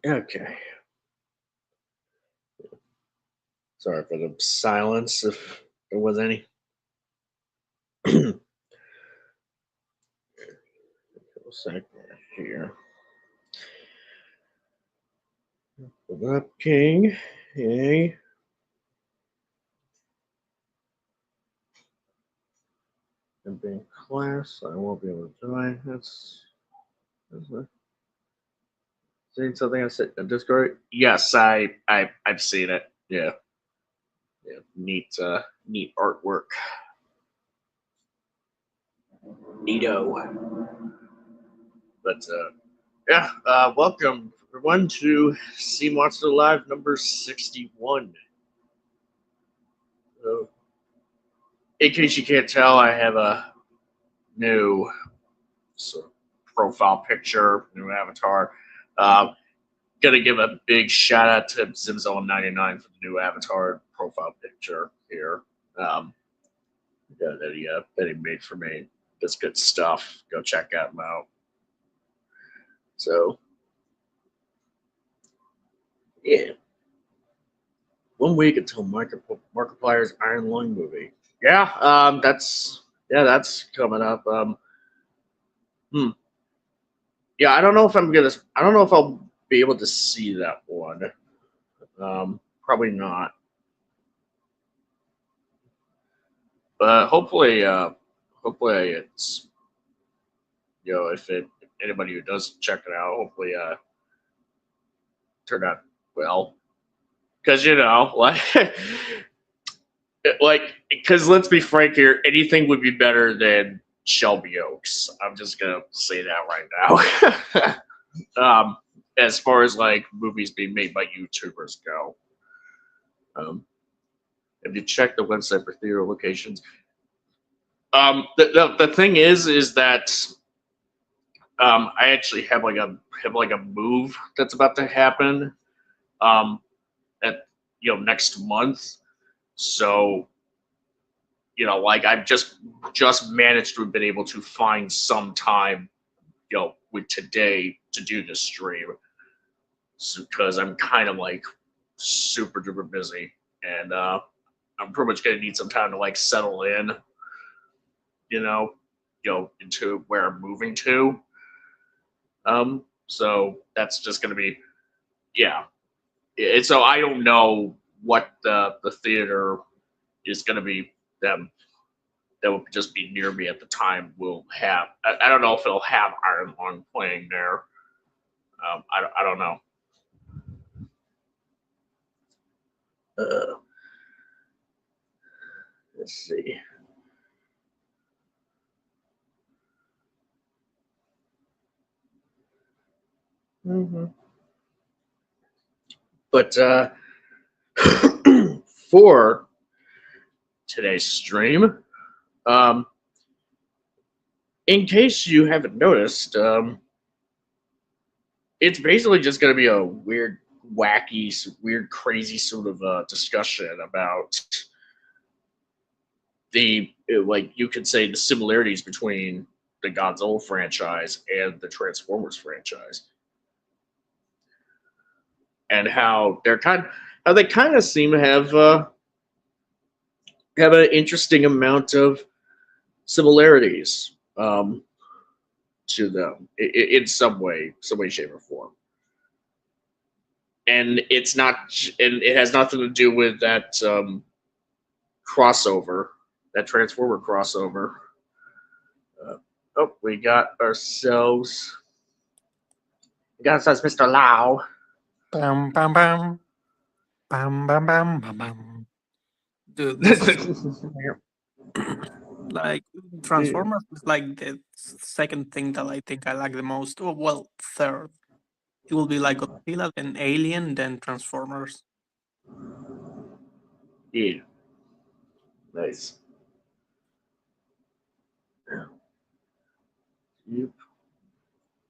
Okay. Sorry for the silence, if there was any. A second here. Hold up, King. Hey. And being class, I won't be able to join. That's seen something I said in Discord. Yes, I've seen it. Yeah, yeah. Neat artwork. Neato. But yeah, welcome everyone to Sea Monster Live number 61. So, in case you can't tell, I have a new sort of profile picture, new avatar. Uh, Gonna give a big shout out to Zimzone99 for the new avatar profile picture here. Um, yeah, that he made for me. That's good stuff. Go check him out. So yeah, 1 week until Markiplier's Iron Lung movie. Yeah, that's coming up. Hmm. Yeah, I don't know if I'll be able to see that one. Probably not. But hopefully it's if anybody who does check it out, hopefully turn out well. Because like because let's be frank here, anything would be better than Shelby Oaks. I'm just gonna say that right now. As far as like movies being made by YouTubers go, if you check the website for theater locations, the thing is that I actually have like a move that's about to happen um, at next month. So like I've just managed to have been able to find some time with today to do this stream because I'm kind of like super duper busy and I'm pretty much gonna need some time to like settle in, you know, into where I'm moving to. So that's just gonna be yeah. And so I don't know what the theater is gonna be them that would just be near me at the time will have. I don't know if it'll have Iron Lung playing there. I don't know. Uh, let's see. Mm-hmm. But for today's stream, um, in case you haven't noticed, it's basically just going to be a weird, wacky, weird, crazy sort of discussion about the like you could say the similarities between the Godzilla franchise and the Transformers franchise, and how they kind of seem to have an interesting amount of similarities to them in some way, shape, or form. And it's not, and it has nothing to do with that crossover, that Transformer crossover. Oh, we got ourselves Mr. Lau. Bam, bam, bam, bam, bam, bam, bam, bam. Dude, this is like Transformers is like the second thing that I think I like the most. Oh, well, third. It will be like Godzilla, then Alien, then Transformers. Yeah, nice. Yep.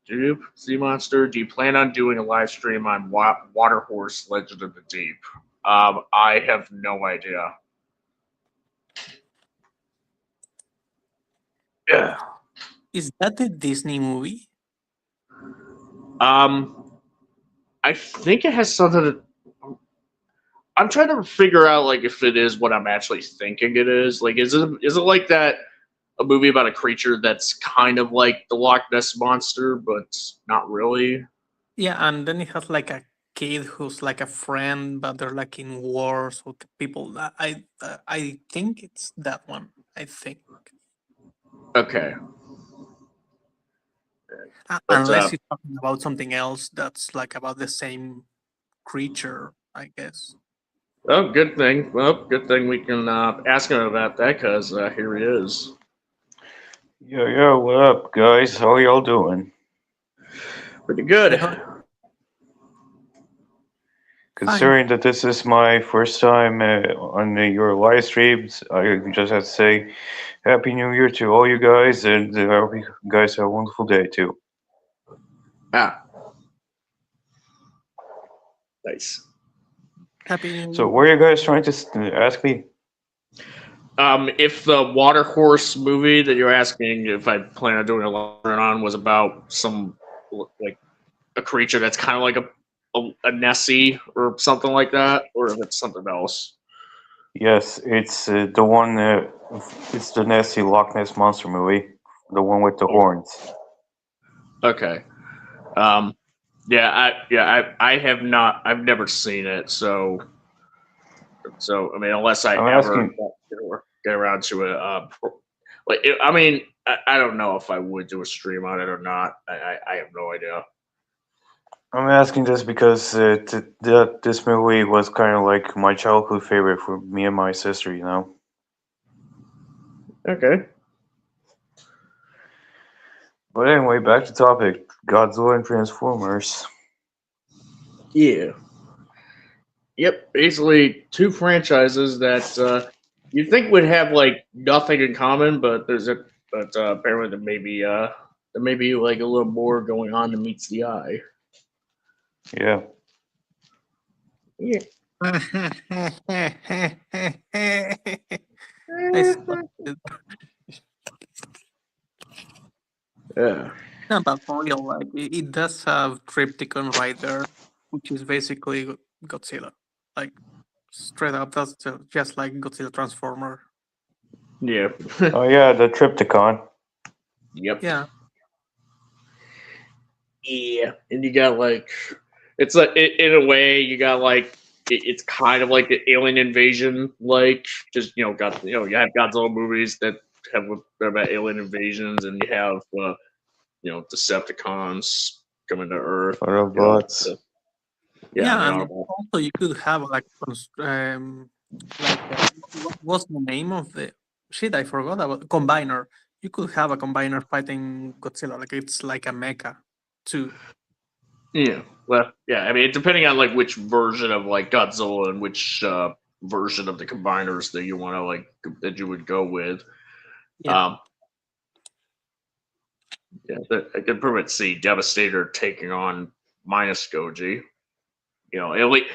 Dupe, Sea Monster, do you plan on doing a live stream on Water Horse Legend of the Deep? I have no idea. Yeah. Is that the Disney movie? Um, I think it has something to. I'm trying to figure out like if it is what I'm actually thinking it is. Like, is it like that a movie about a creature that's kind of like the Loch Ness monster, but not really? Yeah, and then it has like a kid who's like a friend, but they're like in wars with people. I think it's that one. I think. Okay, but Unless you're talking about something else that's like about the same creature, I guess. oh, good thing. Well, good thing we can ask him about that because here he is. Yo, yo, what up, guys? How y'all doing? Pretty good. Yeah, fine. Considering that this is my first time on your live streams, I just have to say Happy New Year to all you guys, and I hope you guys have a wonderful day too. Ah, nice. Happy So, New what are you guys trying to ask me? If the Water Horse movie that you're asking if I plan on doing a lecture on was about some like a creature that's kind of like a Nessie or something like that, or if it's something else. Yes, it's the one. It's the nasty Loch Ness monster movie, the one with the horns. Okay. Um, I have not. I've never seen it, so I mean, unless I I'm ever asking. get around to it, like I mean, I don't know if I would do a stream on it or not. I have no idea. I'm asking this because this movie was kind of like my childhood favorite for me and my sister, you know. Okay. But anyway, back to topic. Godzilla and Transformers. Yeah. Yep. Basically, two franchises that you'd think would have like nothing in common, but apparently there may be like a little more going on than meets the eye. Yeah. Yeah. I saw it. Yeah. No, but for real, like it does have Triptychon right there, which is basically Godzilla. Like straight up, that's just like Godzilla Transformer. Yeah. Oh yeah, the Triptychon. Yep. Yeah, Yeah. And you got like, it's like in a way you got like it's kind of like the alien invasion, like just got you have Godzilla movies that have about alien invasions, and you have Decepticons coming to Earth. Autobots. Yeah, and yeah, the and Autobot. also you could have like what was the name of the shit? I forgot about combiner. You could have a combiner fighting Godzilla, like it's like a mecha too. Yeah, well, yeah. I mean, depending on like which version of like Godzilla and which version of the combiners that you want to like that you would go with. Yeah. Um, yeah, I could pretty much see Devastator taking on minus Goji. At least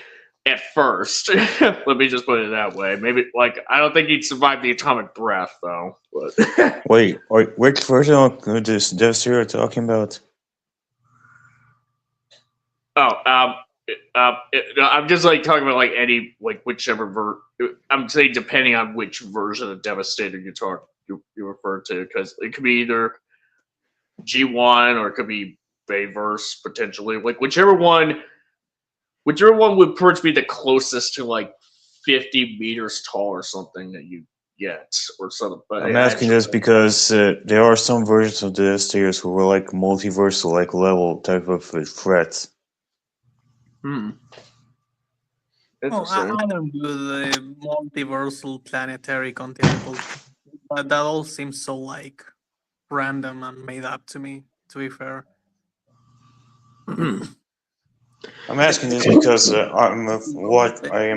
at first. Let me just put it that way. Maybe like I don't think he'd survive the atomic breath though. But Wait, which version of this Devastator are you talking about? oh, no, I'm just like talking about like any like whichever I'm saying depending on which version of Devastator you refer to, because it could be either G1 or it could be Bayverse potentially. Like whichever one would perhaps be the closest to like 50 meters tall or something that you get or something. But I'm yeah, I asking actually this because there are some versions of the Devastators who were like multiversal, like level type of threats. hmm. Oh, Interesting. I don't do the multiversal planetary continental, but that all seems so like random and made up to me. To be fair. Hmm. I'm asking this because I am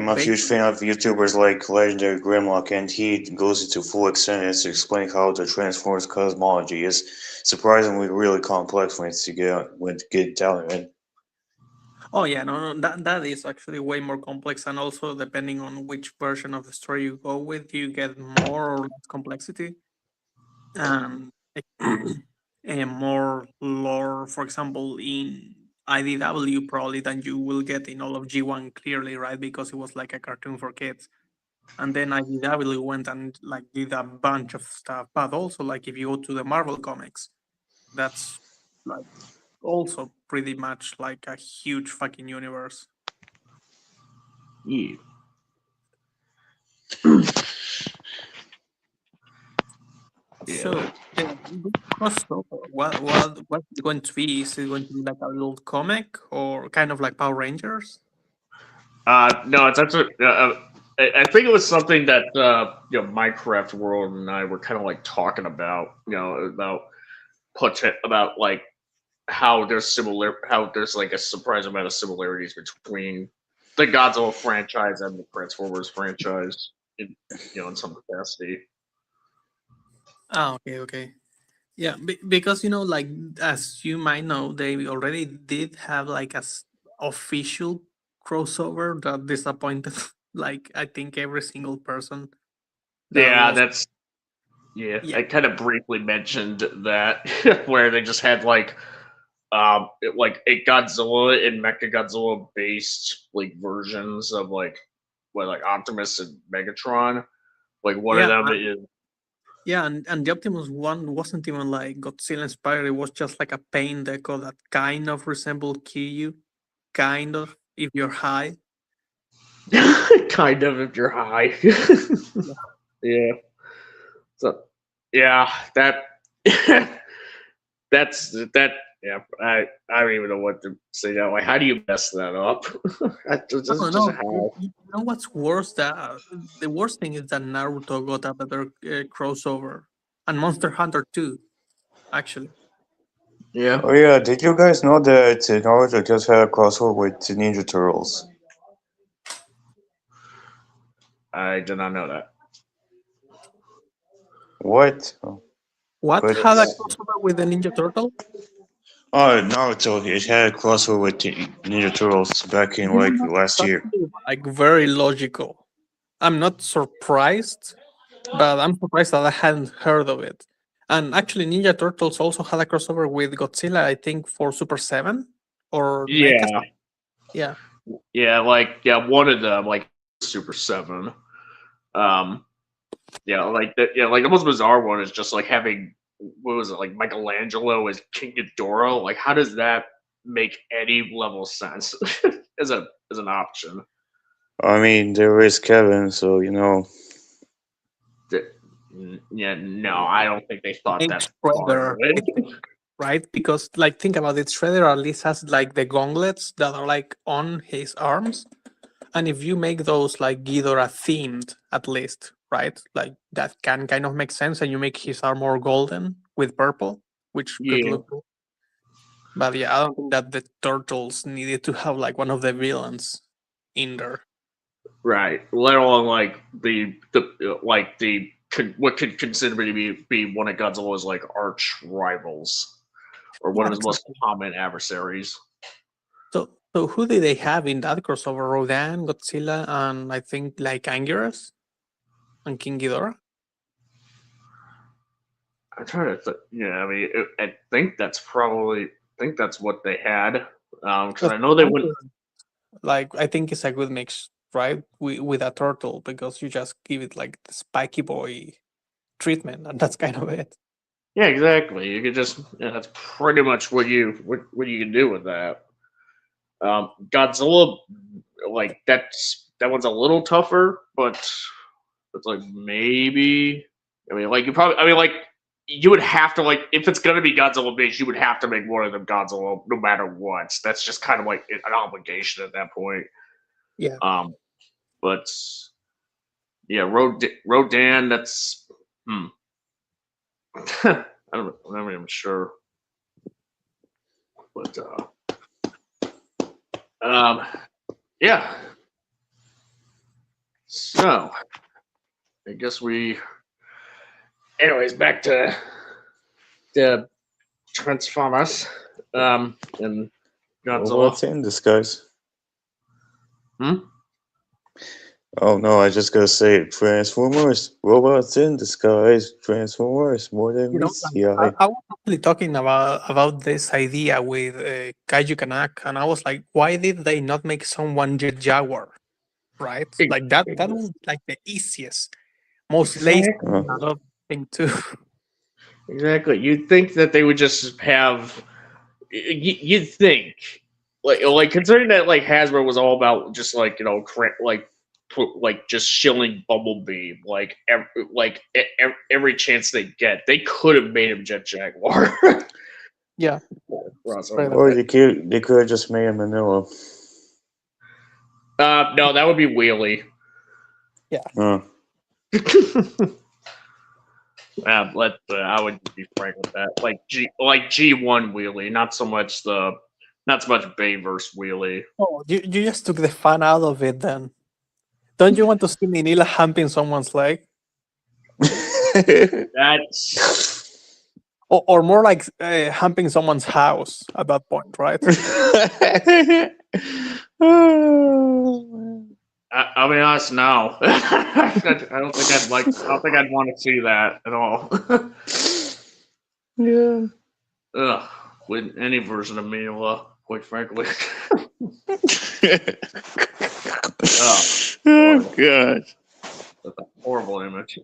a Ba- huge fan of YouTubers like Legendary Grimlock, and he goes into full extent to explain how the Transformers cosmology is surprisingly really complex when to get down to it. Oh yeah, no, that is actually way more complex, and also depending on which version of the story you go with, you get more or less complexity and more lore. For example, in IDW probably than you will get in all of G1 clearly, right? Because it was like a cartoon for kids. And then IDW went and like did a bunch of stuff. But also like if you go to the Marvel comics, that's like also pretty much like a huge fucking universe. Yeah. Yeah. So the crossover, what's it going to be? Is it going to be like a little comic or kind of like Power Rangers? No, it's actually. I think it was something that Minecraft World and I were kind of like talking about. About like how there's like a surprising amount of similarities between the Godzilla franchise and the Transformers franchise in in some capacity. Ah, okay. Yeah, because like as you might know, they already did have like official crossover that disappointed like I think every single person that Yeah, was that's yeah. yeah I kind of briefly mentioned that where they just had like like a Godzilla and Mechagodzilla based like versions of like Optimus and Megatron. Like one of yeah them is yeah, and the Optimus one wasn't even like Godzilla inspired. It was just like a paint deco that kind of resembled Kiryu, kind of if you're high. kind of if you're high. Yeah. Yeah. So yeah, that that's that. Yeah, I don't even know what to say now. Like, how do you mess that up? Just No. how. You know what's worse? That the worst thing is that Naruto got a better crossover, and Monster Hunter too. Actually, Yeah, Oh yeah, did you guys know that Naruto just had a crossover with Ninja Turtles? I did not know that. What? what But had a crossover with the Ninja Turtle? oh, Naruto, it had a crossover with Ninja Turtles back in You know, like last that's year. actually, like very logical. I'm not surprised, but I'm surprised that I hadn't heard of it. And actually, Ninja Turtles also had a crossover with Godzilla, I think, for Super 7 or Mecha. Yeah, Yeah. yeah, one of them, like Super Seven. Um, yeah, like that. Yeah, like the most bizarre one is just like having what was it like Michelangelo as King Ghidorah. Like, how does that make any level of sense as an option? I mean, there is Kevin, so Yeah, no, I don't think they thought Maybe that far into Shredder, I it. think, right? Because, like, think about it, Shredder at least has like the gauntlets that are like on his arms. And if you make those like Ghidorah themed, at least, right? Like that can kind of make sense, and you make his armor golden with purple, which could Yeah, look cool. But yeah, I don't think that the turtles needed to have like one of the villains in there. right. Let alone like what could consider to be one of Godzilla's like arch rivals or one Yeah, of his most exactly. common adversaries. So who did they have in that crossover? Rodan, Godzilla, and I think like Anguirus and King Ghidorah. I'm trying to yeah, I mean, I think that's what they had. Because Because I know they went. Anguirus, like I think it's a good mix, right? With a turtle because you just give it like the spiky boy treatment, and that's kind of it. Yeah, exactly. You could just that's pretty much what you can do with that. Godzilla, like that one's a little tougher, but it's like maybe. I mean, like you probably. I mean, like you would have to like if it's gonna be Godzilla based, you would have to make one of them Godzilla no matter what. That's just kind of like an obligation at that point. Yeah. But yeah, Rodan. That's I'm not even sure, but yeah. So I guess anyways, back to the Transformers, and well, Godzilla. what's in this, guys? Hmm? Oh no, I just gotta say Transformers, robots in disguise, Transformers, more than You know, meets like, the eye. I was actually talking about this idea with Kaiju Kanak, and I was like, why did they not make someone Jet Jaguar? Right? Like that was like the easiest, most lazy Exactly. thing too. Exactly. You'd think that they would just have. You'd think, like considering that like Hasbro was all about just like like just shilling Bumblebee every chance they get, they could have made him Jet Jaguar. Yeah, straight Or away. they could have just made him Manila. No, that would be Wheelie. Huh. I would be frank with that. Like G1 Wheelie, not so much Bayverse Wheelie. Oh, you just took the fun out of it then. Don't you want to see Minilla humping someone's leg? That's Or more like humping someone's house at that point, right? I'll be honest now. I don't think I'd want to see that at all. Yeah. Ugh, with any version of Mila, quite frankly. Oh god. That's a horrible image.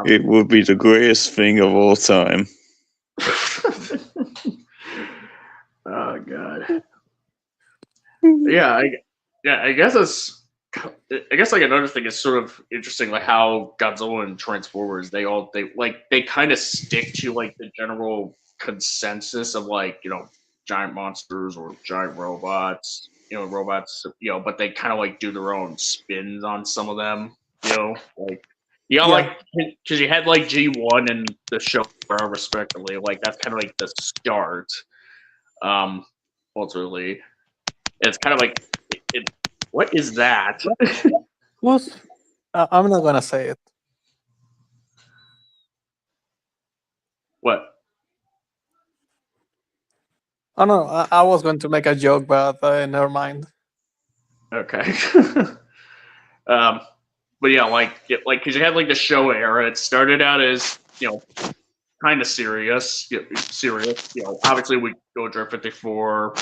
It would be the greatest thing of all time. Oh god. I guess like another thing is sort of interesting, like how Godzilla and Transformers they kind of stick to like the general consensus of like giant monsters or giant robots, but they kind of like do their own spins on some of them, like Yeah. like because you had like G1 and the show respectively, like that's kind of like the start. Ultimately, it's kind of like what is that? Was I'm not gonna say it. What? Oh no, I was going to make a joke, but never mind. Okay. But yeah, because you had like the show era. It started out as kind of serious. Obviously we go to 54.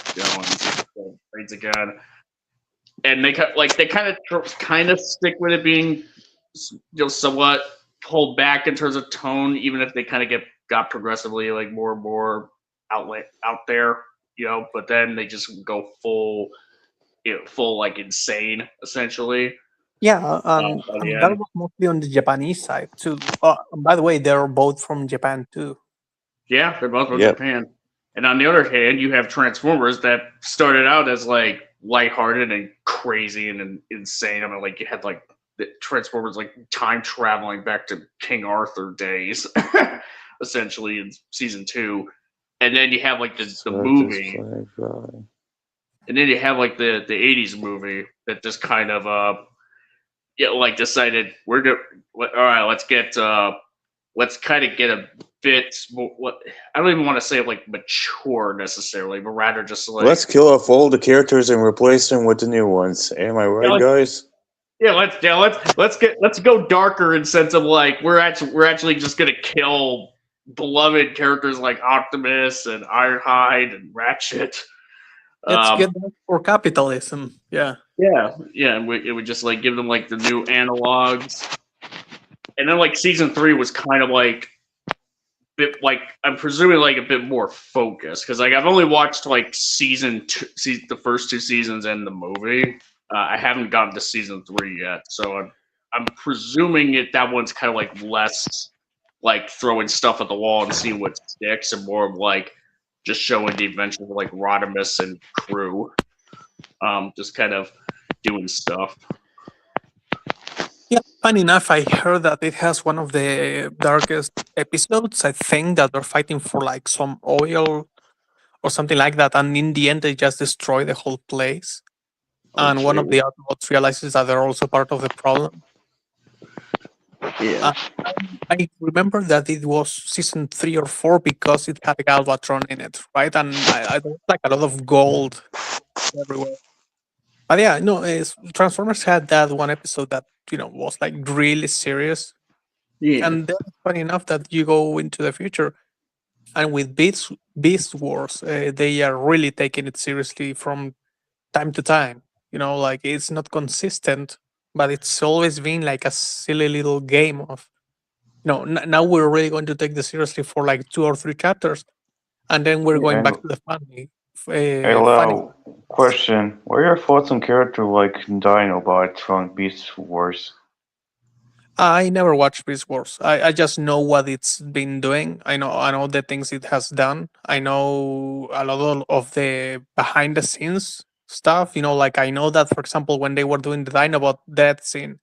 And trades again, and they kind of stick with it being somewhat pulled back in terms of tone, even if they kind of got progressively like more and more out there. But then they just go full like insane essentially. Yeah, and By the that end. was mostly on the Japanese side too. And by the way, they're both from Japan too. Yeah, they're both from Yep. Japan. And on the other hand, you have Transformers that started out as like lighthearted and crazy and insane. I mean, like you had like the Transformers like time traveling back to King Arthur days, essentially in season 2. And then you have like the movie, and then you have like the 80s movie that just kind of like decided we're gonna all right, let's kind of get a bit what I don't even want to say like mature necessarily, but rather just like Let's kill off all the characters and replace them with the new ones. Am I right, guys? let's go darker in sense of like we're actually just gonna kill beloved characters like Optimus and Ironhide and Ratchet. Let's get that for capitalism. Yeah. Yeah, and it would just like give them like the new analogs, and then like season 3 was kind of like bit like I'm presuming like a bit more focused because like I've only watched like season 2, the first 2 seasons and the movie. I haven't gotten to season 3 yet, so I'm presuming that one's kind of like less like throwing stuff at the wall and seeing what sticks, and more of like just showing the adventures of like Rodimus and crew, just kind of doing stuff. Yeah, funny enough, I heard that it has one of the darkest episodes. I think that they're fighting for like some oil or something like that, and in the end, they just destroy the whole place. And one of the Autobots realizes that they're also part of the problem. Yeah. I remember that it was season 3 or 4 because it had Galvatron in it, right? And I there was like a lot of gold everywhere. But yeah, no, Transformers had that one episode that was like really serious, Yeah. and then funny enough that you go into the future, and with Beast Wars, they are really taking it seriously from time to time. Like it's not consistent, but it's always been like a silly little game of now we're really going to take this seriously for like 2 or 3 chapters, and then we're going And back to the funny. allow question: what are your thoughts on character like Dinobot from Beast Wars? I never watched Beast Wars. I just know what it's been doing. I know the things it has done. I know a lot of the behind the scenes stuff. Like I know that, for example, when they were doing the Dinobot death scene,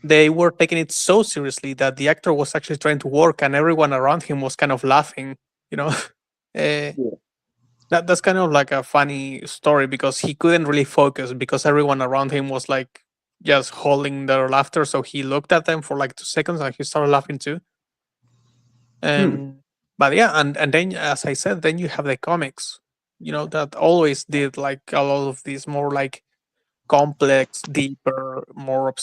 they were taking it so seriously that the actor was actually trying to work, and everyone around him was kind of laughing. You know, Eh, Yeah. that's kind of like a funny story because he couldn't really focus because everyone around him was like just holding their laughter. So he looked at them for like 2 seconds and he started laughing too. Hmm. And but yeah, and then as I said, then you have the comics, that always did like a lot of these more like complex, deeper, more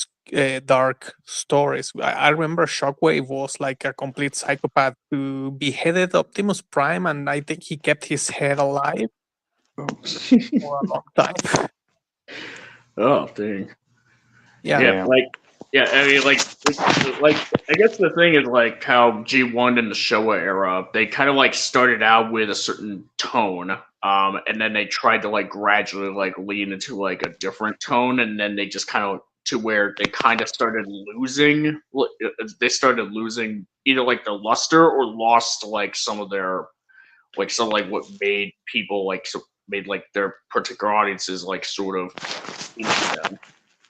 dark stories. I remember Shockwave was like a complete psychopath who beheaded Optimus Prime, and I think he kept his head alive for a long time. Oh, dang. Yeah. Yeah, Damn. like, yeah, I mean, like, I guess the thing is like how G1 in the Showa era, they kind of like started out with a certain tone, and then they tried to like gradually like lean into like a different tone, and then they just kind of to where they kind of started losing, they started losing either like their luster or lost like some of their like some like what made people like made like their particular audiences like sort of into them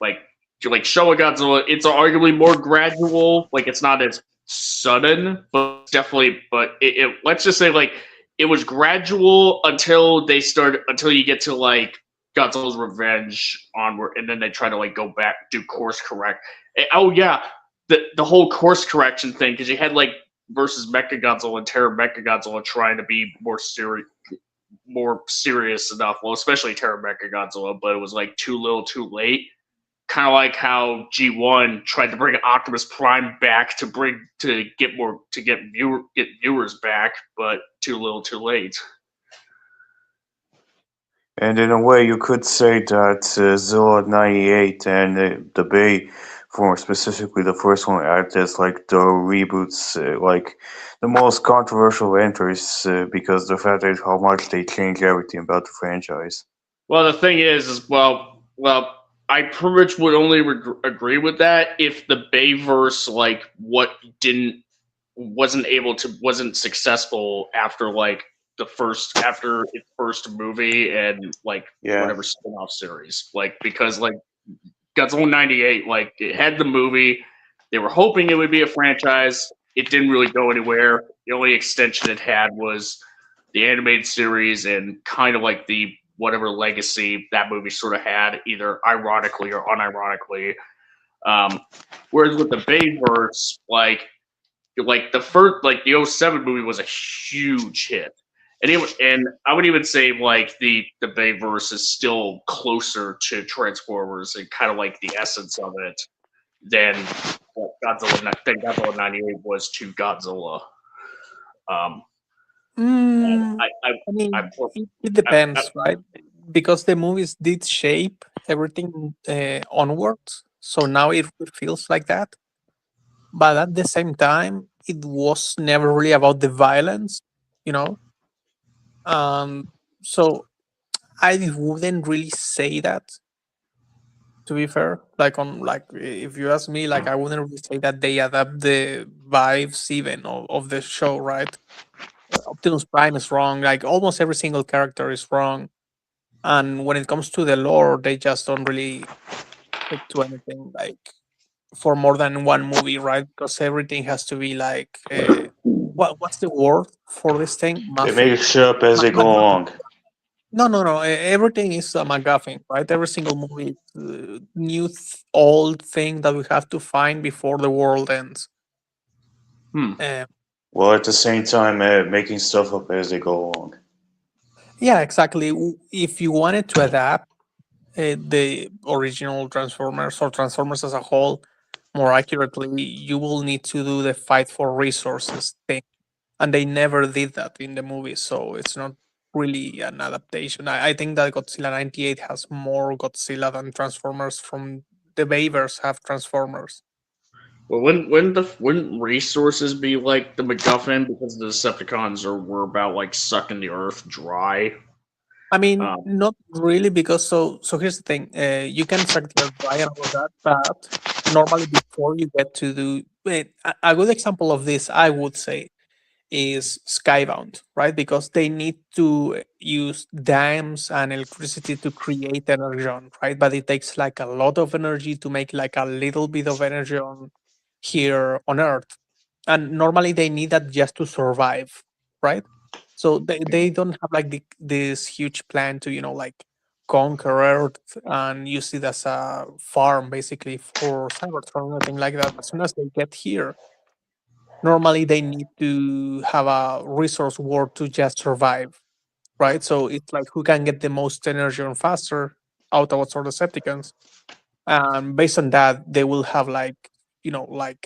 like Showa Godzilla, it's arguably more gradual. Like it's not as sudden, but it's definitely. But let's just say like it was gradual until you get to like Godzilla's Revenge onward, and then they try to like go back do course correct. Oh yeah, the whole course correction thing because you had like versus Mechagodzilla and Terror Mechagodzilla trying to be more serious enough. Well, especially Terror Mechagodzilla, but it was like too little, too late kind of like how G1 tried to bring Optimus Prime back to get viewers back, but too little, too late. And in a way, you could say that Zilla 98 and the Bay form, specifically the first one, act as like the reboots, like the most controversial entries because the fact that how much they change everything about the franchise. Well, the thing is I pretty much would only agree with that if the Bayverse wasn't successful after like after its first movie and like Yeah. whatever spin-off series like because like Godzilla 98 like it had the movie they were hoping it would be a franchise it didn't really go anywhere the only extension it had was the animated series and kind of like the whatever legacy that movie sort of had either ironically or unironically whereas with the Bayverse like the first like the '07 movie was a huge hit and I would even say like the Bayverse is still closer to Transformers and kind of like the essence of it than what Godzilla 98 was to Godzilla um and Mm, I I, mean, it depends, right? Because the movies did shape everything onwards, so now it feels like that. But at the same time, it was never really about the violence, you know. So I wouldn't really say that. To be fair, like on like if you ask me, like I wouldn't really say that they adapt the vibes even of the show, right? Optimus Prime is wrong. Like almost every single character is wrong. And when it comes to the lore, they just don't really stick to anything like for more than one movie, right? Because everything has to be like what's the word for this thing? They make it shut up as they go MacGuffin. along. No, no, no. Everything is a MacGuffin, right? Every single movie, new old thing that we have to find before the world ends. hmm. Uh, While at the same time making stuff up as they go along. yeah, exactly. If you wanted to adapt, the original Transformers or Transformers as a whole, more accurately, you will need to do the fight for resources thing, and they never did that in the movie, so it's not really an adaptation. I think that Godzilla '98 has more Godzilla than Transformers from the Bayverse have Transformers. Well, wouldn't resources be like the MacGuffin because the Decepticons were about like sucking the Earth dry? I mean, Um, not really, because so here's the thing. You can suck the earth dry and all of that, but normally before you get to do a good example of this, I would say, is Skybound, right? Because they need to use dams and electricity to create energon, right? But it takes like a lot of energy to make like a little bit of energy on here on Earth. And normally they need that just to survive, right? So they don't have like this huge plan to, like conquer Earth and use it as a farm basically for Cybertron or anything like that. As soon as they get here, normally they need to have a resource war to just survive, right? So it's like who can get the most energy and faster out of sort of Decepticons, and based on that they will have like like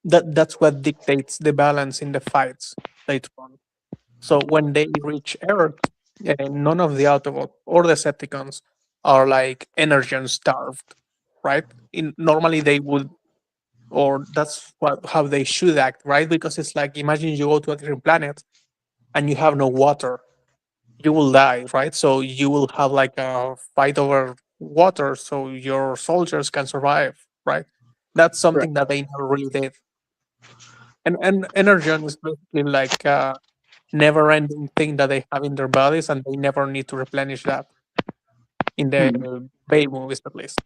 that's what dictates the balance in the fights later on. So when they reach Earth, none of the Autobots or the Decepticons are like energy starved, right? Normally they would, or that's how they should act, right? Because it's like, imagine you go to a different planet and you have no water, you will die, right? So you will have like a fight over water so your soldiers can survive, right? That's right. something that they never really did. And energon is basically like a never ending thing that they have in their bodies, and they never need to replenish that in the Hmm. Bay movies at least.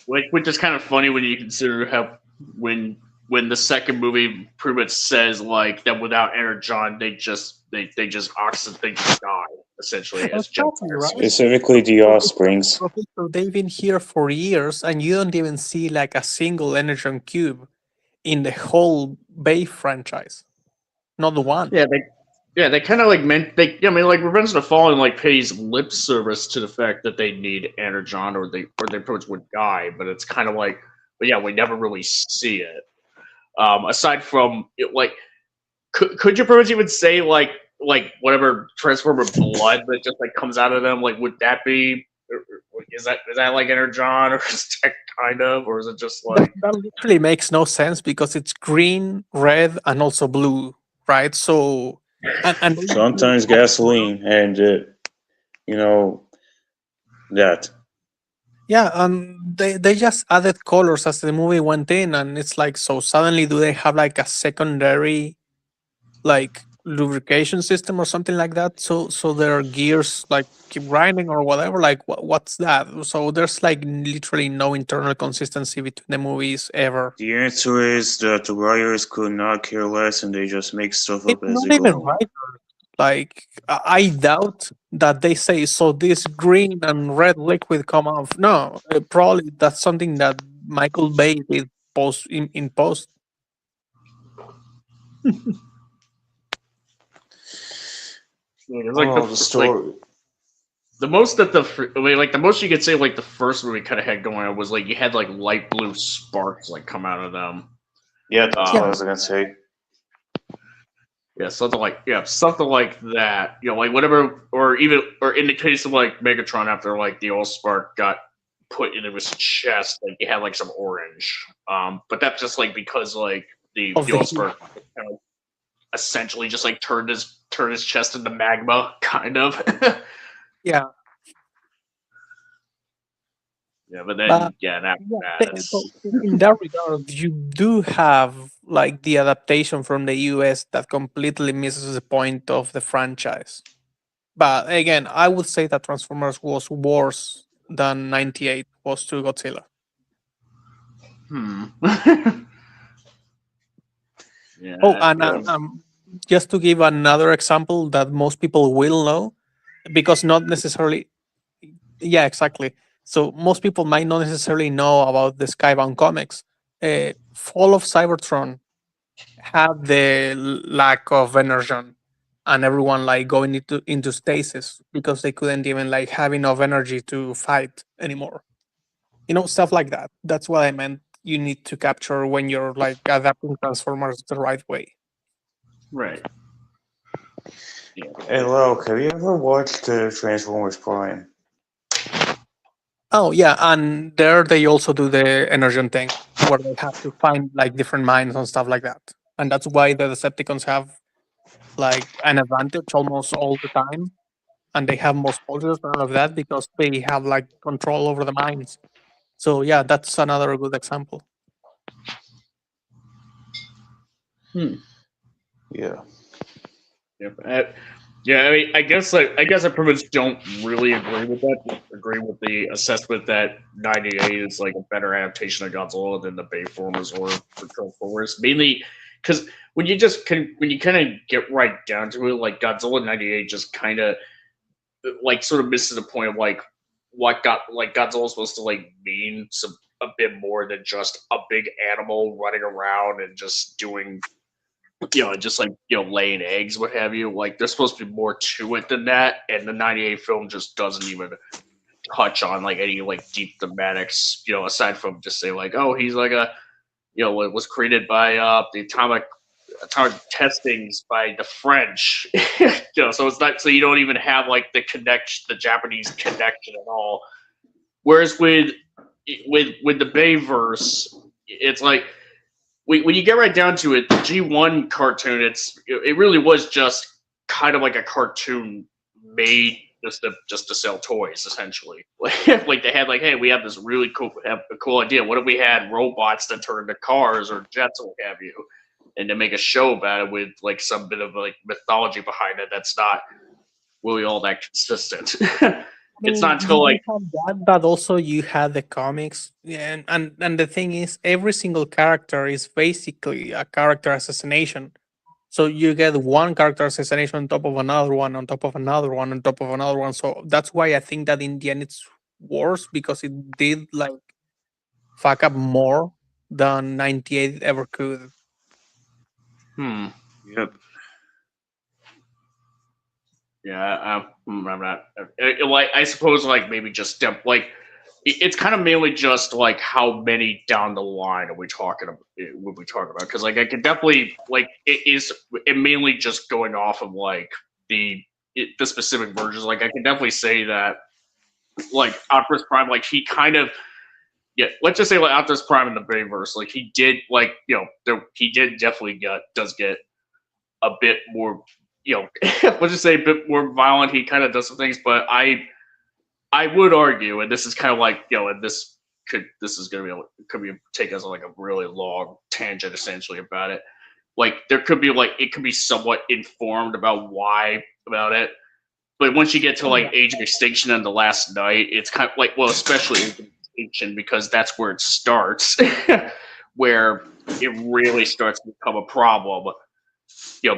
Which is kind of funny when you consider how when when the second movie pretty much says like that without Energon they just oxygen they just die essentially as Exactly, Gentiles. right? Specifically, the So it's like, offsprings. okay, so they've been here for years, and you don't even see like a single Energon cube in the whole Bay franchise. Not one. Yeah, they kind of like meant they. I mean, like Revenge of the Fallen like pays lip service to the fact that they need Energon or they pretty much would die, but it's kind of like, but yeah, we never really see it. Aside from it, like, could you pretty much even say like whatever Transformer blood that just like comes out of them? Like, would that be? Is that like Energon, or is that kind of, or is it just That, like? that literally makes no sense because it's green, red, and also blue, right? So, and they usually Sometimes add color. gasoline, and you know that. Yeah, and they just added colors as the movie went in, and it's like, so suddenly do they have like a secondary like lubrication system or something like that, so their gears like keep grinding or whatever, like what's that? So there's like literally no internal consistency between the movies ever. The answer is that the writers could not care less, and they just make stuff It's up as not they go even along. right. Like I doubt that they say, so this green and red liquid come off. No, probably that's something that Michael Bay did post in post. It's like Oh, the story. the most that I mean, like the most you could say like the first movie kind of had going on was like you had like light blue sparks like come out of them. Yeah, that's what I Yeah, was gonna say. Yeah, something like that. Like whatever, or in the case of like Megatron, after like the Allspark got put into his chest, like he had like some orange. But that's just like because like of the the heat. Allspark kind of essentially just like turned his chest into magma, kind of. Yeah, Yeah, but but then yeah, and after yeah, that, so it's in that regard, you do have like the adaptation from the US that completely misses the point of the franchise. But again, I would say that Transformers was worse than '98 was to Godzilla. hmm. Yeah, Oh, and Yeah. just to give another example that most people will know, because not necessarily, yeah, exactly. So most people might not necessarily know about the Skybound comics. Fall of Cybertron had the lack of energon, and everyone like going into stasis because they couldn't even like have enough energy to fight anymore. Stuff like that. That's what I meant. You need to capture when you're like adapting Transformers the right way. Right. Yeah. Hey, Luke, have you ever watched Transformers Prime? Oh yeah, and there they also do the energon thing where they have to find like different mines and stuff like that. And that's why the Decepticons have like an advantage almost all the time, and they have more soldiers and all of that because they have like control over the mines. So yeah, that's another good example. Hmm. Yeah. Yeah. Yeah. I mean, I guess I pretty much don't really agree with that. Agree with the assessment that '98 is like a better adaptation of Godzilla than the Bayformers or the Transformers. Mainly because when you kind of get right down to it, like Godzilla '98 just kind of like sort of misses the point of like what got like Godzilla's supposed to like mean some a bit more than just a big animal running around and just doing just like laying eggs, what have you. Like there's supposed to be more to it than that, and the '98 film just doesn't even touch on like any like deep thematics. Aside from just say like, oh, he's like a it was created by the atomic testings by the French. So it's not so you don't even have like the Japanese connection at all. Whereas with the Bayverse, it's like when you get right down to it, the G1 cartoon, it really was just kind of like a cartoon made just to sell toys, essentially. Like they had like, hey, we have this really cool idea. What if we had robots that turn into cars or jets or what have you, and to make a show about it with like some bit of like mythology behind it that's not really all that consistent. I It's not mean, you until like have that, but also you had the comics, yeah, and the thing is, every single character is basically a character assassination. So you get one character assassination on top of another one, on top of another one, on top of another one. So that's why I think that in the end it's worse because it did like fuck up more than '98 ever could. hmm. Yep. Yeah, I'm not. Like, I suppose, like maybe just like it's kind of mainly just like how many down the line are we talking about? Would we talk about? Because like I could definitely like it mainly just going off of like the specific versions. Like I can definitely say that like Optimus Prime, like he kind of let's just say like Optimus Prime in the Bayverse, like he did like he did definitely does get a bit more, let's just say a bit more violent. He kind of does some things, but I would argue, and this is kind of like, and this is gonna be could be take us on like a really long tangent essentially about it. Like there could be like it could be somewhat informed about why about it, but once you get to Oh like yeah. Age of Extinction and The Last Night, it's kind of like especially Age of Extinction because that's where it starts, where it really starts to become a problem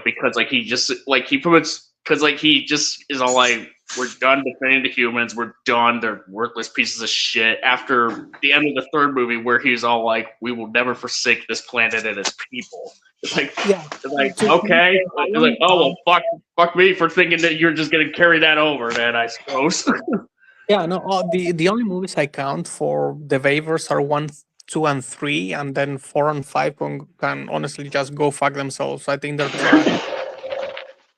because like he just like he pretty much because like he just is all like, we're done defending the humans, we're done, they're worthless pieces of shit. After the end of the third movie, where he's all like, we will never forsake this planet and its people. Yeah. It's like To be okay, fair, it's like oh well, fuck me for thinking that you're just gonna carry that over, then I suppose. yeah, no. The only movies I count for the waivers are 1, 2, and 3, and then 4 and 5 can honestly just go fuck themselves. I think they're trash.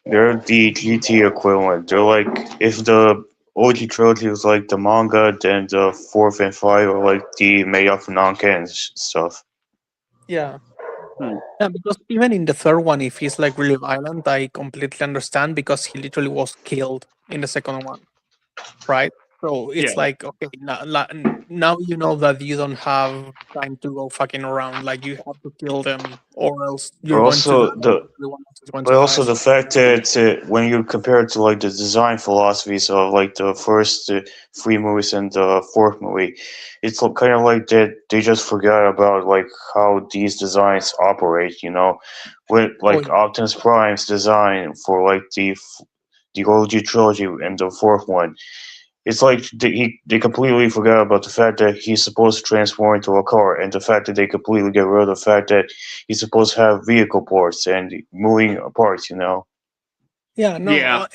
They're the GT equivalent. They're like if the OG trilogy was like the manga, then the fourth and five are like the made up non-canon stuff. Yeah. Hmm. Yeah, because even in the third one, if he's like really violent, I completely understand because he literally was killed in the second one, right? So Yeah, it's like, okay, now you know that you don't have time to go fucking around. Like you have to kill them, or else But you're going to die. also the Everyone else is going but to die. also the fact that when you compare it to like the design philosophies of like the first three movies and the fourth movie, it's kind of like that they just forgot about like how these designs operate. With Oh like yeah, Optimus Prime's design for like the OG trilogy and the fourth one. It's like they completely forgot about the fact that he's supposed to transform into a car, and the fact that they completely get rid of the fact that he's supposed to have vehicle parts and moving parts. Yeah, no, Yeah,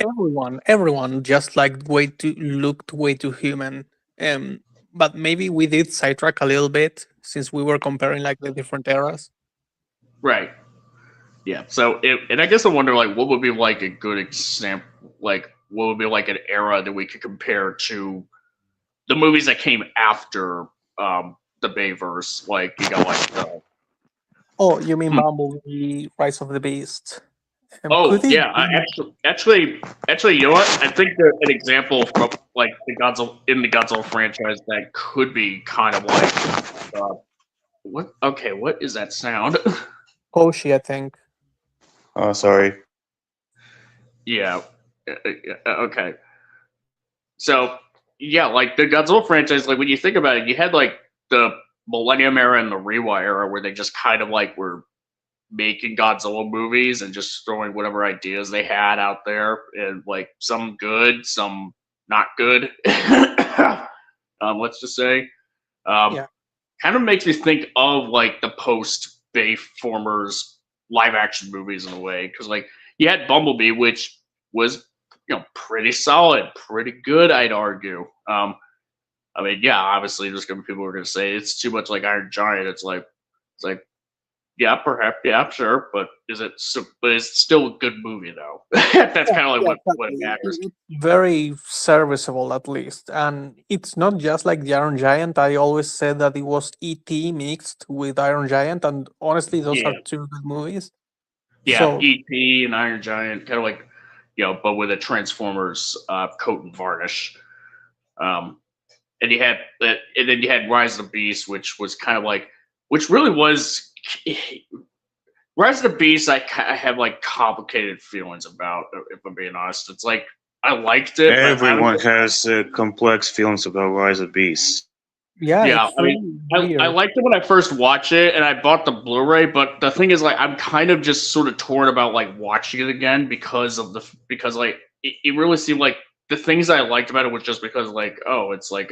everyone just like way too looked way too human. Um, but maybe we did sidetrack a little bit since we were comparing like the different eras. right. Yeah. So, and I guess I wonder, like, what would be like a good example? Like, what would be like an era that we could compare to the movies that came after the Bayverse? Like, you got like the Oh, you mean hmm. Bumblebee, Rise of the Beast? Could Oh it yeah, be? actually, you know what? I think that an example from like the Godzilla in the Godzilla franchise that could be kind of like what? Okay, what is that sound? Koshi, I think. Oh, sorry. Yeah. Okay. So yeah, like the Godzilla franchise, like when you think about it, you had like the Millennium era and the Reiwa era where they just kind of like were making Godzilla movies and just throwing whatever ideas they had out there, and like some good, some not good. Let's just say, um, Yeah. kind of makes me think of like the post Bayformers live action movies in a way, because like you had Bumblebee, which was pretty solid, pretty good, I'd argue. I mean, yeah, obviously there's gonna be people who are gonna say it's too much like Iron Giant. It's like yeah, perhaps. Yeah, sure. But is it? But it's still a good movie, though. That's Yeah, kind of like yeah, what exactly. matters. It's very serviceable, at least, and it's not just like the Iron Giant. I always said that it was ET mixed with Iron Giant, and honestly, those are Yeah, two good movies. yeah. So E.T. and Iron Giant, kind of like but with a Transformers coat and varnish. Um, and you had and then you had Rise of the Beast, which was kind of like, which really was Rise of the Beast. I have like complicated feelings about, if I'm being honest. It's like I liked it, but I don't. Everyone has complex feelings about Rise of Beasts. yeah, Yeah, it's I mean, really I weird. liked it when I first watched it, and I bought the Blu-ray. But the thing is, like, I'm kind of just sort of torn about like watching it again because like it really seemed like the things I liked about it was just because like, oh, it's like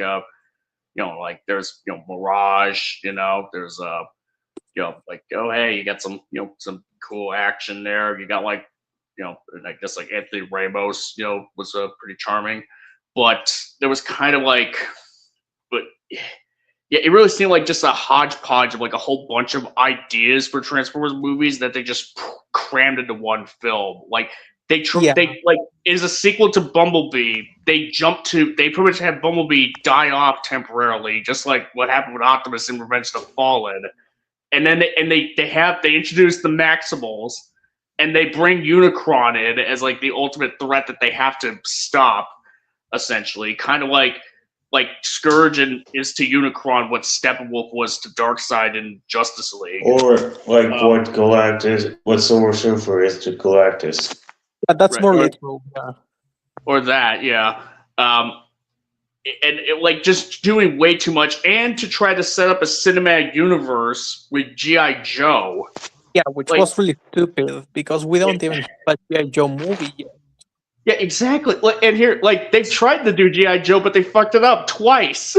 like there's Mirage, there's like, oh hey, you got some some cool action there. You got like and I guess like Anthony Ramos was pretty charming, but there was kind of like but yeah, it really seemed like just a hodgepodge of like a whole bunch of ideas for Transformers movies that they just crammed into one film. Like Yeah, they like is a sequel to Bumblebee. They pretty much had Bumblebee die off temporarily, just like what happened with Optimus in Revenge of the Fallen. And then they introduce the Maximals, and they bring Unicron in as like the ultimate threat that they have to stop, essentially, kind of like Scourge is to Unicron what Steppenwolf was to Darkseid in Justice League, Or like um, what Silver Surfer is to Galactus. but that's right, more literal. Yeah, or that, yeah, and like just doing way too much, and to try to set up a cinematic universe with GI Joe, yeah, which like was really stupid because we don't even have a G.I. Joe movie yet. yeah, exactly. Like, and here, like they tried to do GI Joe, but they fucked it up twice.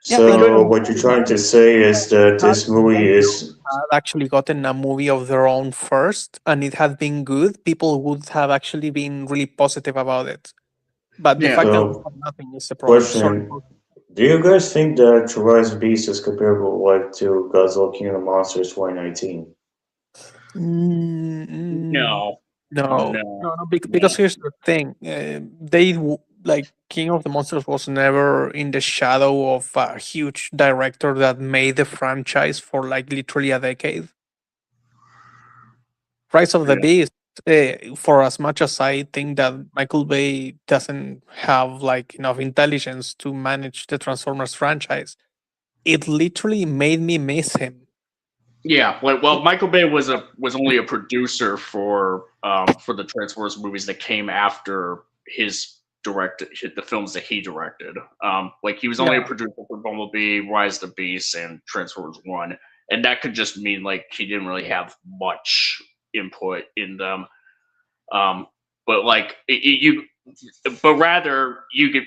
Yeah, They and So couldn't. what you're trying to say is that had this movie is had actually gotten a movie of their own first and it had been good, people would have actually been really positive about it. But the Yeah. fact that we so have nothing is the problem. Sorry. question. Do you guys think that Rise of Beast is comparable like to Godzilla King of the Monsters 2019? Mm, mm, No, no, no, no, no. no. Because here's the thing: like King of the Monsters was never in the shadow of a huge director that made the franchise for like literally a decade. Rise of the Yeah. Beast, for as much as I think that Michael Bay doesn't have like enough intelligence to manage the Transformers franchise, it literally made me miss him. Yeah, well, Michael Bay was only a producer for the Transformers movies that came after the films that he directed. Like he was only a Yeah, producer for Bumblebee, Rise of the Beast, and Transformers One, and that could just mean like he didn't really have much input in them. Um, but like you, but rather you get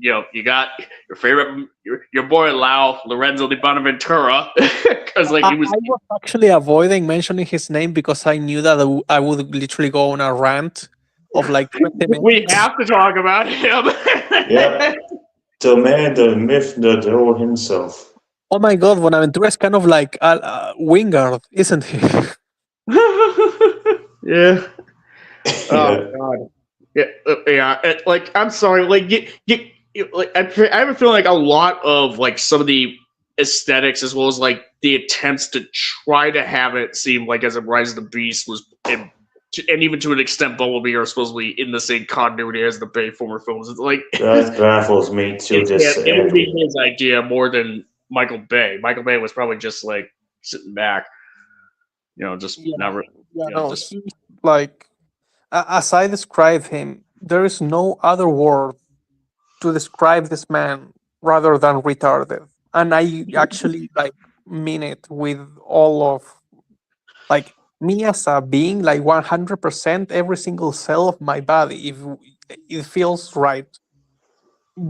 you got your favorite your boy Lorenzo di Bonaventura because like he was. I was actually avoiding mentioning his name because I knew that I would literally go on a rant of like 20 minutes. We have to talk about him. Yeah. The man, the myth, the hero himself. Oh my god, Bonaventura is kind of like Wingard, isn't he? Yeah. Oh Yeah. God. Yeah. Yeah. Like, I'm sorry. Like, like, I have a feeling like a lot of like some of the aesthetics, as well as like the attempts to try to have it seem like as a Rise of the Beast was, and even to an extent, Bumblebee are supposedly in the same continuity as the Bayformer films. It's like That baffles me to this it would be end. his idea more than Michael Bay. Michael Bay was probably just like sitting back, just Yeah, never, yeah, you know, no, just he's like, as I describe him, there is no other word to describe this man rather than retarded. And I actually like mean it with all of like me as a being, like 100%, every single cell of my body, if it feels right.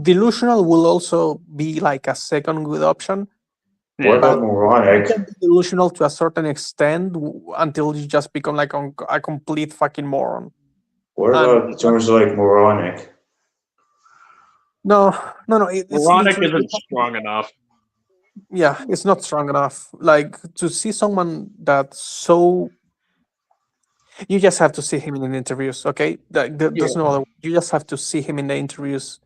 Delusional will also be like a second good option, What yeah. about but you moronic? can be delusional to a certain extent until you just become like a complete fucking moron. What And about terms like moronic? no, no, no, it's Moronic literally isn't strong enough. yeah, it's not strong enough. Like to see someone that's so, you just have to see him in interviews, okay? Yeah. There's no other. You just have to see him in the interviews,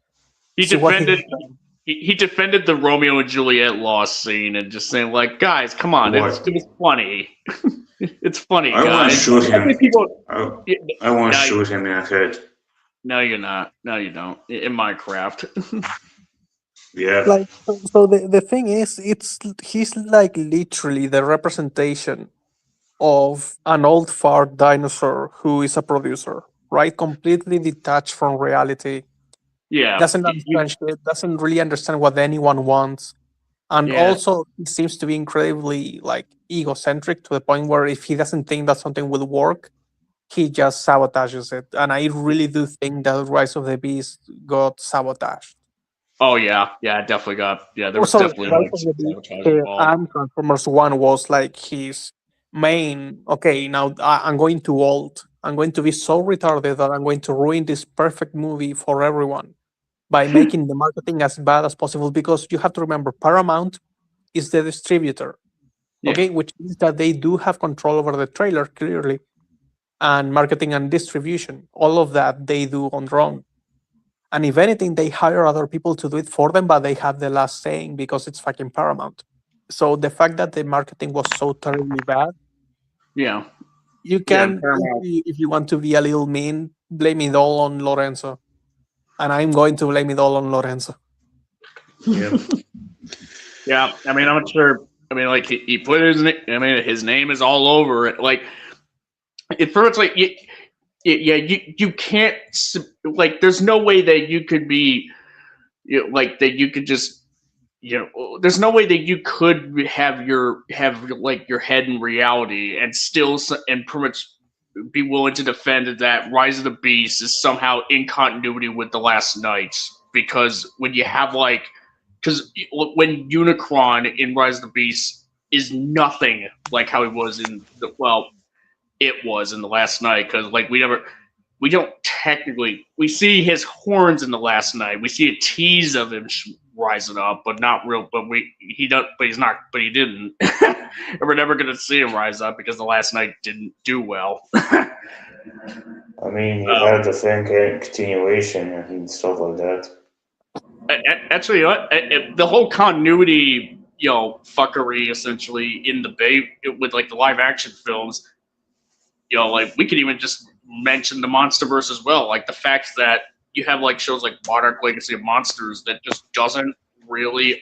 He see what he defended has done. he defended the Romeo and Juliet lost scene and just saying like, guys, come on, it What? was funny. It's funny, I want to guys. shoot I think him. people. I, I want to No, shoot him in the head. no, you're not. No, you don't. In Minecraft. Yeah. Like so, the thing is, he's like literally the representation of an old fart dinosaur who is a producer, right? Completely detached from reality, Yeah. doesn't understand shit, doesn't really understand what anyone wants. And Yeah. also he seems to be incredibly like egocentric to the point where if he doesn't think that something will work, he just sabotages it. And I really do think that Rise of the Beast got sabotaged. Oh yeah. Yeah. It definitely got. Yeah. There Or was sorry, definitely Rise like of some the Beast sabotage involved. and Transformers 1 was like his main, okay, now I'm going to alt. I'm going to be so retarded that I'm going to ruin this perfect movie for everyone by making the marketing as bad as possible, because you have to remember Paramount is the distributor, Yeah. okay, which means that they do have control over the trailer clearly, and marketing and distribution. All of that they do on their own. And if anything, they hire other people to do it for them, but they have the last saying because it's fucking Paramount. So the fact that the marketing was so terribly bad, Yeah. you Yeah. And can, Paramount. if you want to be a little mean, blame it all on Lorenzo. And I'm going to blame it all on Lorenzo. Yeah. Yeah. I mean, I'm sure. I mean, like he put his. I mean, his name is all over it. Like it first, like yeah, you can't like. There's no way that you could be, like that you could just, there's no way that you could have like your head in reality and still and pretty much be willing to defend that Rise of the Beast is somehow in continuity with the Last Knights, because when you have like, because when Unicron in Rise of the Beast is nothing like how he was in the, well, it was in the Last Night, because like we don't technically, we see his horns in the Last Night, we see a tease of him rising up, but not real, but he didn't. And we're never gonna see him rise up because the Last Night didn't do well. I mean, you had the fan continuation and stuff like that. Actually, the whole continuity, fuckery essentially in the Bay with like the live action films, like we could even just mention the MonsterVerse as well. Like the fact that you have like shows like Monarch Legacy of Monsters that just doesn't really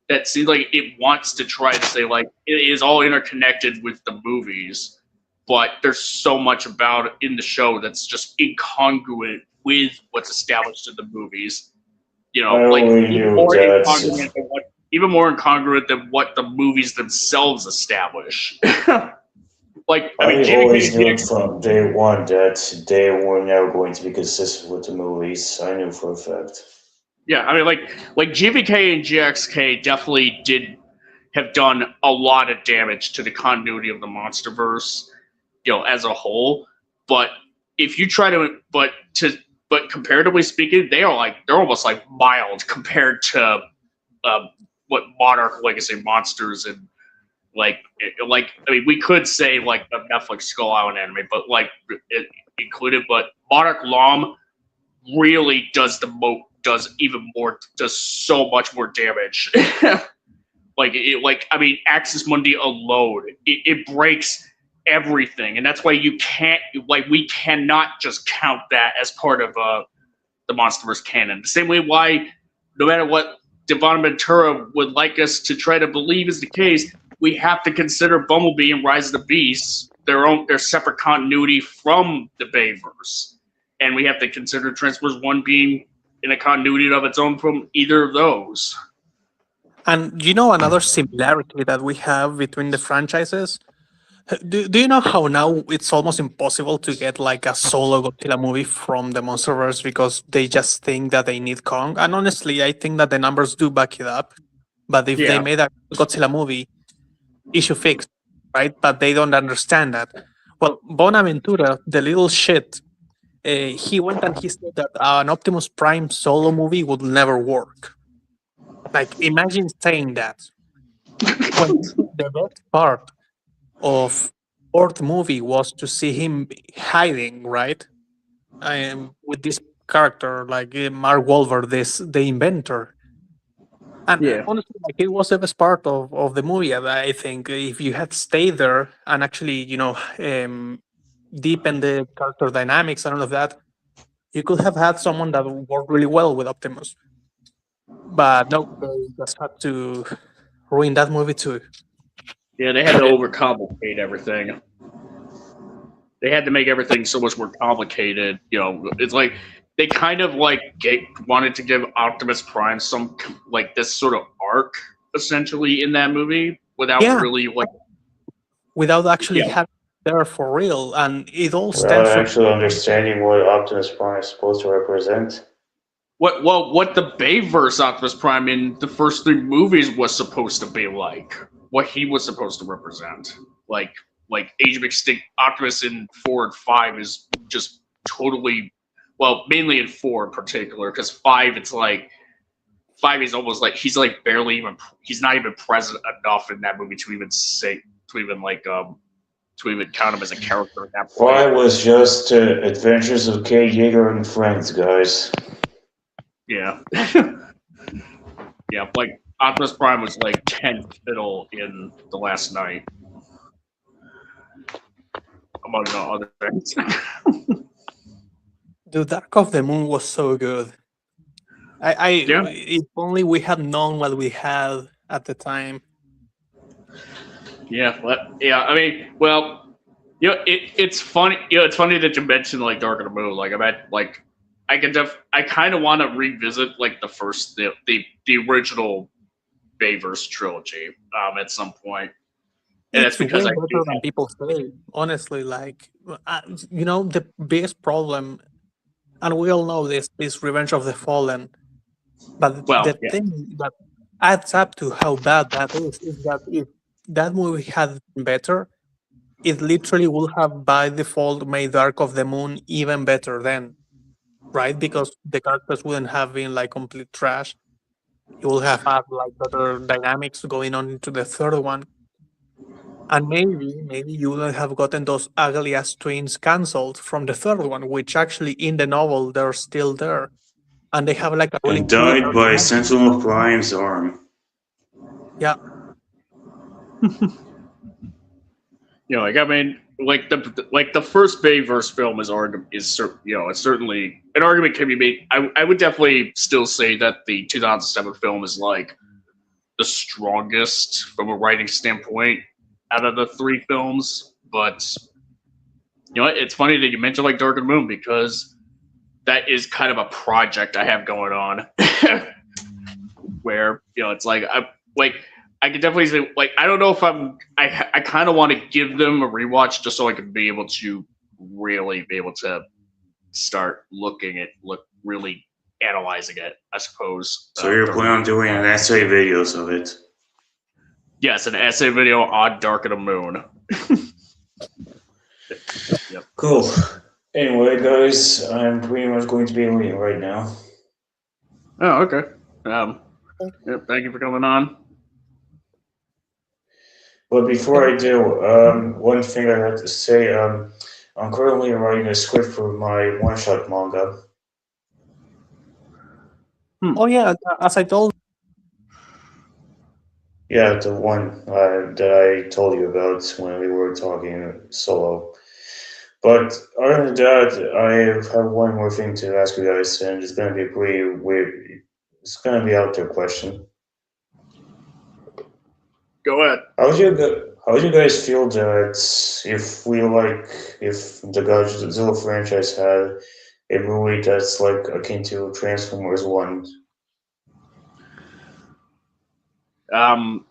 that seems like it wants to try to say like it is all interconnected with the movies, but there's so much about it in the show that's just incongruent with what's established in the movies. I Like only knew that. even more incongruent than what the movies themselves establish. Like, I mean, I always knew GVK, from day one that they were never going to be consistent with the movies. I knew for a fact. yeah, I mean, like GVK and GXK definitely did have done a lot of damage to the continuity of the MonsterVerse, as a whole. But if you try to, but comparatively speaking, they're almost like mild compared to what Monarch Legacy Monsters and like I mean, we could say like the Netflix Skull Island anime, but like it included, but Monarch Lom really does does so much more damage. I mean, Axis Mundi alone, it breaks everything, and that's why we cannot just count that as part of the MonsterVerse canon. The same way why, no matter what Devon Ventura would like us to try to believe is the case, we have to consider Bumblebee and Rise of the Beasts their separate continuity from the Bayverse, and we have to consider Transformers 1 being in a continuity of its own from either of those. And another similarity that we have between the franchises? Do you know how now it's almost impossible to get like a solo Godzilla movie from the MonsterVerse because they just think that they need Kong? And honestly, I think that the numbers do back it up. But if they made a Godzilla movie, issue fixed, right? But they don't understand that. Well, Bonaventura, the little shit, he went and he said that an Optimus Prime solo movie would never work. Like, imagine saying that. When the best part of fourth movie was to see him hiding, right? With this character, like Mark Wahlberg, the inventor. And honestly, like, it was the best part of the movie. And I think if you had stayed there and actually, deepen the character dynamics and all of that, you could have had someone that worked really well with Optimus. But no, they just had to ruin that movie too. Yeah, they had to overcomplicate everything. They had to make everything so much more complicated. It's like they kind of like wanted to give Optimus Prime some like this sort of arc essentially in that movie without really like without actually having there for real, and it all Without stems from actually understanding what Optimus Prime is supposed to represent. what the Bayverse Optimus Prime in the first 3 movies was supposed to be like, what he was supposed to represent. Like Age of Extinct Optimus in 4 and 5 is just totally, well, mainly in 4 in particular, because 5 it's like 5 is almost like he's like barely even, he's not even present enough in that movie to even count him as a character at that point. 5 was just Adventures of Kay Yeager and Friends, guys. Yeah. Yeah, like Optimus Prime was like 10th fiddle in The Last Night. Among other things. The Dark of the Moon was so good. If only we had known what we had at the time. Yeah, I mean, well, it's funny. It's funny that you mentioned like Dark of the Moon. Like, I kind of want to revisit like the original Bayverse trilogy at some point. And it's that's because way better than people say. Honestly, like the biggest problem, and we all know this, is Revenge of the Fallen. But the thing that adds up to how bad that is that if that movie had been better, it literally would have by default made Dark of the Moon even better then, right? Because the characters wouldn't have been like complete trash. You will have had like better dynamics going on into the third one. And maybe you wouldn't have gotten those ugly ass twins cancelled from the third one, which actually in the novel they're still there. And they have like a really and died by Sentinel Prime's arm. Yeah. Like, I mean, like the first Bayverse film it's certainly an argument can be made. I would definitely still say that the 2007 film is like the strongest from a writing standpoint out of the 3 films. But it's funny that you mentioned like Dark of the Moon, because that is kind of a project I have going on where it's like I could definitely say, like, I don't know if I kind of want to give them a rewatch just so I can be able to really be able to start really analyzing it, I suppose. So you're planning on doing an essay videos of it? Yes, an essay video on Dark of the Moon. Cool. Anyway, guys, I'm pretty much going to be leaving right now. Oh, okay. Thank you for coming on. But before I do, one thing I have to say, I'm currently writing a script for my one-shot manga. Oh yeah, as I told. Yeah, the one that I told you about when we were talking solo. But other than that, I have one more thing to ask you guys, and it's gonna be a pretty weird. It's gonna be out there question. Go ahead. How would you guys feel that if the Godzilla franchise had a movie that's like akin to Transformers One?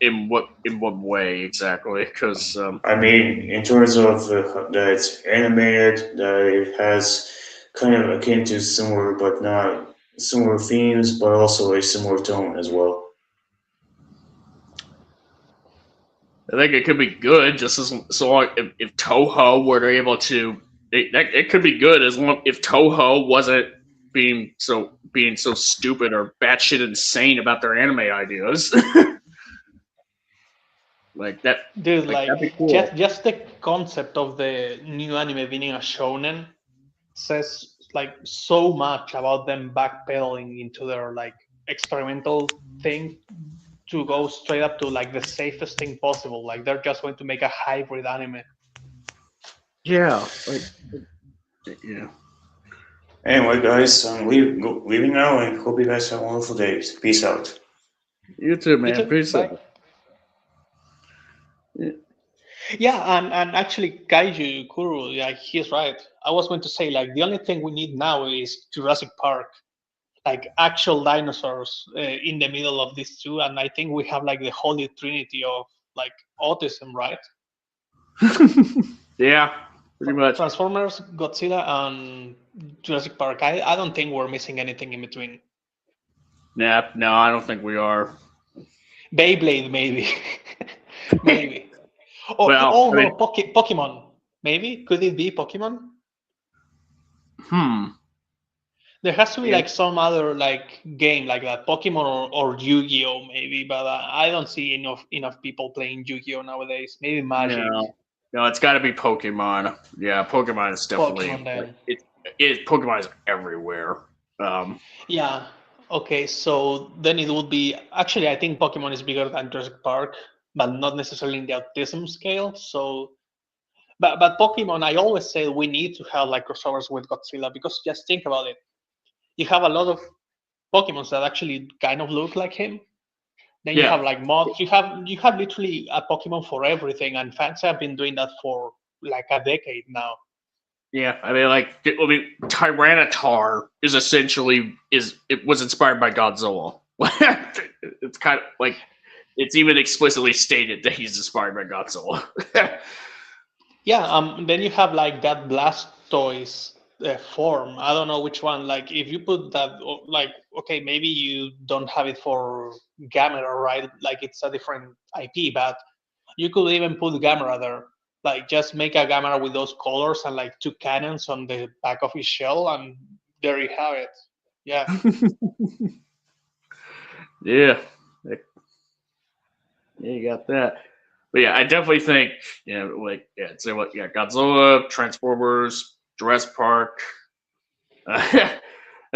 In what way exactly? Because I mean, in terms of that it's animated, that it has kind of akin to similar but not similar themes, but also a similar tone as well. I think it could be good, just as so long if Toho were able to, it could be good as long if Toho wasn't being so stupid or batshit insane about their anime ideas. like that, Dude, like that'd be like cool. just the concept of the new anime being a shonen says like so much about them backpedaling into their like experimental thing to go straight up to like the safest thing possible. Like they're just going to make a hybrid anime. Yeah, yeah. Anyway, guys, leaving now, and hope you guys have a wonderful day. Peace out. You too, You man. too. Peace Bye. out. Yeah. Yeah, and actually, Kaiju Kuru, like he's right. I was going to say like the only thing we need now is Jurassic Park, like actual dinosaurs in the middle of these two, and I think we have like the holy trinity of like autism, right? Yeah, pretty much. Transformers, Godzilla, and Jurassic Park. I don't think we're missing anything in between. Nah, no, I don't think we are. Beyblade, maybe, maybe. Oh, Well, oh I mean, no, Pokemon. Maybe could it be Pokemon? hmm. There has to be Yeah, like some other like game like that, Pokemon or Yu-Gi-Oh maybe, but I don't see enough people playing Yu-Gi-Oh nowadays. Maybe Magic, no, no, it's got to be Pokemon. Yeah, Pokemon is definitely Pokemon like then. it. Pokemon is everywhere. Um, Yeah. Okay, so then it would be actually I think Pokemon is bigger than Jurassic Park, but not necessarily in the autism scale. So, but Pokemon, I always say we need to have like crossovers with Godzilla because just think about it. You have a lot of Pokemons that actually kind of look like him. Then you yeah, have like mods. You have literally a Pokemon for everything, and fans have been doing that for like a decade now. yeah. I mean, Tyranitar is essentially is it was inspired by Godzilla. It's kind of like it's even explicitly stated that he's inspired by Godzilla. Yeah. Then you have like that Blastoise form. I don't know which one. Like if you put that, like okay, maybe you don't have it for Gamera, right? Like it's a different IP, but you could even put Gamera there. Like just make a Gamera with those colors and like two cannons on the back of his shell, and there you have it. Yeah. Yeah, yeah, you got that. But yeah, I definitely think say what Godzilla, Transformers, Jurassic Park. I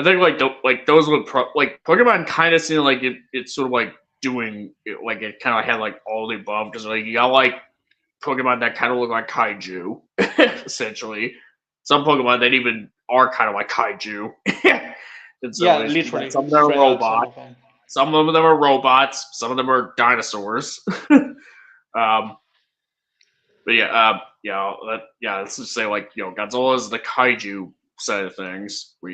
think like those would like Pokemon kind of seemed like it's sort of like doing it, like it kind of had like all the above because like you got like Pokemon that kind of look like kaiju essentially. Some Pokemon that even are kind of like kaiju in some Yeah, ways. You got literally, some that are straight up some robots. of them. Some of them are robots. Some of them are dinosaurs. um, but let's just say like Godzilla is the kaiju side of things, where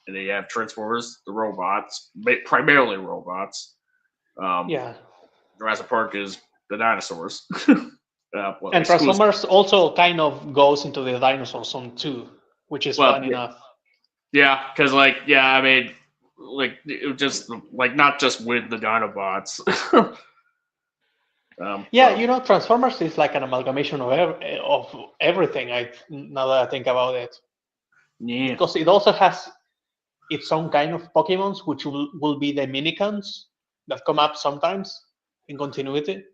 and then you have Transformers, the robots, primarily robots. Um, Yeah, Jurassic Park is the dinosaurs. and Exclusive. Transformers also kind of goes into the dinosaur zone too, which is Well, fun enough. yeah, because I mean, like it just like not just with the Dinobots. Yeah, Transformers is like an amalgamation of of everything. I now that I think about it. Yeah. because it also has its own kind of Pokemons, which will be the Minicons that come up sometimes in continuity.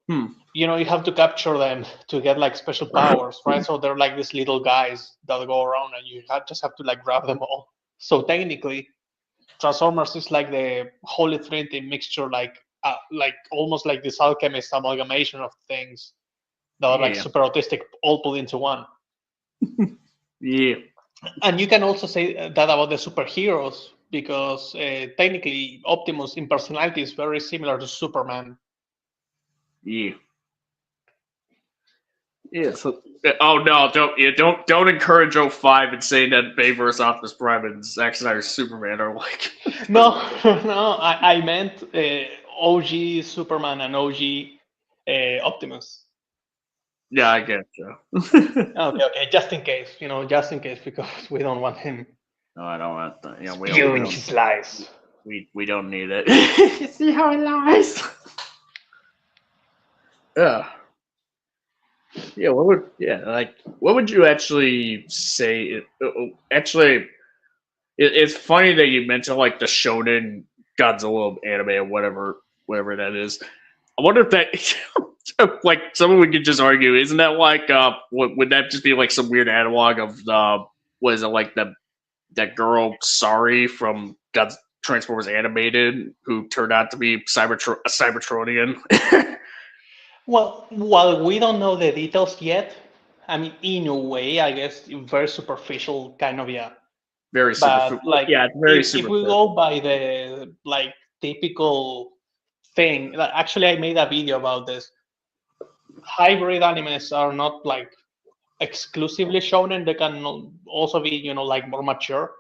Hmm. You have to capture them to get like special powers, right? So they're like these little guys that go around, and just have to like grab them all. So technically, Transformers is like the Holy Trinity mixture, like almost like this alchemist amalgamation of things that are like Yeah. super autistic, all put into one. Yeah. And you can also say that about the superheroes, because technically Optimus in personality is very similar to Superman. Yeah. Yeah. So. Oh no! Don't encourage 05 and say that Bayverse Optimus Prime and Zack Snyder's Superman are like. No, no, I meant OG Superman and OG Optimus. Yeah, I get you. Okay, just in case, just in case, because we don't want him No, I don't want that. Yeah, we spewing don't. his lies. We don't need it. See how it lies. Yeah. Yeah. What would you actually say? Actually, it's funny that you mentioned like the Shonen Godzilla anime or whatever that is. I wonder if that, like, someone we could just argue, isn't that like, would that just be like some weird analog of what is it, like that girl Sari from Transformers Animated, who turned out to be a Cybertronian? Well, while we don't know the details yet, I mean, in a way, I guess, very superficial, kind of, yeah. Very But superficial. like, Yeah, it's very if we superficial. go by the like typical thing, actually, I made a video about this. Hybrid animes are not like exclusively shonen; they can also be, like more mature.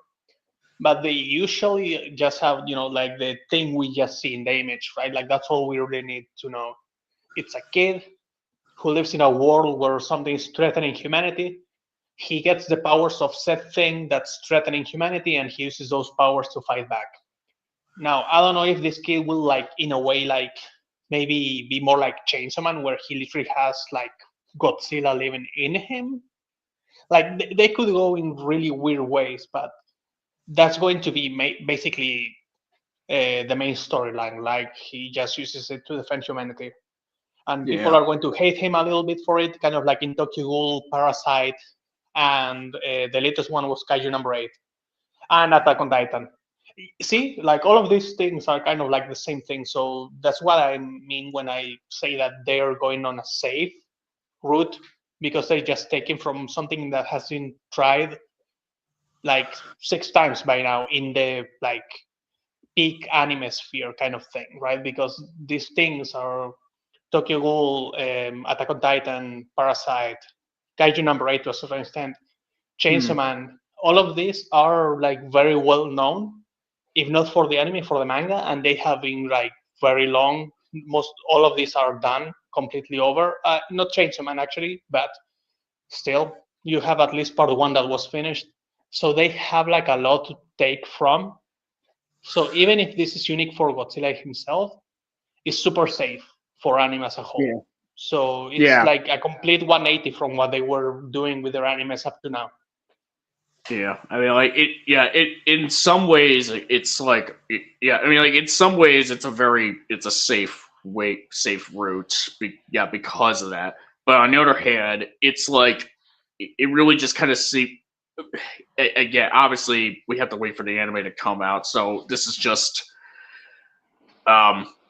But they usually just have, like the thing we just see in the image, right? Like that's all we really need to know. It's a kid who lives in a world where something is threatening humanity. He gets the powers of said thing that's threatening humanity, and he uses those powers to fight back. Now, I don't know if this kid will, like, in a way, like, maybe be more like Chainsaw Man, where he literally has, like, Godzilla living in him. Like, they could go in really weird ways, but that's going to be basically the main storyline. Like, he just uses it to defend humanity. And people Yeah. are going to hate him a little bit for it, kind of like in Tokyo Ghoul, Parasite, and the latest one was Kaiju number 8, and Attack on Titan. See, like all of these things are kind of like the same thing. So that's what I mean when I say that they're going on a safe route, because they're just taken from something that has been tried like 6 times by now in the like peak anime sphere kind of thing, right? Because these things are Tokyo Ghoul, Attack on Titan, Parasite, Kaiju number 8 to a certain extent, Hmm. Chainsaw Man. All of these are like very well known, if not for the anime, for the manga, and they have been like very long. Most all of these are done completely over. Not Chainsaw Man actually, but still, you have at least part one that was finished. So they have like a lot to take from. So even if this is unique for Godzilla himself, it's super safe for anime as a whole. Yeah. So it's Yeah. like a complete 180 from what they were doing with their animes up to now. Yeah, I mean, like it. Yeah, in some ways, it's like, yeah. I mean, like in some ways, it's a safe route. Yeah, because of that. But on the other hand, it's like it really just kind of see. Again, obviously, we have to wait for the anime to come out. So this is just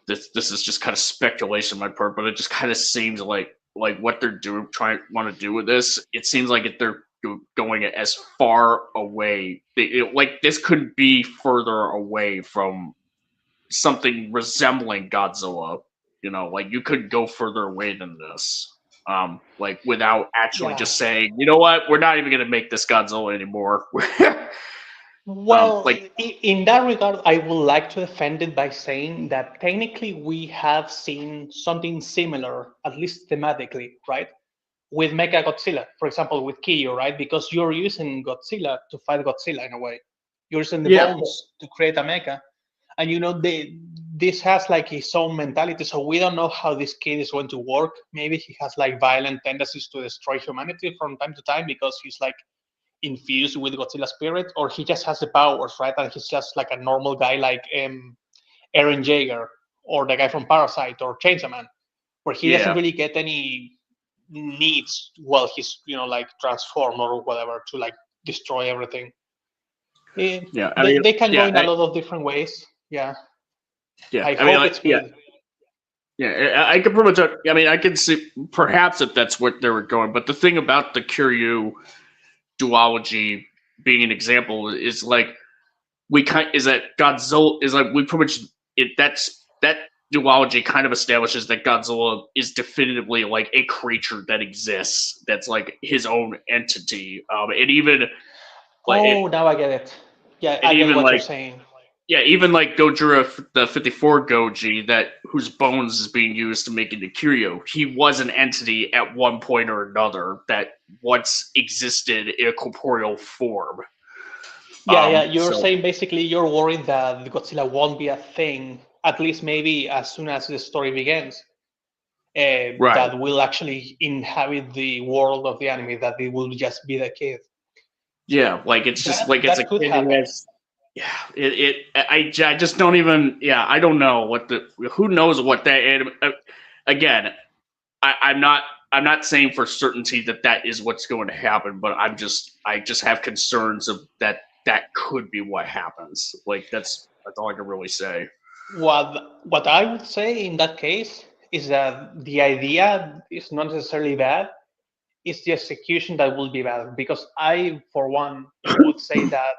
this is just kind of speculation on my part. But it just kind of seems like what they're want to do with this. It seems like if they're going as far away, like this could be further away from something resembling Godzilla. Like you could go further away than this. Like without actually Yeah. just saying, you know what, we're not even gonna make this Godzilla anymore. Well, Like, in that regard, I would like to defend it by saying that technically we have seen something similar, at least thematically, right? With Mecha Godzilla, for example, with Kyo, right? Because you're using Godzilla to fight Godzilla in a way. You're using the yeah, bones to create a mecha, and this has like his own mentality. So we don't know how this kid is going to work. Maybe he has like violent tendencies to destroy humanity from time to time because he's like infused with Godzilla spirit, or he just has the powers, right? And he's just like a normal guy, like Eren Jaeger or the guy from Parasite or Chainsaw Man, where he doesn't Yeah. really get any needs while he's like transformed or whatever to like destroy everything. Yeah. I They, mean, they can go yeah. in a lot of different ways. Yeah, Yeah. I I mean, hope like, it's yeah. good. Yeah, I could pretty much. I mean, I could see perhaps if that's what they were going. But the thing about the Kiryu duology being an example is like is that Godzilla is like we pretty much that duology kind of establishes that Godzilla is definitively like a creature that exists that's like his own entity. And even like Oh, now I get it. Yeah, and I get even what you're like saying. yeah, even like Gojira, the 54 Goji, that whose bones is being used to make into Kiryu, he was an entity at one point or another that once existed in a corporeal form. Yeah. You're So saying basically you're worried that Godzilla won't be a thing, at least maybe as soon as the story begins, right, that will actually inhabit the world of the anime, that it will just be the kid. yeah, like it's just like it's a That could kid who happen. has. Yeah, I just don't even. Yeah, I don't know what the. Who knows what that anime. Again, I'm not. I'm not saying for certainty that that is what's going to happen, but I just have concerns of that. That could be what happens. Like that's all I can really say. What I would say in that case is that the idea is not necessarily bad. It's the execution that will be bad. Because I, for one, would say that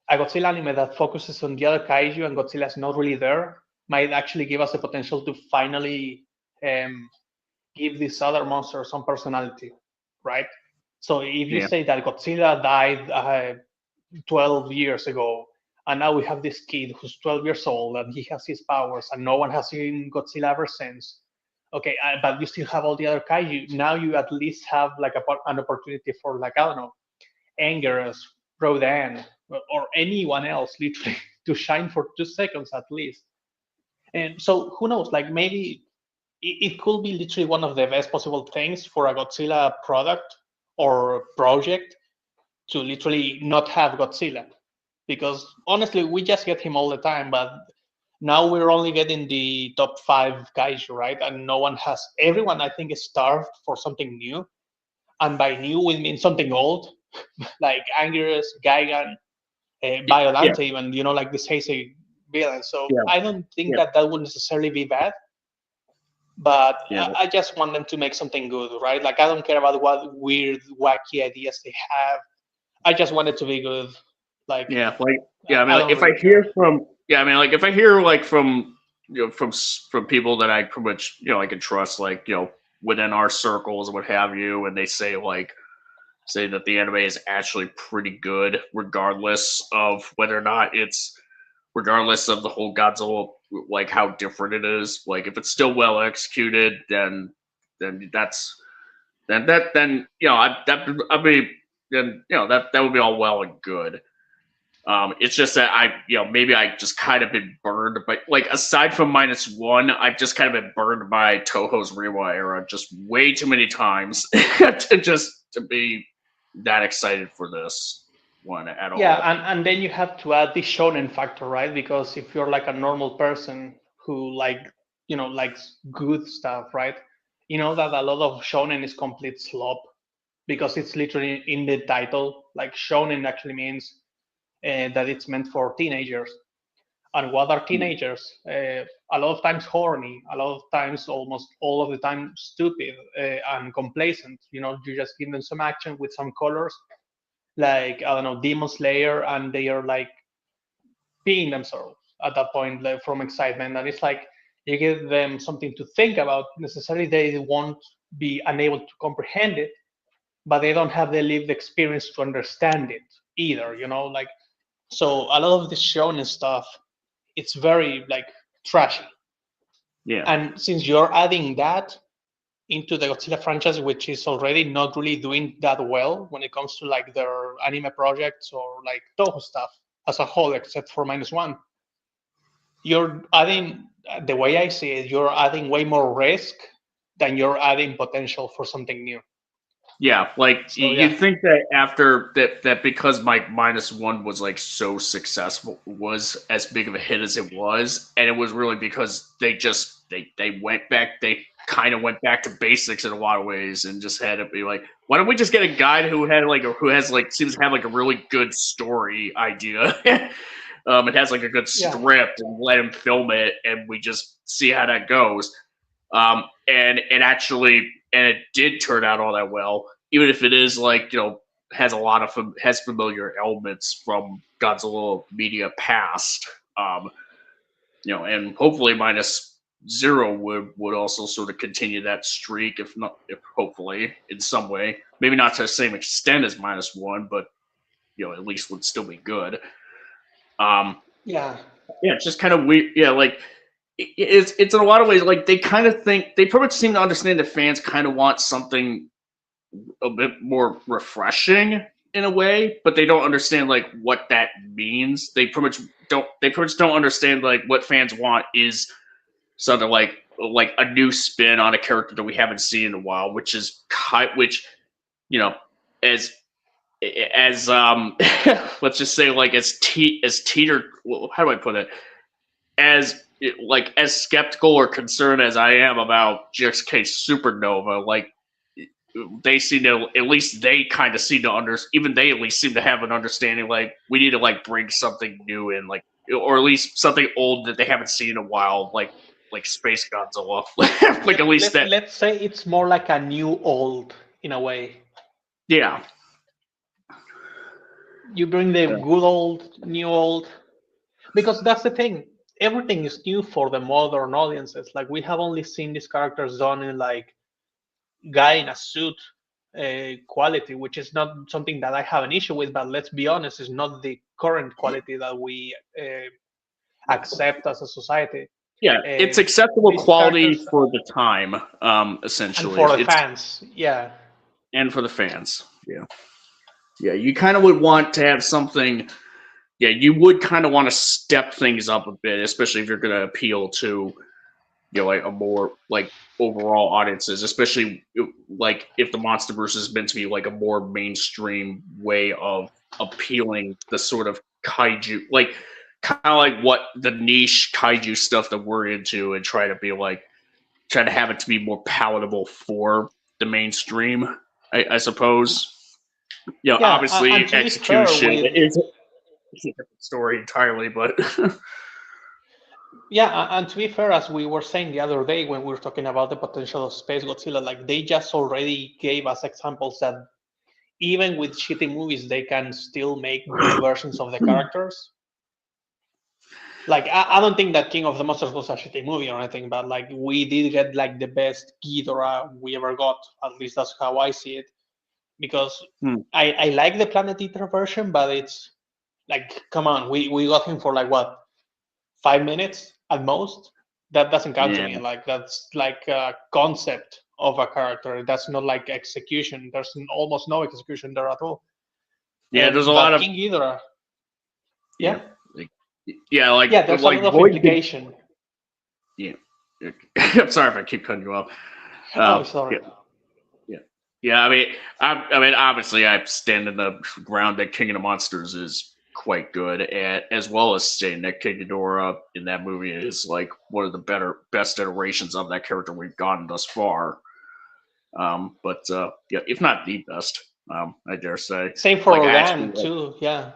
a Godzilla anime that focuses on the other kaiju and Godzilla is not really there might actually give us the potential to finally um, give this other monster some personality, right? So if you Yeah, say that Godzilla died 12 years ago, and now we have this kid who's 12 years old and he has his powers, and no one has seen Godzilla ever since. Okay, but you still have all the other kaiju. Now you at least have like an opportunity for like I don't know, Angerus, Rodan, or anyone else literally to shine for 2 seconds at least. And so who knows? Like maybe it could be literally one of the best possible things for a Godzilla product or project to literally not have Godzilla. Because honestly, we just get him all the time, but now we're only getting the top 5 kaiju, right? And no one has, everyone I think is starved for something new. And by new, we mean something old, like Anguirus, Gigan, yeah, Biolante, even, like this Heisei villain. So yeah, I don't think yeah, that would necessarily be bad, but yeah, I just want them to make something good, right? Like I don't care about what weird, wacky ideas they have. I just want it to be good. Like yeah. Like yeah, I mean, I like don't if I really care. hear from yeah, I mean, like if I hear like from from people that I pretty much I can trust, like within our circles, what have you, and they say that the anime is actually pretty good, regardless of whether or not it's regardless of the whole Godzilla, like how different it is. Like if it's still well executed, then that's then I'd be then that would be all well and good. It's just that maybe I just kind of been burned, but like aside from -1, I've just kind of been burned by Toho's Reiwa era just way too many times to be that excited for this one at Yeah, all. and then you have to add the shonen factor, right? Because if you're like a normal person who likes good stuff, right? You know that a lot of shonen is complete slop because it's literally in the title. Like shonen actually means that it's meant for teenagers. And what are teenagers? A lot of times horny, a lot of times, almost all of the time, stupid and complacent. You just give them some action with some colors, like I don't know, Demon Slayer, and they are like peeing themselves at that point, like, from excitement. And it's like you give them something to think about. Necessarily, they won't be unable to comprehend it, but they don't have the lived experience to understand it either. Like so, a lot of this shonen stuff, it's very like trashy. Yeah, And since you're adding that into the Godzilla franchise, which is already not really doing that well when it comes to like their anime projects or like Toho stuff as a whole, except for -1. You're adding, the way I see it, you're adding way more risk than you're adding potential for something new. Yeah, like So you'd think that after that because Mike -1 was like so successful, was as big of a hit as it was, and it was really because they went back, they kind of went back to basics in a lot of ways, and just had it be like, why don't we just get a guy who had like who has like seems to have like a really good story idea, it has like a good yeah, script, and let him film it, and we just see how that goes. And it did turn out all that well, even if it is like has a lot of has familiar elements from Godzilla media past. And hopefully -0 would also sort of continue that streak, if hopefully in some way, maybe not to the same extent as -1, but at least would still be good. yeah, Yeah, it's just kind of weird. Yeah, like it's in a lot of ways like they kind of think they pretty much seem to understand that fans kind of want something a bit more refreshing in a way, but they don't understand like what that means. They pretty much don't understand like what fans want is something like a new spin on a character that we haven't seen in a while, which is which you know as let's just say like as teeter, how do I put it, as skeptical or concerned as I am about GXK Supernova, like they seem to at least they kind of seem to even they at least seem to have an understanding like we need to like bring something new in, like, or at least something old that they haven't seen in a while, like Space Godzilla. Like at least that. let's say it's more like a new old in a way. Yeah. You bring the good old, new old, because that's the thing. Everything is new for the modern audiences. Like we have only seen these characters done in like guy in a suit quality, which is not something that I have an issue with. But let's be honest, it's not the current quality that we accept as a society. Yeah, it's acceptable These quality characters for the time, and essentially. for the fans, yeah. And for the fans, yeah. Yeah, you kind of would want to have something. Yeah, you would kind of want to step things up a bit, especially if you're going to appeal to, like a more like overall audiences, especially like if the MonsterVerse is meant to be like a more mainstream way of appealing the sort of kaiju, like kind of like what the niche kaiju stuff that we're into, and try to have it to be more palatable for the mainstream, I suppose. Yeah, Obviously and to be fair, execution is a different story entirely, but yeah, and to be fair, as we were saying the other day when we were talking about the potential of Space Godzilla, like they just already gave us examples that even with shitty movies, they can still make good versions of the characters. Like I don't think that King of the Monsters was a shitty movie or anything, but like we did get like the best Ghidorah we ever got. At least that's how I see it. Because I like the Planet Eater version, but it's like, come on, we got him for like what, 5 minutes at most? That doesn't count to me. Like that's like a concept of a character. That's not like execution. There's almost no execution there at all. Yeah, there's a lot of King Ghidorah. Yeah. There's a lot of implication. Yeah. I'm sorry if I keep cutting you off. Sorry. Yeah. I mean, obviously, I stand in the ground that King of the Monsters is quite good at, as well as saying that King Ghidorah in that movie is like one of the best iterations of that character we've gotten thus far. But if not the best, I dare say. Same for Rodan too. Yeah.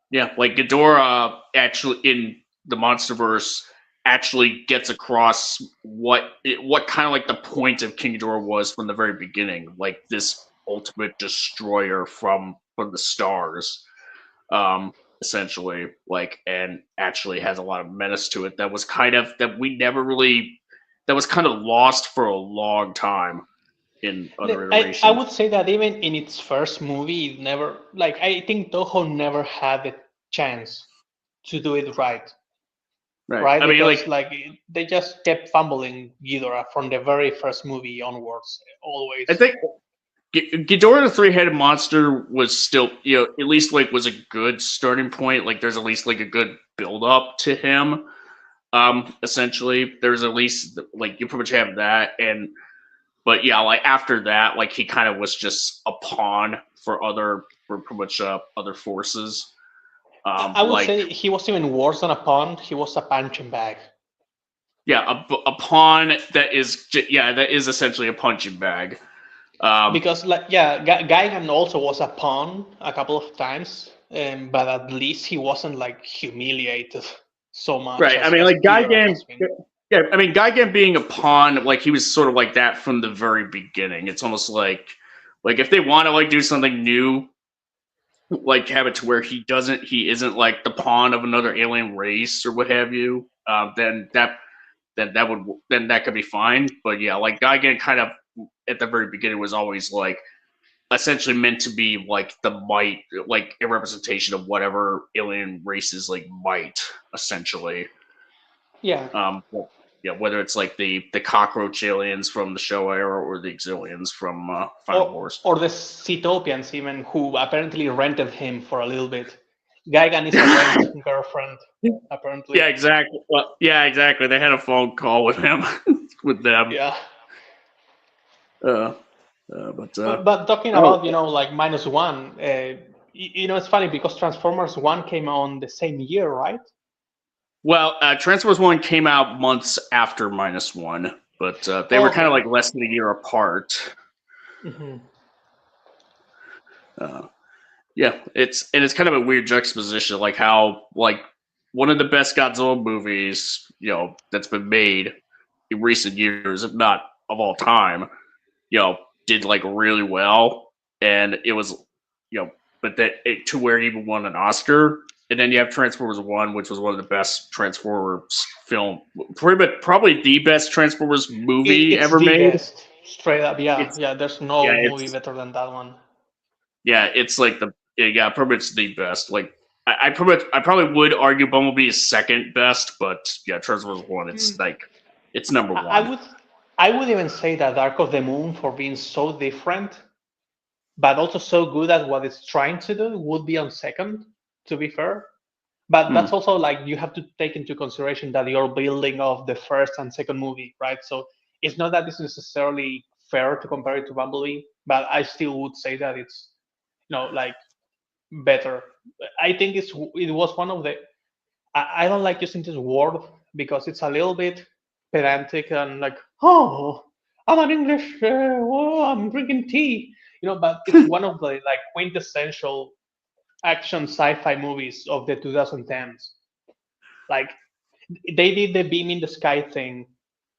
Yeah, like Ghidorah actually in the MonsterVerse actually gets across what kind of like the point of King Ghidorah was from the very beginning, like this ultimate destroyer from the stars, essentially, like, and actually has a lot of menace to it that was kind of lost for a long time in other iterations. I would say that even in its first movie, it never, like, I think Toho never had the chance to do it right. Right? Because they just kept fumbling Ghidorah from the very first movie onwards, always. I think Ghidorah the Three-Headed Monster was still, at least like was a good starting point. Like there's at least like a good build up to him. Essentially, there's at least like you pretty much have that, and but yeah, like after that, like he kind of was just a pawn for pretty much other forces. I would Like say he was even worse than a pawn. He was a punching bag. yeah, a pawn that is that is essentially a punching bag. Because like yeah, Gaigan also was a pawn a couple of times, but at least he wasn't like humiliated so much Right. I mean, as like Ghidorah Gigan. has been. Yeah, I mean, Gigan being a pawn, like he was sort of like that from the very beginning. It's almost like if they want to like do something new, like have it to where he isn't like the pawn of another alien race or what have you. Then that could be fine. But yeah, like Gigan kind of at the very beginning was always like essentially meant to be like the might, like a representation of whatever alien races like might essentially. Yeah. Yeah, whether it's like the cockroach aliens from the show era or the Exilians from Final Wars. Or the Cetopians even, who apparently rented him for a little bit. Gaigan is a rent girlfriend, apparently. Yeah, exactly. Well, yeah, exactly. They had a phone call with him, with them. Yeah. But talking about like -1, it's funny because Transformers 1 came on the same year, right? well, Transformers 1 came out months after -1, but they were kind of like less than a year apart. Mm-hmm. Yeah, it's kind of a weird juxtaposition, like how like one of the best Godzilla movies, that's been made in recent years, if not of all time, did like really well, and it was, but to where it even won an Oscar. And then you have Transformers 1, which was one of the best Transformers film, probably the best Transformers movie It's ever the made. Best. Straight up, yeah. There's no movie it's better than that one. Yeah, it's like probably it's the best. Like I probably would argue Bumblebee is second best, but yeah, Transformers 1, it's like it's number one. I would even say that Dark of the Moon, for being so different, but also so good at what it's trying to do, would be on second, to be fair. But that's also like you have to take into consideration that you're building off the first and second movie, right? So it's not that it's necessarily fair to compare it to Bumblebee, but I still would say that it's like better. I think it was one of the. I don't like using this word because it's a little bit pedantic and like, oh, I'm an English, I'm drinking tea, but it's one of the like quintessential action sci-fi movies of the 2010s. Like they did the beam in the sky thing,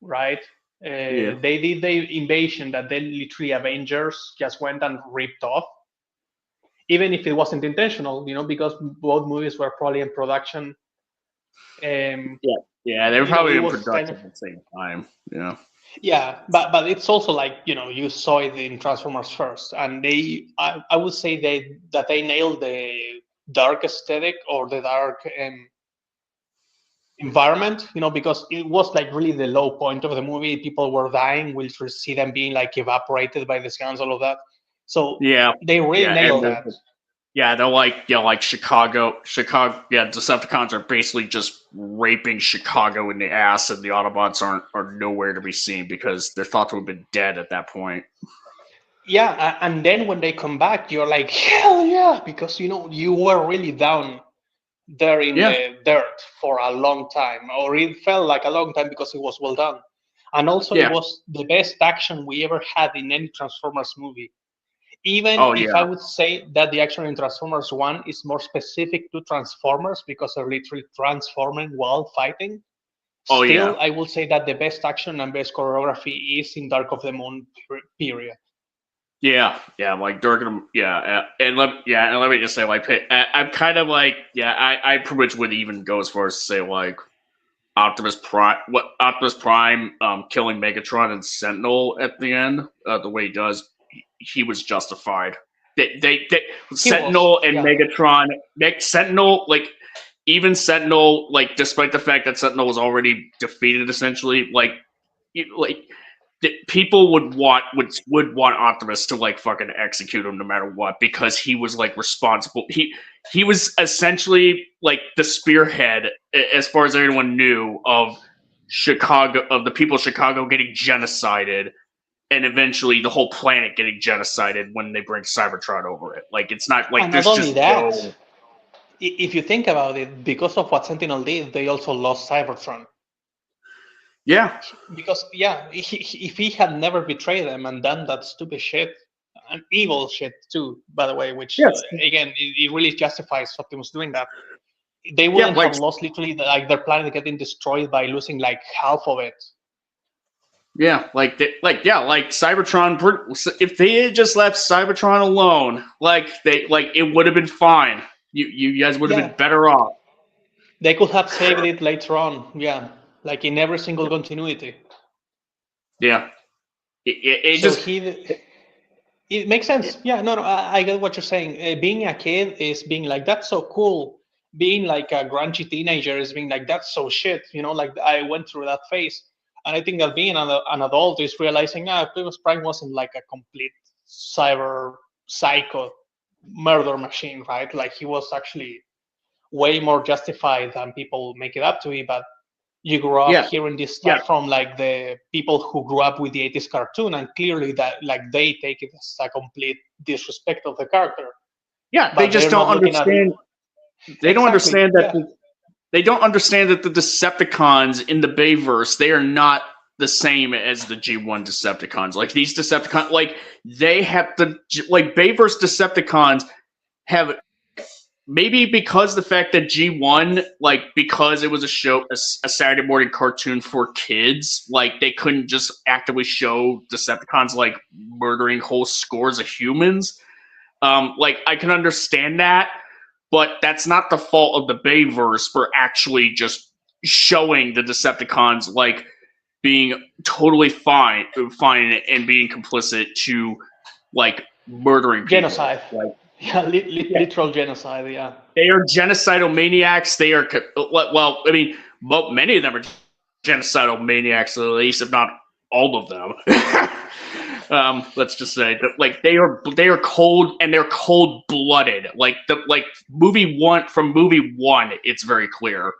right? They did the invasion that then literally Avengers just went and ripped off, even if it wasn't intentional, because both movies were probably in production. Yeah, they were probably in production at the same time. Yeah. Yeah, but it's also like you saw it in Transformers first, and I would say that they nailed the dark aesthetic or the dark environment, because it was like really the low point of the movie. People were dying. We'll see them being like evaporated by the guns, all of that. So yeah, they really nailed that. Yeah, they're like like Chicago. Yeah, Decepticons are basically just raping Chicago in the ass, and the Autobots are nowhere to be seen because they're thought to have been dead at that point. Yeah, and then when they come back, you're like, hell yeah, because you were really down there in the dirt for a long time, or it felt like a long time because it was well done, and also it was the best action we ever had in any Transformers movie. Even if I would say that the action in Transformers 1 is more specific to Transformers because they're literally transforming while fighting, still, I will say that the best action and best choreography is in Dark of the Moon period. Yeah, like Dark of the and let me just say, like, I'm kind of like, I pretty much would even go as far as to say, like, Optimus Prime killing Megatron and Sentinel at the end, the way he does, he was justified. Sentinel and Megatron, Sentinel, like, even Sentinel, like, despite the fact that Sentinel was already defeated, essentially, people would want Optimus to like fucking execute him no matter what, because he was like responsible. He was essentially like the spearhead, as far as everyone knew, of Chicago, of the people of Chicago getting genocided, and eventually the whole planet getting genocided when they bring Cybertron over it. Like, it's not like And there's not only just that, no. if you think about it, because of what Sentinel did, they also lost Cybertron. Yeah, Because if he had never betrayed them and done that stupid shit, and evil shit too, by the way, which yes, again it really justifies Optimus doing that. They yeah, wouldn't like have lost literally like their planet getting destroyed by losing like half of it. yeah, like Cybertron. If they had just left Cybertron alone, it would have been fine. You guys would have Yeah, been better off. they could have saved it later on. Yeah, like in every single continuity. Yeah, it So just it makes sense. Yeah, no, I get what you're saying. Being a kid is being like, that's so cool. Being like a grungy teenager is being like, that's so shit. You know, like I went through that phase. And I think that being an adult is realizing, Optimus Prime wasn't like a complete cyber psycho murder machine, right? Like he was actually way more justified than people make it up to be. But you grew up yeah, hearing this yeah, stuff from like the people who grew up with the 80s cartoon, and clearly that like they take it as a complete disrespect of the character, yeah. They but just they're don't not looking at it understand. They don't exactly. understand that. Yeah, They don't understand that the Decepticons in the Bayverse, they are not the same as the G1 Decepticons. Like these Decepticons, like they have Bayverse Decepticons have, maybe because the fact that G1, like because it was a show, a Saturday morning cartoon for kids, like they couldn't just actively show Decepticons like murdering whole scores of humans. Like I can understand that, but that's not the fault of the Bayverse for actually just showing the Decepticons like being totally fine and being complicit to like murdering people. genocide. Like, Yeah, yeah, literal genocide. Yeah, they are genocidal maniacs. They are well, I mean, many of them are genocidal maniacs, at least, if not all of them. Let's just say that, like they are cold, and they're cold blooded. Like movie one, it's very clear,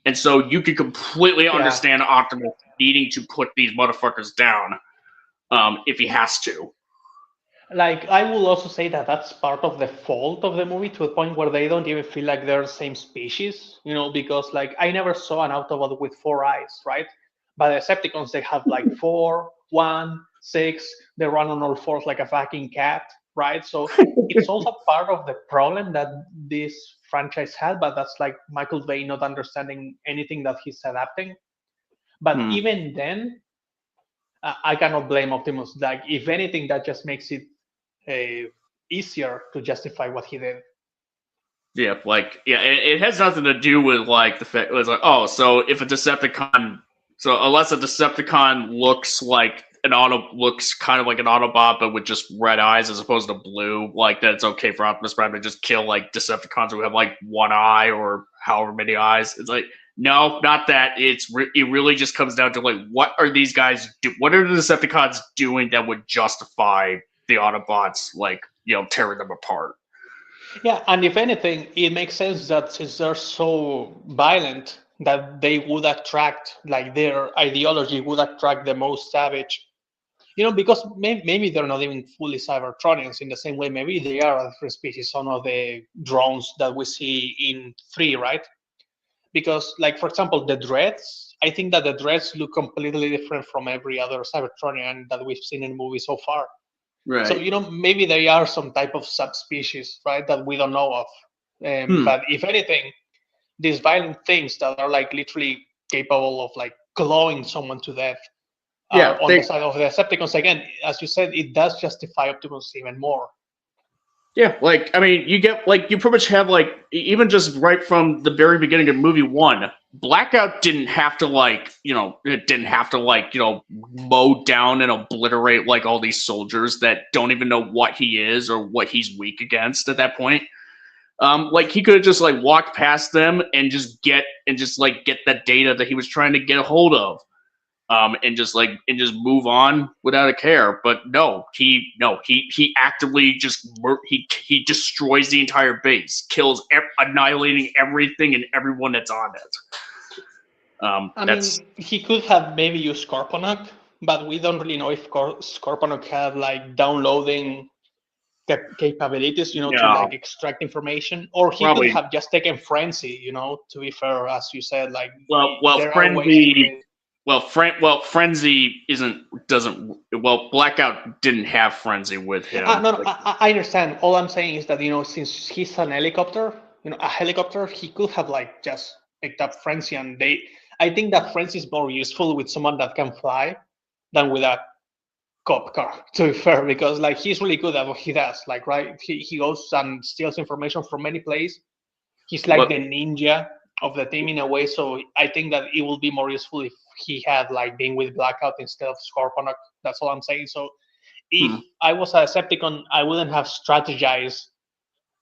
and so you can completely yeah. understand Optimus needing to put these motherfuckers down, if he has to. Like I will also say that that's part of the fault of the movie, to a point where they don't even feel like they're the same species, you know, because like I never saw an Autobot with 4 eyes, right? But the Decepticons, they have like 4, 1, 6, they run on all fours like a fucking cat, right? So it's also part of the problem that this franchise had, but that's like Michael Bay not understanding anything that he's adapting. But even then, I cannot blame Optimus. Like, if anything, that just makes it easier to justify what he did. Yeah, it has nothing to do with like the fact it was like, oh, so if a Decepticon, so unless a Decepticon looks kind of like an Autobot but with just red eyes as opposed to blue, like that, it's okay for Optimus Prime to just kill like Decepticons who have like one eye or however many eyes. It's like, no, not that. It really just comes down to like, what are these guys what are the Decepticons doing that would justify the Autobots like, tearing them apart? Yeah, and if anything, it makes sense that since they're so violent, that they would attract, like their ideology would attract the most savage. You know, because maybe they're not even fully Cybertronians in the same way. Maybe they are a different species, some of the drones that we see in 3, right? Because, like, for example, the Dreads, I think that the Dreads look completely different from every other Cybertronian that we've seen in movies so far. Right. So, maybe they are some type of subspecies, right, that we don't know of. But if anything, these violent things that are like literally capable of like clawing someone to death are on the side of the Decepticons. Again, as you said, it does justify Optimus even more. Yeah, like, I mean, you pretty much have, like, even just right from the very beginning of movie 1, Blackout didn't have to, mow down and obliterate, like, all these soldiers that don't even know what he is or what he's weak against at that point. Like, he could have just, like, walked past them and just get that data that he was trying to get a hold of. And just move on without a care. But no, he actively he destroys the entire base, kills, annihilating everything and everyone that's on it. I mean, he could have maybe used Scorponok, but we don't really know if Scorponok had like downloading capabilities, to like No, extract information, or he could probably. have just taken Frenzy. To be fair, as you said, like Well, there are ways to do Frenzy. it. Frenzy doesn't. Well, Blackout didn't have Frenzy with him. No, I understand. All I'm saying is that since he's an helicopter, a helicopter, he could have like just picked up Frenzy, and I think that Frenzy is more useful with someone that can fly than with a cop car. To be fair, because like he's really good at what he does. Like right, he goes and steals information from any place. He's like But the ninja of the team in a way. So I think that it will be more useful if he had like been with Blackout instead of Scorponok. That's all I'm saying. So if hmm. I was a Decepticon, I wouldn't have strategized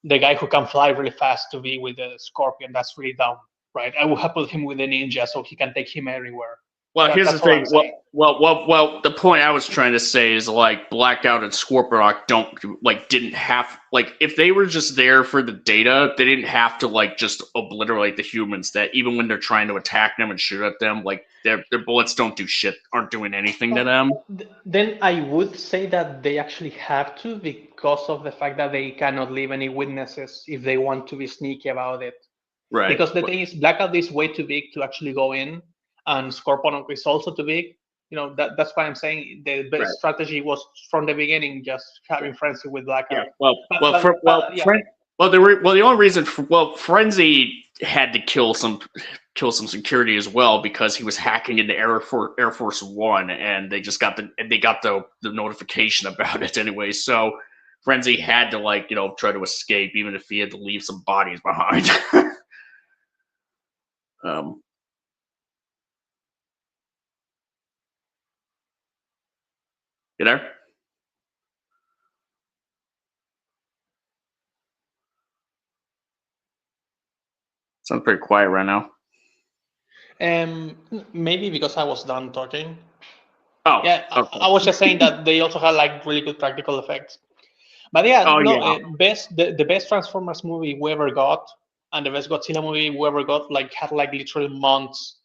the guy who can fly really fast to be with the Scorpion. That's really dumb, right? I would have put him with the ninja so he can take him everywhere. Well, here's the That's all I'm thing. saying. Well. The point I was trying to say is like Blackout and Scorponok didn't have if they were just there for the data, they didn't have to just obliterate the humans. That even when they're trying to attack them and shoot at them, their bullets don't do shit, aren't doing anything to them. Then I would say that they actually have to because of the fact that they cannot leave any witnesses if they want to be sneaky about it. Right. Because the thing is, Blackout is way too big to actually go in, and Scorponok is also too big. That's why I'm saying the best Right. strategy was from the beginning just having Frenzy with Blackout. Yeah. The only reason Frenzy had to kill some security as well because he was hacking into Air Force One, and they just got the notification about it anyway. So Frenzy had to try to escape, even if he had to leave some bodies behind. You there? Sounds pretty quiet right now. Maybe because I was done talking. Oh, Yeah, okay. I was just saying that they also had like really good practical effects. But yeah, Oh, no, yeah. the best Transformers movie we ever got, and the best Godzilla movie we ever got, had literal months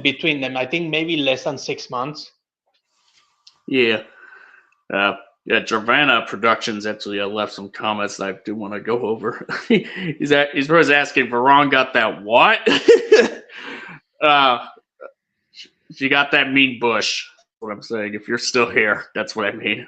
between them. I think maybe less than 6 months. Yeah. Yeah, Giovanna Productions actually left some comments that I do want to go over. he's first asking, Veron got that what? She got that mean bush. That's what I'm saying. If you're still here, that's what I mean.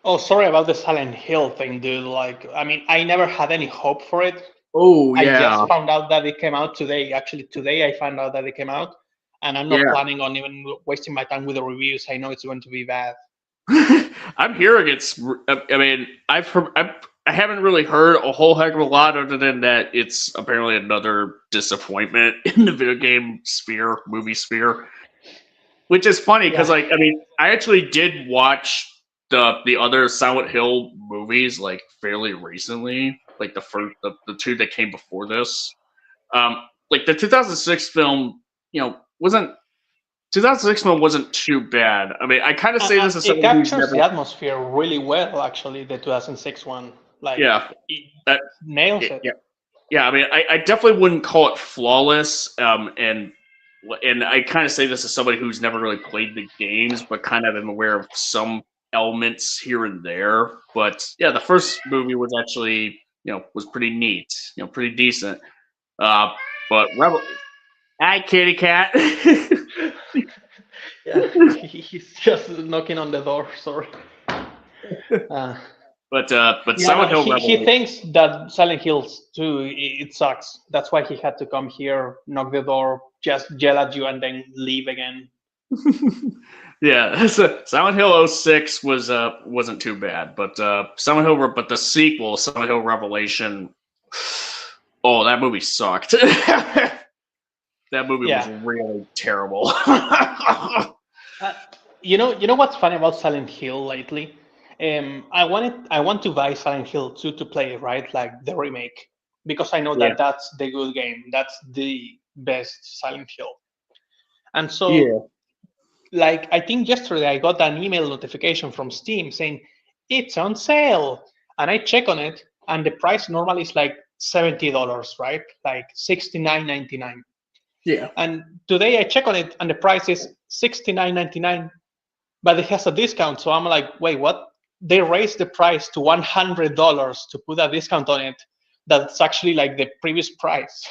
Oh, sorry about the Silent Hill thing, dude. I never had any hope for it. Oh, I yeah. just found out that it came out today. Actually, today I found out that it came out, and I'm not planning on even wasting my time with the reviews. I know it's going to be bad. I'm hearing it's. I mean, I haven't really heard a whole heck of a lot other than that it's apparently another disappointment in the video game sphere, movie sphere. Which is funny because, I actually did watch the other Silent Hill movies fairly recently, the two that came before this. The 2006 film, wasn't 2006 film wasn't too bad. I mean, I kind of say this as someone who's captures never. the atmosphere really well, actually. The 2006 one, it nails it. Yeah. I mean, I definitely wouldn't call it flawless. And I kind of say this as somebody who's never really played the games, but kind of am aware of some elements here and there. But yeah, the first movie was actually, was pretty neat, pretty decent. But hi, kitty cat. Yeah, he's just knocking on the door. Sorry. But Silent Hill he thinks that Silent Hills 2 it sucks. That's why he had to come here, knock the door, just yell at you, and then leave again. Yeah, so Silent Hill 06 wasn't too bad, but the sequel, Silent Hill Revelation, oh, that movie sucked. That movie was really terrible. You know what's funny about Silent Hill lately? I want to buy Silent Hill 2 to play, right? Like the remake, because I know that that's the good game. That's the best Silent Hill. And so, I think yesterday I got an email notification from Steam saying it's on sale, and I check on it, and the price normally is like $70, right? Like $69.99. Yeah. And today I check on it, and the price is $69.99, but it has a discount. So I'm like, wait, what? They raised the price to $100 to put a discount on it. That's actually like the previous price.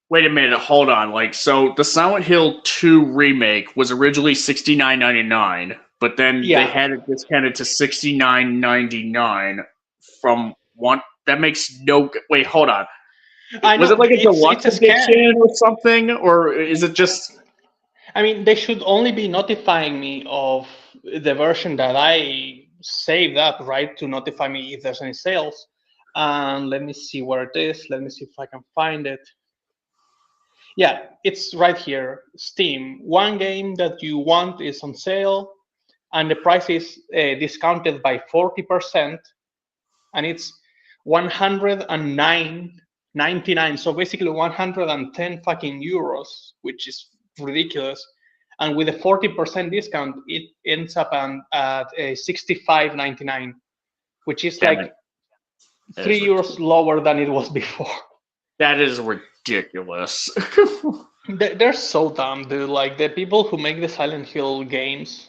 Wait a minute, hold on. Like, so the Silent Hill 2 remake was originally $69.99, but then they Yeah. had it discounted to $69.99 from one. That makes no. Wait, hold on. I Was know it like a deluxe it's a scam. edition or something, or is it just? I mean, they should only be notifying me of the version that I saved up, right, to notify me if there's any sales. And let me see where it is. Let me see if I can find it. Yeah, it's right here. Steam. One game that you want is on sale, and the price is discounted by 40%, and it's 109.99. So basically 110 fucking euros, which is ridiculous. And with a 40% discount, it ends up at 65.99, which is Damn like it. That is €3 lower than it was before. That is ridiculous. They're so dumb, dude. Like the people who make the Silent Hill games,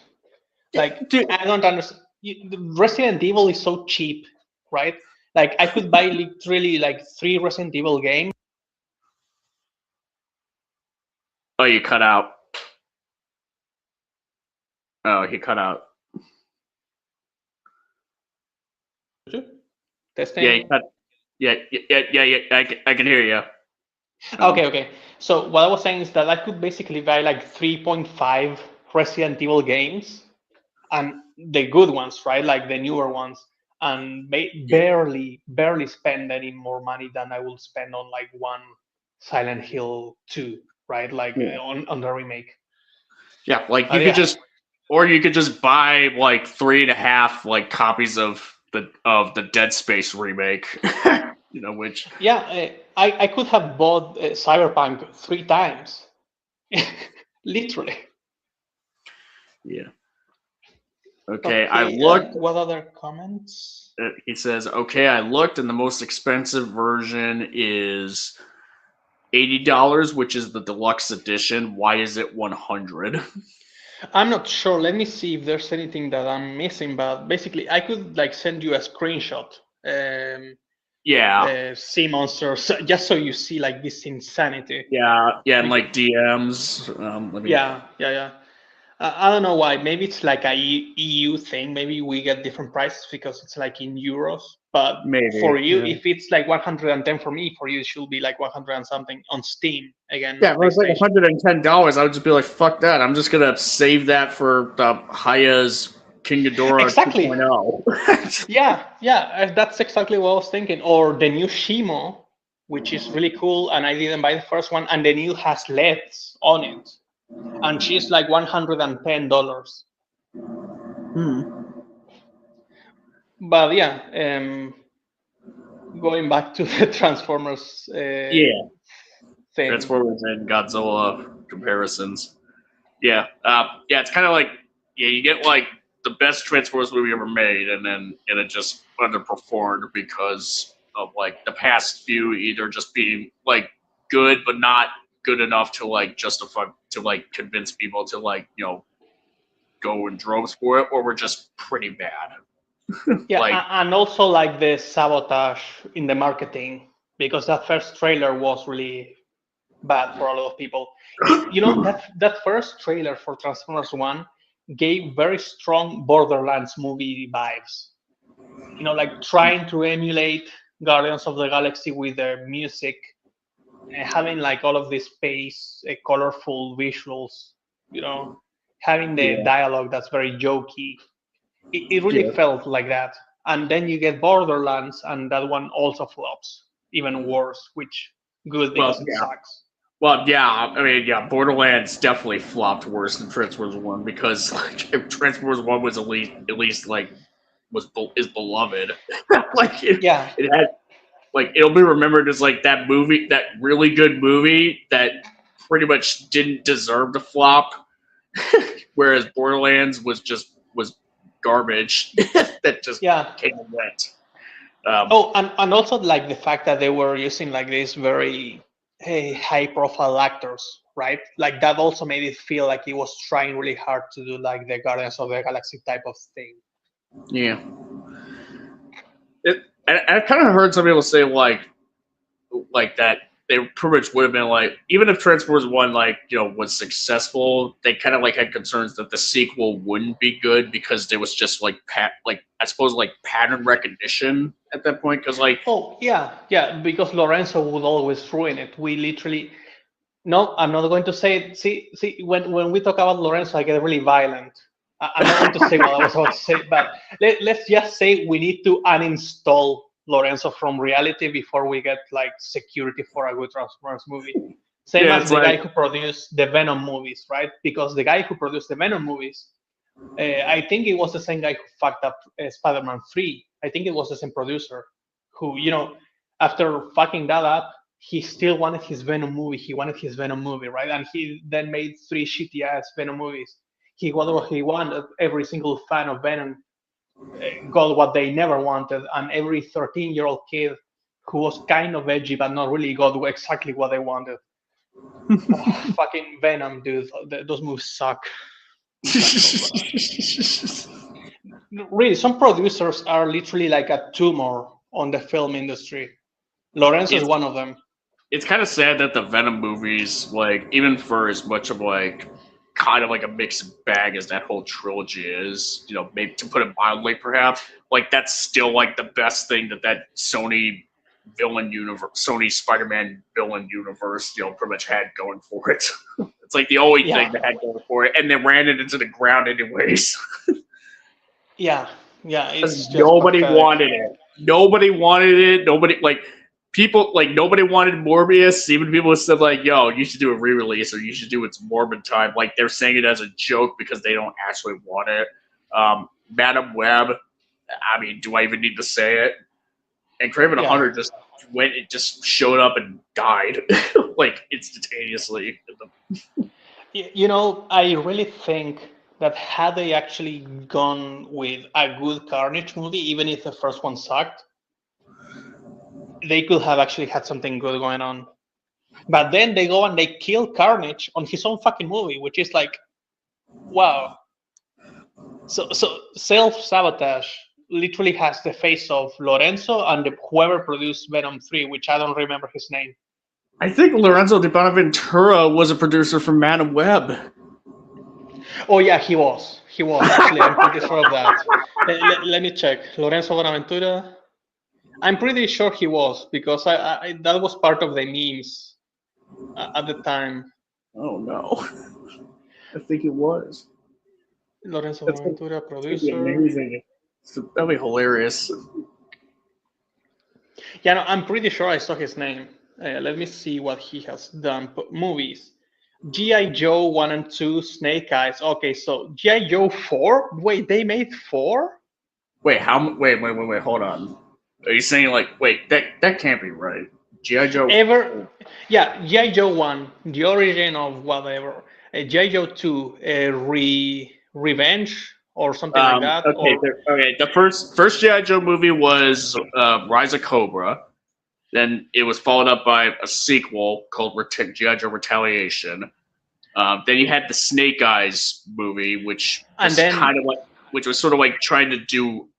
like Dude. I don't understand. Resident Evil is so cheap, right? Like I could buy literally like 3 Resident Evil games. Oh, you cut out. Oh, he cut out. Testing. Yeah, he cut. Yeah. I can hear you. Okay. So what I was saying is that I could basically buy like 3.5 Resident Evil games, and the good ones, right? Like the newer ones, and barely spend any more money than I will spend on like one Silent Hill 2, right? Like on the remake. Yeah, like you could just, or you could just buy like 3.5 like copies of the Dead Space remake. Which I could have bought Cyberpunk 3 times, literally. Yeah. Okay, I Okay, looked. what other comments? He says, "Okay, I looked, and the most expensive version is $80, which is the deluxe edition. Why is it 100?" I'm not sure. Let me see if there's anything that I'm missing. But basically, I could like send you a screenshot. Sea monsters, just so you see like this insanity. Yeah, and like DMs. Yeah. I don't know why. Maybe it's like a EU thing. Maybe we get different prices because it's like in euros. But Maybe, for you, yeah. if it's like 110 for me, for you it should be like 100 and something on Steam again. Yeah, if it was like $110, I would just be like, "Fuck that! I'm just gonna save that for the Haya's King Ghidorah Exactly. 2.0." Yeah. That's exactly what I was thinking. Or the new Shimo, which is really cool, and I didn't buy the first one, and the new has LEDs on it, and she's like $110. But yeah, going back to the Transformers thing. Transformers and Godzilla comparisons. Yeah, it's kind of like you get like the best Transformers movie ever made, and it just underperformed because of like the past few either just being like good but not good enough to like justify to like convince people to like go in droves for it, or were just pretty bad. Yeah, and also like the sabotage in the marketing, because that first trailer was really bad for a lot of people. That first trailer for Transformers 1 gave very strong Borderlands movie vibes. Like trying to emulate Guardians of the Galaxy with their music, having like all of this space, colorful visuals, having the dialogue that's very jokey. It really felt like that. And then you get Borderlands, and that one also flops even worse, which good because it sucks. Well, yeah, I mean, Borderlands definitely flopped worse than Transformers 1 because like if Transformers 1 was at least like is beloved. Like it had like it'll be remembered as like that movie, that really good movie that pretty much didn't deserve to flop, whereas Borderlands was garbage that just came and went. And also like the fact that they were using like this very high-profile actors, right? Like that also made it feel like he was trying really hard to do like the Guardians of the Galaxy type of thing. Yeah. I kind of heard some people say like that they pretty much would have been like, even if Transformers One was successful, they kind of like had concerns that the sequel wouldn't be good because there was just like I suppose like pattern recognition at that point, because like Oh yeah, because Lorenzo would always ruin it. We literally no, I'm not going to say it. See, when we talk about Lorenzo, I get really violent. I'm not going to say what I was about to say, but let's just say we need to uninstall Lorenzo from reality before we get like security for a good Transformers movie. Same Yeah, as it's the guy like- who produced the Venom movies, right? Because the guy who produced the Venom movies, I think it was the same guy who fucked up Spider-Man 3. I think it was the same producer who, after fucking that up, he still wanted his Venom movie. He wanted his Venom movie, right? And he then made 3 shitty ass Venom movies. He got what he wanted. Every single fan of Venom got what they never wanted, and every 13-year-old kid who was kind of edgy but not really got exactly what they wanted. Oh, fucking Venom, dude. Those movies suck. Really, some producers are literally like a tumor on the film industry. Lorenzo is It's- one of them. it's kind of sad that the Venom movies, like, even for as much of like kind of like a mixed bag as that whole trilogy is, maybe to put it mildly, perhaps, like that's still like the best thing that Sony villain universe, Sony Spider-Man villain universe, pretty much had going for it. It's like the only Yeah. thing that had going for it, and they ran it into the ground anyways. Yeah, it's just Nobody pathetic. wanted it. Nobody wanted it. Nobody nobody wanted Morbius. Even people said like, "Yo, you should do a re-release or you should do its Morbid time." Like they're saying it as a joke because they don't actually want it. Madam Web. I mean, do I even need to say it? And Craven the Yeah. Hunter just showed up and died like instantaneously. I really think that had they actually gone with a good Carnage movie, even if the first one sucked, they could have actually had something good going on. But then they go and they kill Carnage on his own fucking movie, which is like, wow. So self-sabotage literally has the face of Lorenzo and whoever produced Venom 3, which I don't remember his name. I think Lorenzo de Bonaventura was a producer for Madam Web. Oh yeah, he was. He was actually. I'm pretty sure of that. Let me check. Lorenzo Bonaventura. I'm pretty sure he was because I that was part of the memes at the time. Oh no. I think it was. Lorenzo That's Bonaventura, That'd be producer. amazing. That'd be hilarious. Yeah, no, I'm pretty sure I saw his name. Let me see what he has done. Movies. G.I. Joe 1 and 2, Snake Eyes. Okay, so G.I. Joe 4? Wait, they made 4? Wait, wait, hold on. Are you saying like, wait, that can't be right. G.I. Joe. Yeah, G.I. Joe 1, the origin of whatever. G.I. Joe 2, Revenge or something like that. Okay, okay. The first G.I. Joe movie was Rise of Cobra. Then it was followed up by a sequel called G.I. Joe Retaliation. Then you had the Snake Eyes movie, which was kind of like, which was sort of like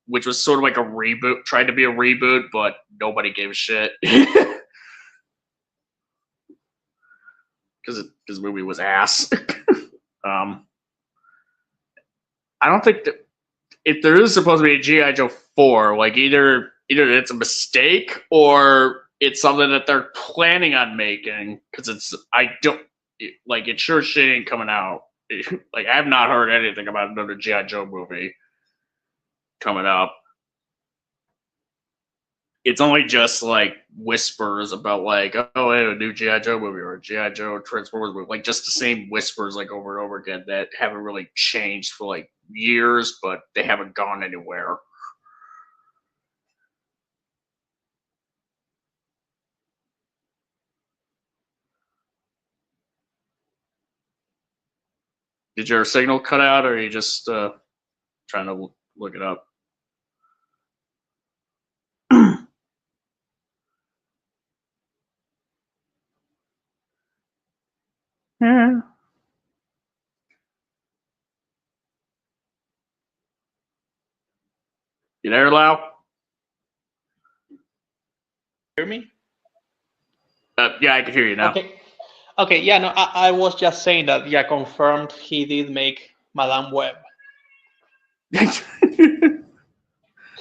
which was sort of like a reboot, tried to be a reboot, but nobody gave a shit because the movie was ass. I don't think that if there is supposed to be a G.I. Joe 4, like either it's a mistake or it's something that they're planning on making, because it sure shit ain't coming out. Like I have not heard anything about another G.I. Joe movie coming up. It's only just like whispers about like, oh, hey, a new G.I. Joe movie or a G.I. Joe Transformers movie, like just the same whispers like over and over again that haven't really changed for like years, but they haven't gone anywhere. Did your signal cut out, or are you just trying to look it up? Yeah. You there, Lau? Hear me? Yeah, I can hear you now. Okay. Okay. Yeah. No, I was just saying that. Yeah, confirmed. He did make Madame Web.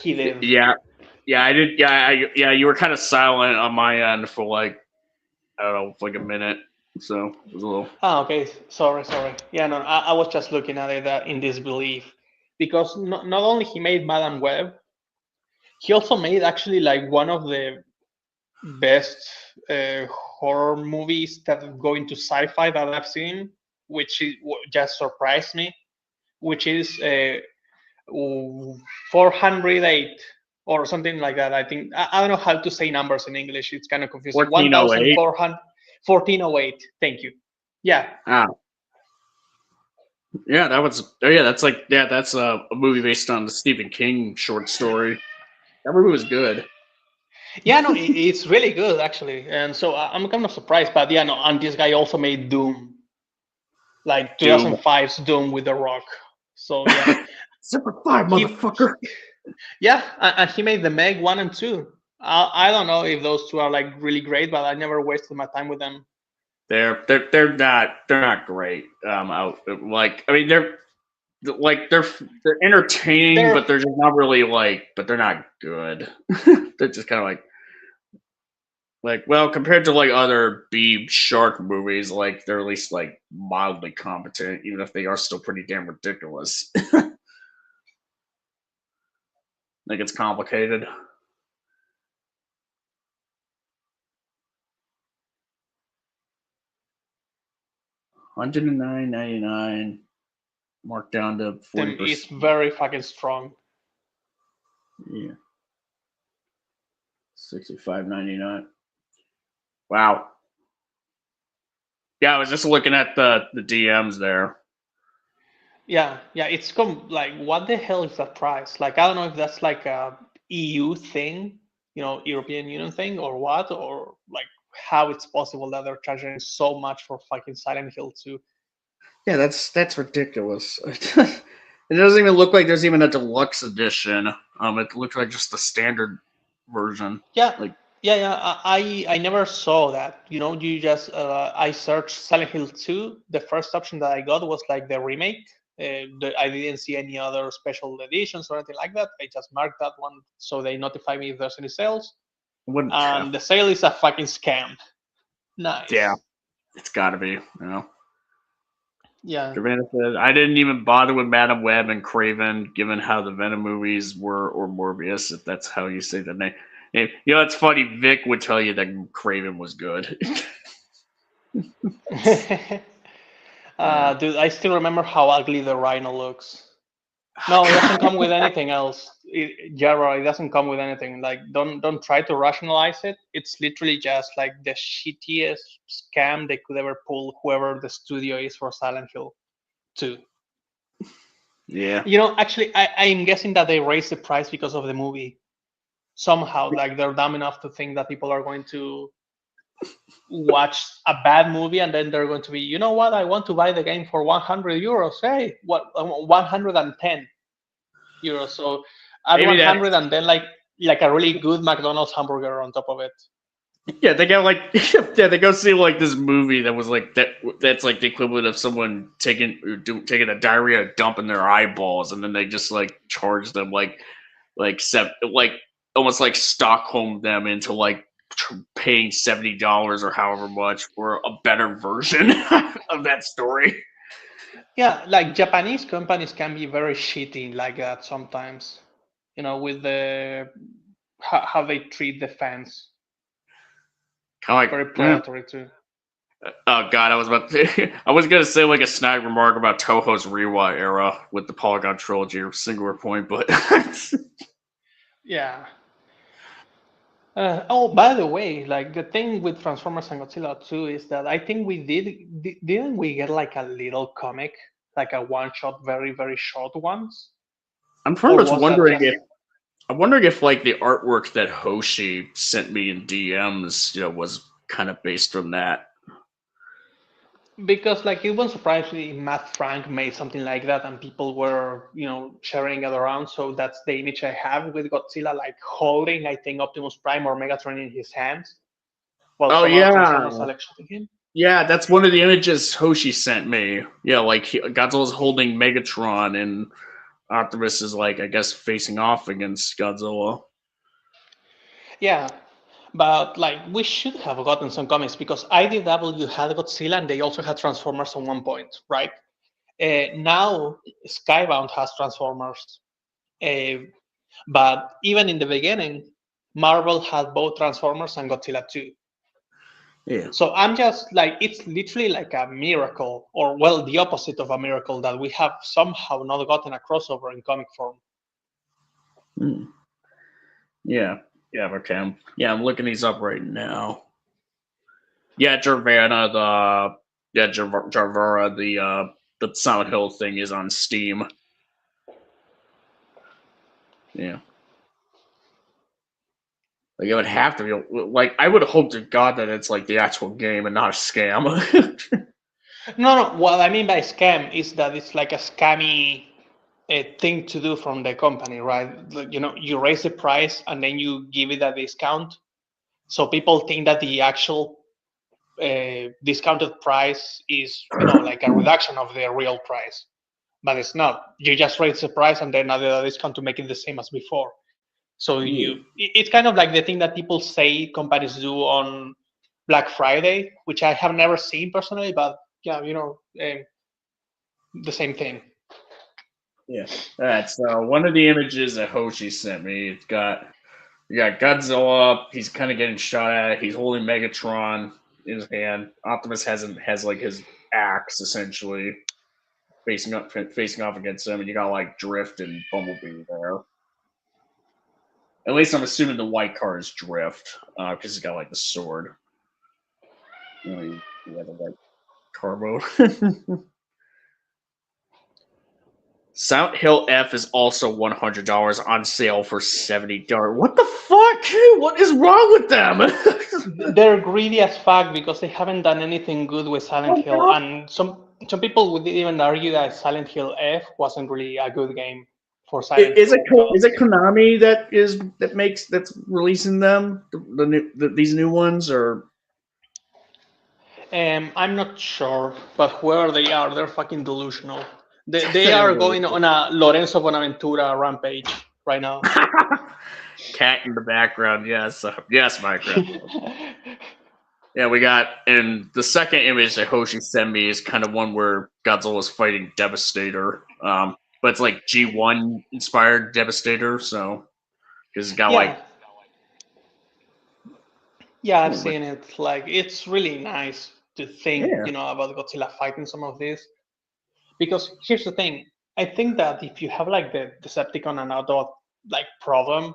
He did. Yeah, I did. Yeah, you were kind of silent on my end for like, I don't know, like a minute. So it was a little. Ah, okay. Sorry, sorry. Yeah, no, I was just looking at it in disbelief because not only he made Madame Web, he also made actually like one of the best horror movies that go into sci-fi that I've seen, which just surprised me, which is 408 or something like that. I think I don't know how to say numbers in English. It's kind of confusing. 1408. 1408. Thank you. Yeah. Ah. Yeah, that was. Oh, yeah, that's like. Yeah, that's a movie based on the Stephen King short story. That movie was good. Yeah, no, it's really good actually, and so I'm kind of surprised. But yeah, no, and this guy also made Doom, like Doom. 2005's Doom with The Rock. So yeah, Super 5, He- motherfucker. yeah, and he made the Meg 1 and 2. I don't know if those two are like really great, but I never wasted my time with them. They're not great. Out like I mean they're entertaining, They're but they're just not really like. But they're not good. They're just kind of like well compared to like other B shark movies, like they're at least like mildly competent, even if they are still pretty damn ridiculous. Like it's complicated. $109.99 marked down to them is 40%. very fucking strong. Yeah. $65.99. Wow. Yeah, I was just looking at the DMs there. Yeah, it's like what the hell is that price? Like I don't know if that's like a EU thing, European Union thing or what, or like how it's possible that they're charging so much for fucking Silent Hill 2. Yeah, that's ridiculous. It doesn't even look like there's even a deluxe edition. It looks like just the standard version. Yeah, Like I never saw that. You just I searched Silent Hill 2. The first option that I got was like the remake. I didn't see any other special editions or anything like that. I just marked that one so they notify me if there's any sales. wouldn't And the sale is a fucking scam. Nice. yeah, it's gotta be, you know. Yeah. I didn't even bother with Madam Web and Craven, given how the Venom movies were, or Morbius, if that's how you say the name. And, it's funny. Vic would tell you that Craven was good. Dude, I still remember how ugly the rhino looks. No, it doesn't come with anything else. It doesn't come with anything. Like, don't try to rationalize it. It's literally just like the shittiest scam they could ever pull. Whoever the studio is for Silent Hill 2. Yeah. Actually, I'm guessing that they raised the price because of the movie. Somehow, like they're dumb enough to think that people are going to watch a bad movie and then they're going to be, you know what? I want to buy the game for 100 euros. Hey, what 110 euros? So add Maybe 100 and then like a really good McDonald's hamburger on top of it. Yeah, they got like they go see like this movie that was like that's like the equivalent of someone taking a diarrhea dump in their eyeballs, and then they just like charge them like almost like Stockholm them into like paying $70 or however much for a better version of that story. Yeah, like Japanese companies can be very shitty like that sometimes. With the how they treat the fans. Kind of Very like predatory too. oh god, I was gonna say like a snide remark about Toho's Reiwa era with the Polygon trilogy or Singular Point, but Yeah. By the way, like the thing with Transformers and Godzilla 2 is that I think didn't we get like a little comic, like a one shot, very very short ones? I'm Or pretty much was that wondering just? I'm wondering if like the artwork that Hoshi sent me in DMs, was kind of based on that. Because like it wouldn't surprise me if Matt Frank made something like that and people were, sharing it around. So that's the image I have with Godzilla, like holding, I think, Optimus Prime or Megatron in his hands, while Oh some other yeah, Transformers are like shooting him. yeah. That's one of the images Hoshi sent me. Yeah, like Godzilla's holding Megatron, and Optimus is like, I guess, facing off against Godzilla. Yeah, but like we should have gotten some comics because IDW had Godzilla and they also had Transformers at one point, right? Now Skybound has Transformers, uh, but even in the beginning, Marvel had both Transformers and Godzilla 2. Yeah. So I'm just like, it's literally like a miracle, or well, the opposite of a miracle, that we have somehow not gotten a crossover in comic form. Hmm. Yeah. Yeah. Okay. I'm looking these up right now. Yeah, Jarvana, Jarvara, the Silent Hill thing is on Steam. Yeah. Like it would have to be like I would hope to God that it's like the actual game and not a scam. No, what I mean by scam is that it's like a scammy thing to do from the company, right? Like, you raise the price and then you give it a discount. So people think that the actual discounted price is, like a reduction of the real price. But it's not. You just raise the price and then add a discount to make it the same as before. So it's kind of like the thing that people say companies do on Black Friday, which I have never seen personally, but yeah, the same thing. Yeah. All right. So one of the images that Hoshi sent me, you got Godzilla. He's kind of getting shot at. He's holding Megatron in his hand. Optimus has like his axe essentially facing off against him, and you got like Drift and Bumblebee there. At least I'm assuming the white car is Drift because he's got like the sword. You have the white car mode. Silent Hill F is also $100 on sale for $70. What the fuck? What is wrong with them? They're greedy as fuck because they haven't done anything good with Silent Hill, and some people would even argue that Silent Hill F wasn't really a good game for Silent Is Hill. it Konami that's releasing them these new ones or? I'm not sure, but whoever they are, they're fucking delusional. They They're are really going on a Lorenzo Bonaventura rampage right now. Cat in the background, yes, yes, Minecraft. Yeah, we got, and the second image that Hoshi sent me is kind of one where Godzilla's fighting Devastator, but it's like G1 inspired Devastator, so because it's got like Yeah, I've seen it. Like, it's really nice to think, Yeah. about Godzilla fighting some of this. Because here's the thing, I think that if you have like the Decepticon and Autobot like problem,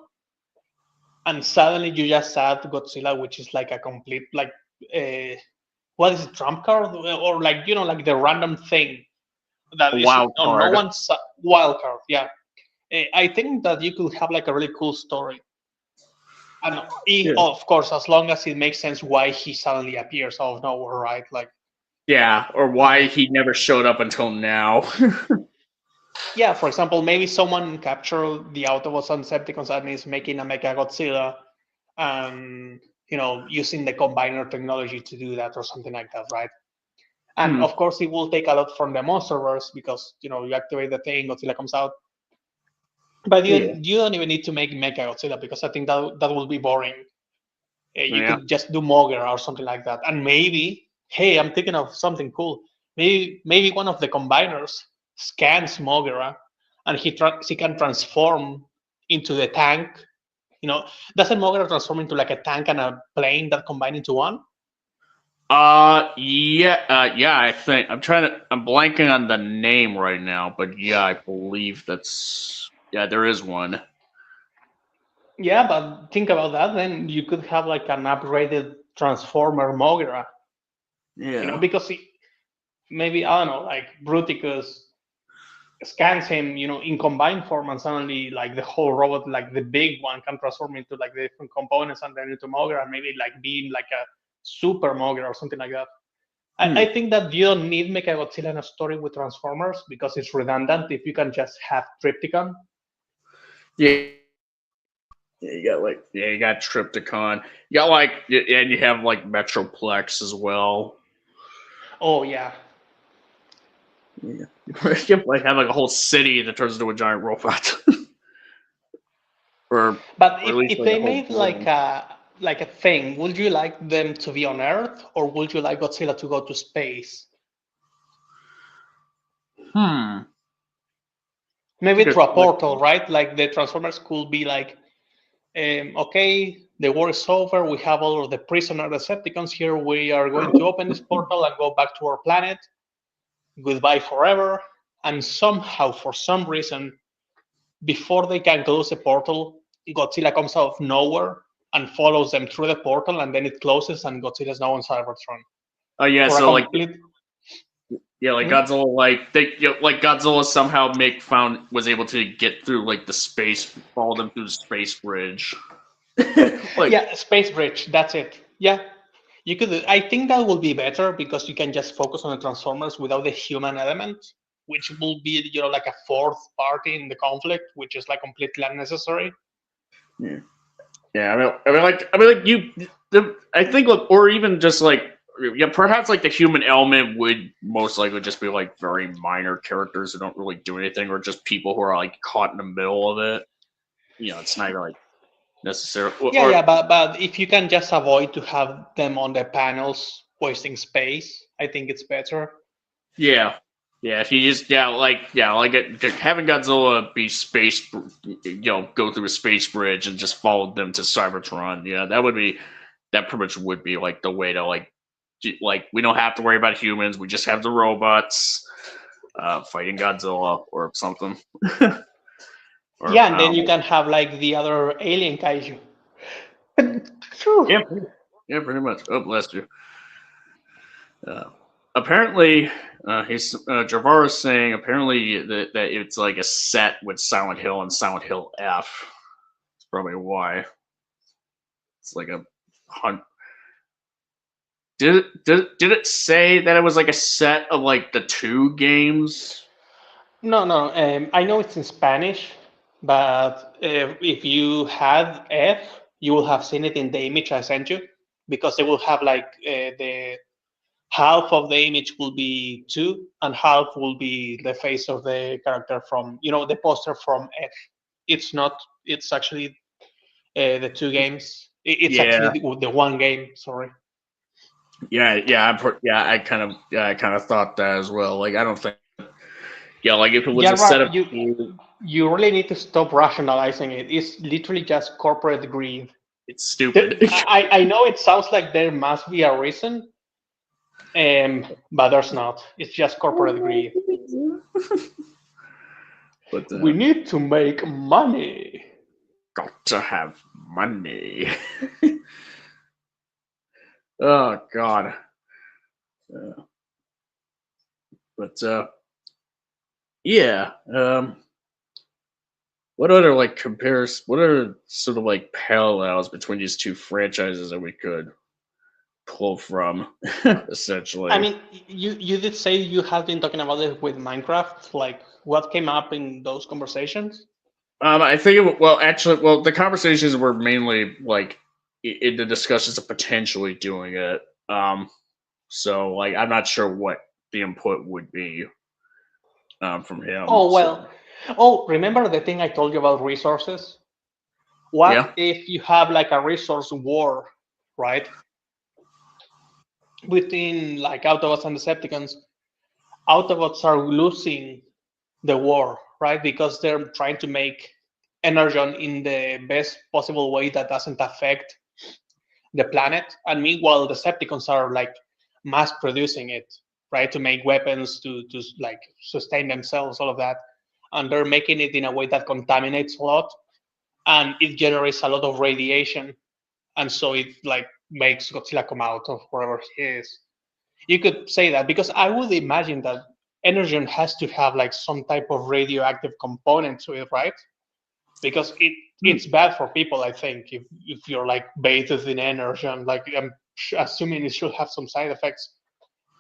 and suddenly you just add Godzilla, which is like a complete like what is it, trump card, or like like the random thing that A is wild on no card. one's wild card. Yeah, I think that you could have like a really cool story. And of course, as long as it makes sense why he suddenly appears out of nowhere, right? Like, Yeah, or why he never showed up until now. yeah, for example, maybe someone captured the Autobots and Decepticons and is making a Mecha Godzilla, and using the combiner technology to do that or something like that, right? And of course, it will take a lot from the MonsterVerse because you activate the thing, Godzilla comes out. But you don't even need to make Mecha Godzilla because I think that will be boring. You could just do Mogira or something like that, and maybe, hey, I'm thinking of something cool. Maybe one of the combiners scans Mogira, and he can transform into the tank. Doesn't Mogira transform into like a tank and a plane that combine into one? Yeah, I think I'm blanking on the name right now, but yeah, I believe there is one. Yeah, but think about that. Then you could have like an upgraded Transformer Mogira. Yeah. Because maybe I don't know, like Bruticus scans him, in combined form, and suddenly like the whole robot, like the big one, can transform into like the different components and then into Mogira, and maybe like being like a super Mogira or something like that. I think that you don't need Mechagodzilla in a story with Transformers because it's redundant if you can just have Triptychon. Yeah. You got Triptychon. You got and you have like Metroplex as well. Oh yeah. Yeah. You like have like a whole city that turns into a giant robot. But at least, if like, they a whole made building. like a thing, would you like them to be on Earth or would you like Godzilla to go to space? Maybe Good through a question. portal, right? Like the Transformers could be like, okay, the war is over. We have all of the prisoner Decepticons here. We are going to open this portal and go back to our planet. Goodbye forever. And somehow, for some reason, before they can close the portal, Godzilla comes out of nowhere and follows them through the portal, and then it closes, and Godzilla's now on Cybertron. Oh yeah, For a so like complete. like Hmm? Godzilla, like Godzilla somehow was able to get through like the space, follow them through the space bridge. Like Yeah, Space Bridge. That's it. Yeah, you could. I think that will be better because you can just focus on the Transformers without the human element, which will be like a fourth party in the conflict, which is like completely unnecessary. yeah, I think like, or even just like yeah, perhaps like the human element would most likely just be like very minor characters who don't really do anything, or just people who are like caught in the middle of it. It's not even like necessary. Yeah, but if you can just avoid to have them on the panels wasting space, I think it's better. Yeah, yeah. If you just having Godzilla be go through a space bridge and just follow them to Cybertron. Yeah, that pretty much would be like the way to we don't have to worry about humans. We just have the robots fighting Godzilla or something. Or, Yeah, and then you can have like the other alien kaiju. Phew. yeah, pretty much. Oh, bless you. Apparently, Javara is saying apparently that it's like a set with Silent Hill and Silent Hill F. That's probably why. It's like a hunt. Did it say that it was like a set of like the two games? No, no. I know it's in Spanish, but if you had F, you will have seen it in the image I sent you because they will have like the half of the image will be two and half will be the face of the character from the poster from F. It's not. It's actually the two games. It's Yeah, actually the one game. Sorry. I kind of thought that as well. Like, I don't think, like if it was Yeah, a set right. of You really need to stop rationalizing it. It's literally just corporate greed. it's stupid. I know it sounds like there must be a reason, but there's not. It's just corporate greed. But We need to make money. got to have money. Oh God. But yeah. What other what are sort of like parallels between these two franchises that we could pull from, essentially? I mean, you did say you have been talking about it with Minecraft. Like, what came up in those conversations? I think the conversations were mainly like in the discussions of potentially doing it. So like, I'm not sure what the input would be from him. Oh So, well. Oh, remember the thing I told you about resources? What yeah, if you have like a resource war, right? Between like Autobots and Decepticons, Autobots are losing the war, right? Because they're trying to make energon in the best possible way that doesn't affect the planet. And meanwhile, Decepticons are like mass producing it, right? To make weapons, to like sustain themselves, all of that. And they're making it in a way that contaminates a lot and it generates a lot of radiation. And so it like makes Godzilla come out of wherever he is. You could say that because I would imagine that energon has to have like some type of radioactive component to it, right? Because it's bad for people, I think, if you're like bathed in energon. Like I'm assuming it should have some side effects.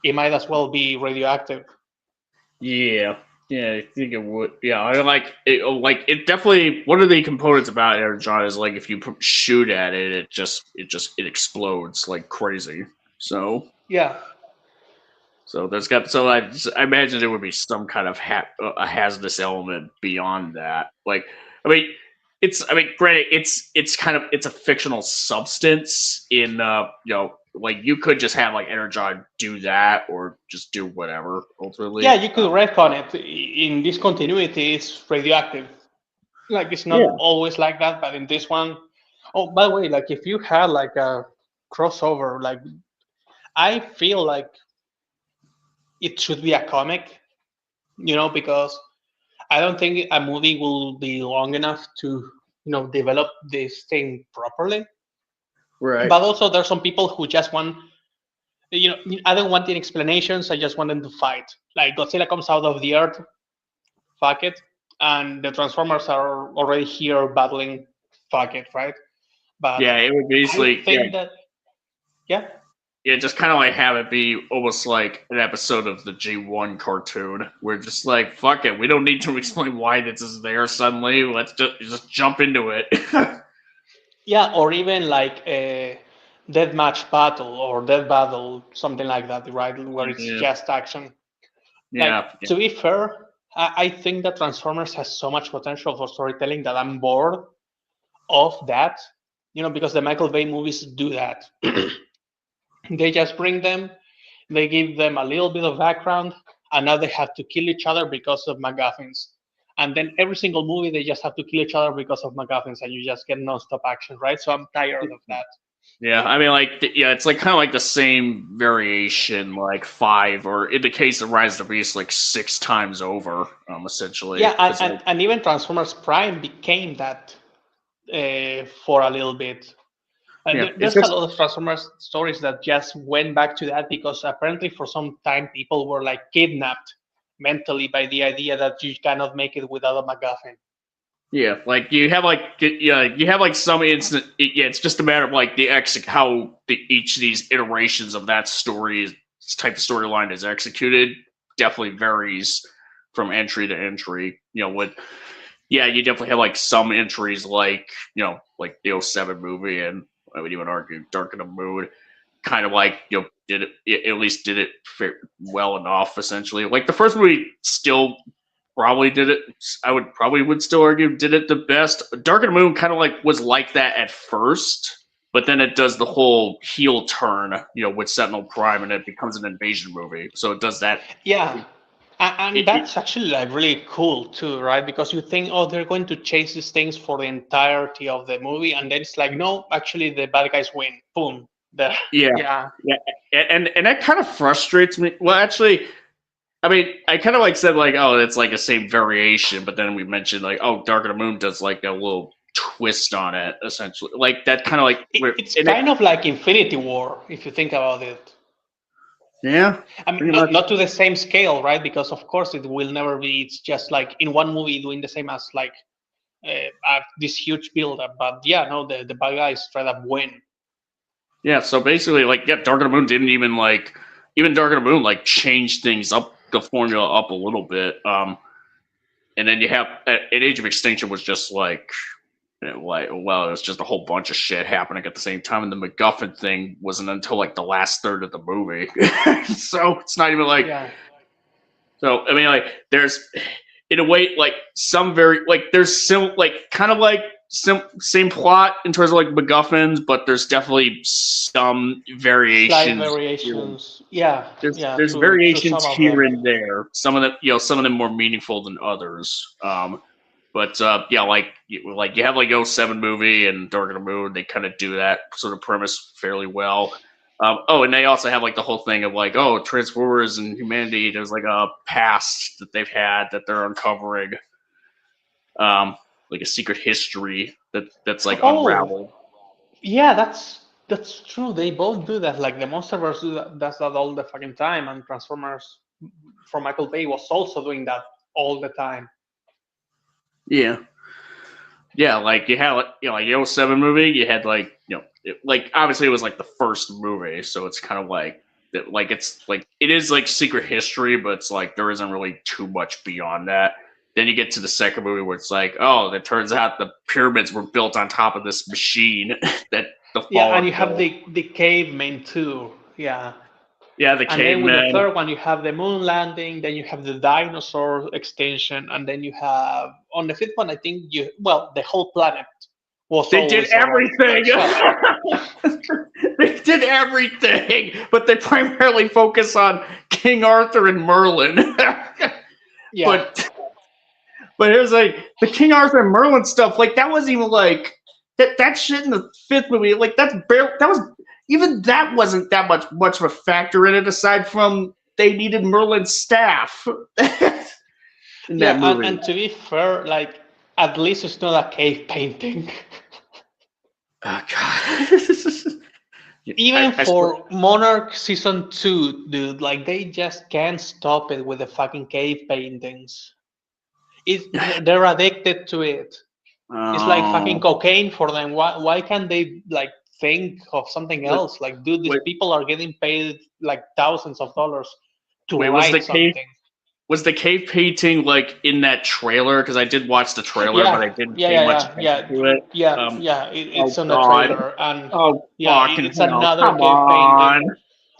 it might as well be radioactive. Yeah, yeah, I think it would. Yeah, I like it. Like it definitely. One of the components about energon is like if you shoot at it, it explodes like crazy. So Yeah, there's got I imagine there would be some kind of a hazardous element beyond that. Like I mean, granted, it's a fictional substance in like you could just have like energon do that or just do whatever ultimately. yeah, you could retcon it. In this continuity, it's radioactive. Like it's not Yeah. always like that, but in this one, oh, by the way, like if you had like a crossover, like I feel like it should be a comic, because I don't think a movie will be long enough to, develop this thing properly. Right. But also, there's some people who just want, I don't want any explanations. I just want them to fight. Like Godzilla comes out of the earth, fuck it, and the Transformers are already here battling, fuck it, right? But Yeah, it would basically I think that, yeah, just kind of like have it be almost like an episode of the G1 cartoon where just like fuck it, we don't need to explain why this is there suddenly. Let's just jump into it. yeah, or even like a deathmatch battle or death battle, something like that, right? Where it's Yeah. just action. Yeah, Like to be fair, I think that Transformers has so much potential for storytelling that I'm bored of that. Because the Michael Bay movies do that. They just bring them, they give them a little bit of background, and now they have to kill each other because of MacGuffins. And then every single movie, they just have to kill each other because of MacGuffins, and you just get non-stop action, right? So I'm tired of that. yeah. I mean, like, it's like kind of like the same variation, like 5, or in the case of Rise of the Beast, like 6 times over, essentially. Yeah, It's like, and even Transformers Prime became that for a little bit. yeah, it's There's a just lot of Transformers stories that just went back to that because apparently for some time people were like kidnapped mentally by the idea that you cannot make it without a MacGuffin. yeah, like you have like some instant. Yeah, it's just a matter of like how each of these iterations of that story type of storyline is executed. Definitely varies from entry to entry. You definitely have like some entries like like the '07 movie, and I would even argue Dark in the Moon kind of like did it, at least did it well enough. Essentially, like the first movie still probably did it. I would still argue did it the best. Dark in the Moon kind of like was like that at first, but then it does the whole heel turn, with Sentinel Prime, and it becomes an invasion movie. So it does that. Yeah. And It, that's actually like really cool too, right? Because you think, oh, they're going to chase these things for the entirety of the movie, and then it's like, no, actually, the bad guys win. Boom. There. yeah, Yeah. and that kind of frustrates me. Well, actually, I mean, I kind of like said like, oh, it's like a same variation, but then we mentioned like, oh, Dark of the Moon does like a little twist on it, essentially. Like that kind of like It's kind of like Infinity War, if you think about it. yeah. I mean, Pretty much. not to the same scale, right? Because of course it will never be. It's just like in one movie doing the same as like this huge build-up. But yeah, no, the bad guys straight up win. Yeah, so basically, like, Dark of the Moon didn't even Dark of the Moon like changed things up, the formula up a little bit. And then you have at Age of Extinction was just like, it was just a whole bunch of shit happening at the same time, and the MacGuffin thing wasn't until like the last third of the movie. So it's not even like. Yeah. So I mean, like, there's in a way like some very like there's kind of like same plot in terms of like MacGuffins, but there's definitely some variations. Slight variations. Yeah. There's To variations some of here them. and there. Some of them more meaningful than others. But yeah, like you have like '07 movie and Dark of the Moon. They kind of do that sort of premise fairly well. And they also have like the whole thing of like, oh, Transformers and humanity. There's like a past that they've had that they're uncovering, like a secret history that's like unraveled. Yeah, that's true. They both do that. Like the MonsterVerse does that all the fucking time, and Transformers from Michael Bay was also doing that all the time. Yeah. Yeah, like you had like the '07 movie, you had like like obviously it was like the first movie, so it's kind of like like it's like it is like secret history, but it's like there isn't really too much beyond that. Then you get to the second movie where it's like, oh, it turns out the pyramids were built on top of this machine that the Yeah, and fallen you have built. the cavemen too. Yeah. Yeah, the And then with the cavemen. third one, you have the moon landing, then you have the dinosaur extension, and then you have on the fifth one, I think the whole planet was They did always already everything. like shut up. They did everything, but they primarily focus on King Arthur and Merlin. Yeah, but but here's like the King Arthur and Merlin stuff. Like that wasn't even like that shit in the fifth movie. Like that was even that wasn't that much of a factor in it. Aside from they needed Merlin's staff in yeah, that movie. and to be fair, like at least it's not a cave painting. Oh God. Even I swear- for Monarch season 2, dude, like they just can't stop it with the fucking cave paintings. They're addicted to it. It's like fucking Oh. cocaine for them. Why can't they like think of something Wait, else? Like, dude, these wait, people are getting paid like thousands of dollars to wait, write something. was the cave painting like in that trailer? Because I did watch the trailer, but I Yeah, didn't yeah, pay yeah, much yeah, attention yeah, to it. yeah, Um, yeah. It's oh on the God. trailer, and Oh yeah, fucking it's hell! another Come cave painting on.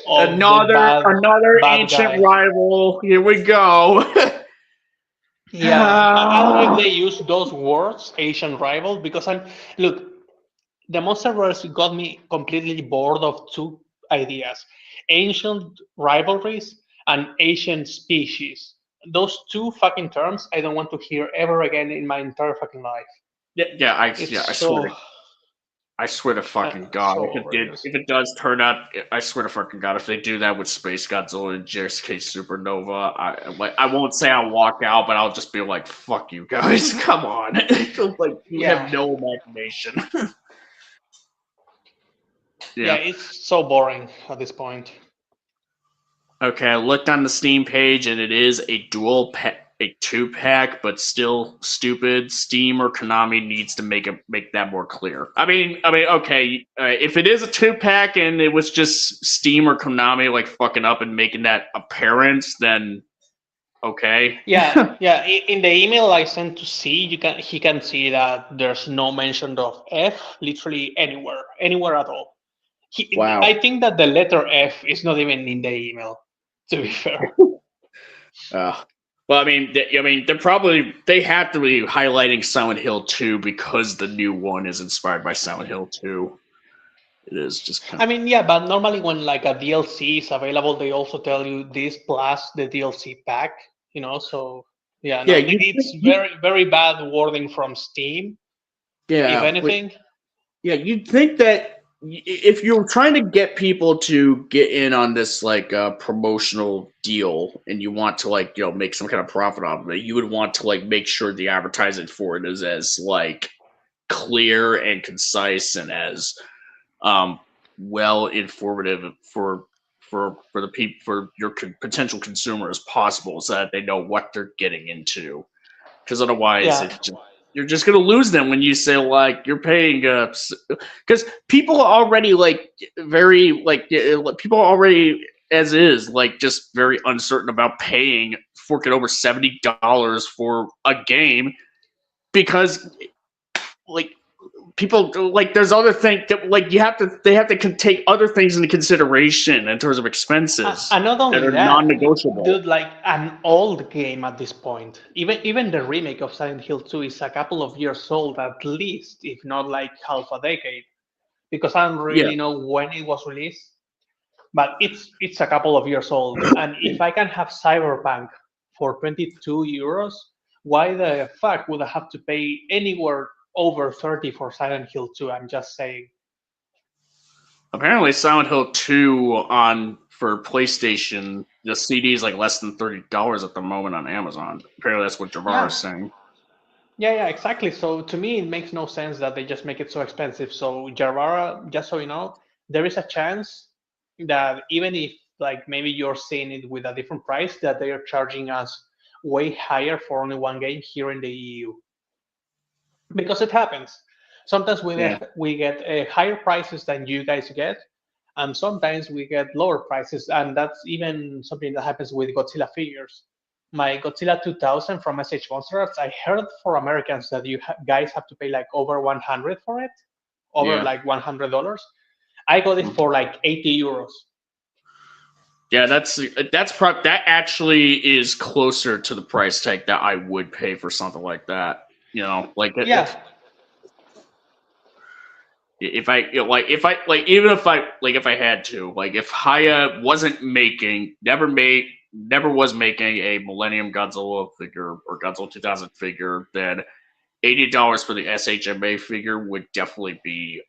of the Another bad ancient guy. rival. Here we go. Yeah, I don't know if they use those words, Asian rival, because look, the Monsterverse got me completely bored of two ideas: ancient rivalries and Asian species. Those two fucking terms I don't want to hear ever again in my entire fucking life. Yeah, It's I swear to fucking God, so if outrageous. it does turn out, I swear to fucking God, if they do that with Space Godzilla and JSK Supernova, I won't say I'll walk out, but I'll just be like, "Fuck you guys, come on!" Like you Yeah, have no imagination. yeah, Yeah. it's so boring at this point. Okay, I looked on the Steam page and it is a 2-pack, but still stupid. Steam or Konami needs to make that more clear. Okay, if it is a 2-pack and it was just Steam or Konami like fucking up and making that apparent, then okay. Yeah, yeah. In the email I sent to C, he can see that there's no mention of F literally anywhere at all. Wow. I think that the letter F is not even in the email. To be fair. Well, they have to be highlighting Silent Hill 2 because the new one is inspired by Silent Hill 2. It is just kind I of. mean, yeah, but normally when like a DLC is available, they also tell you this plus the DLC pack. So yeah, Yeah, no, it's very bad wording from Steam, if yeah. anything. Yeah, you'd think that if you're trying to get people to get in on this like promotional deal and you want to like make some kind of profit off of it, you would want to like make sure the advertising for it is as like clear and concise and as well informative for the people for your potential consumer as possible, so that they know what they're getting into. Because otherwise, Yeah, you're just gonna lose them when you say like you're paying. Because people are already like very like people are already as is like just very uncertain about forking over $70 for a game because like people like there's other things that like they have to take other things into consideration in terms of expenses and not that only are that, non-negotiable. dude, like an old game at this point. Even the remake of Silent Hill 2 is a couple of years old at least, if not like half a decade. Because I don't Yeah. really know when it was released, but it's a couple of years old. And if I can have Cyberpunk for 22 euros, why the fuck would I have to pay anywhere over 30 for Silent Hill 2? I'm just saying. Apparently, Silent Hill 2 for PlayStation, the CD is like less than $30 at the moment on Amazon. Apparently, that's what Javar is Yeah. saying. Yeah, exactly. So to me, it makes no sense that they just make it so expensive. So Jarvara, just so you know, there is a chance that even if like maybe you're seeing it with a different price, that they are charging us way higher for only one game here in the EU, because it happens. Sometimes Yeah. we get higher prices than you guys get, and sometimes we get lower prices, and that's even something that happens with Godzilla figures. My Godzilla 2000 from SH Monster Arts, I heard for Americans that you guys have to pay like over 100 for it, over Yeah. like $100. I got it for like 80 euros. Yeah, that actually is closer to the price tag that I would pay for something like that. You know, like Yeah, if I you know, like if I like even if I like if I had to like if Haya never was making a Millennium Godzilla figure or Godzilla 2000 figure, then $80 for the SHMA figure would definitely be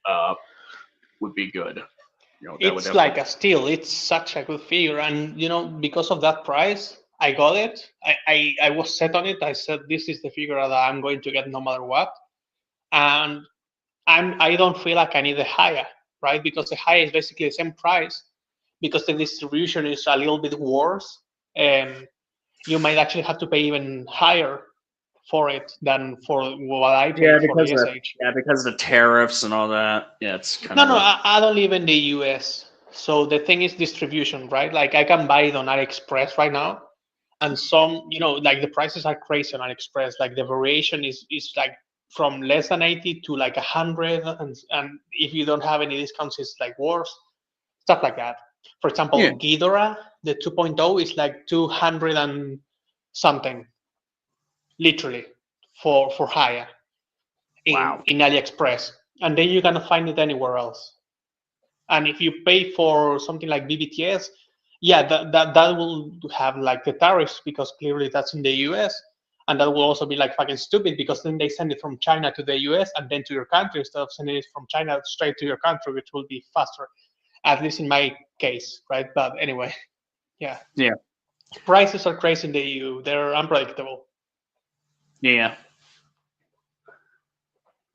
good. You know, that would it's definitely. like a steal. It's such a good figure, and because of that price, I got it. I was set on it. I said this is the figure that I'm going to get no matter what, and I don't feel like I need the higher, right? Because the higher is basically the same price, because the distribution is a little bit worse, and you might actually have to pay even higher for it than for what I paid for the SH. Because of the tariffs and all that. Yeah, it's kind No, of no, I don't live in the US. So the thing is distribution, right? Like I can buy it on AliExpress right now. And some, like the prices are crazy on AliExpress. Like the variation is like from less than 80 to like 100. And if you don't have any discounts, it's like worse. Stuff like that. For example, Yeah. Ghidorah, the 2.0 is like 200 and something, literally, for hire Wow. in AliExpress. And then you cannot find it anywhere else. And if you pay for something like BBTS, yeah, that will have like the tariffs, because clearly that's in the US. And that will also be like fucking stupid, because then they send it from China to the US and then to your country instead of sending it from China straight to your country, which will be faster, at least in my case, right? But anyway, yeah. Yeah. Prices are crazy in the EU. They're unpredictable. Yeah.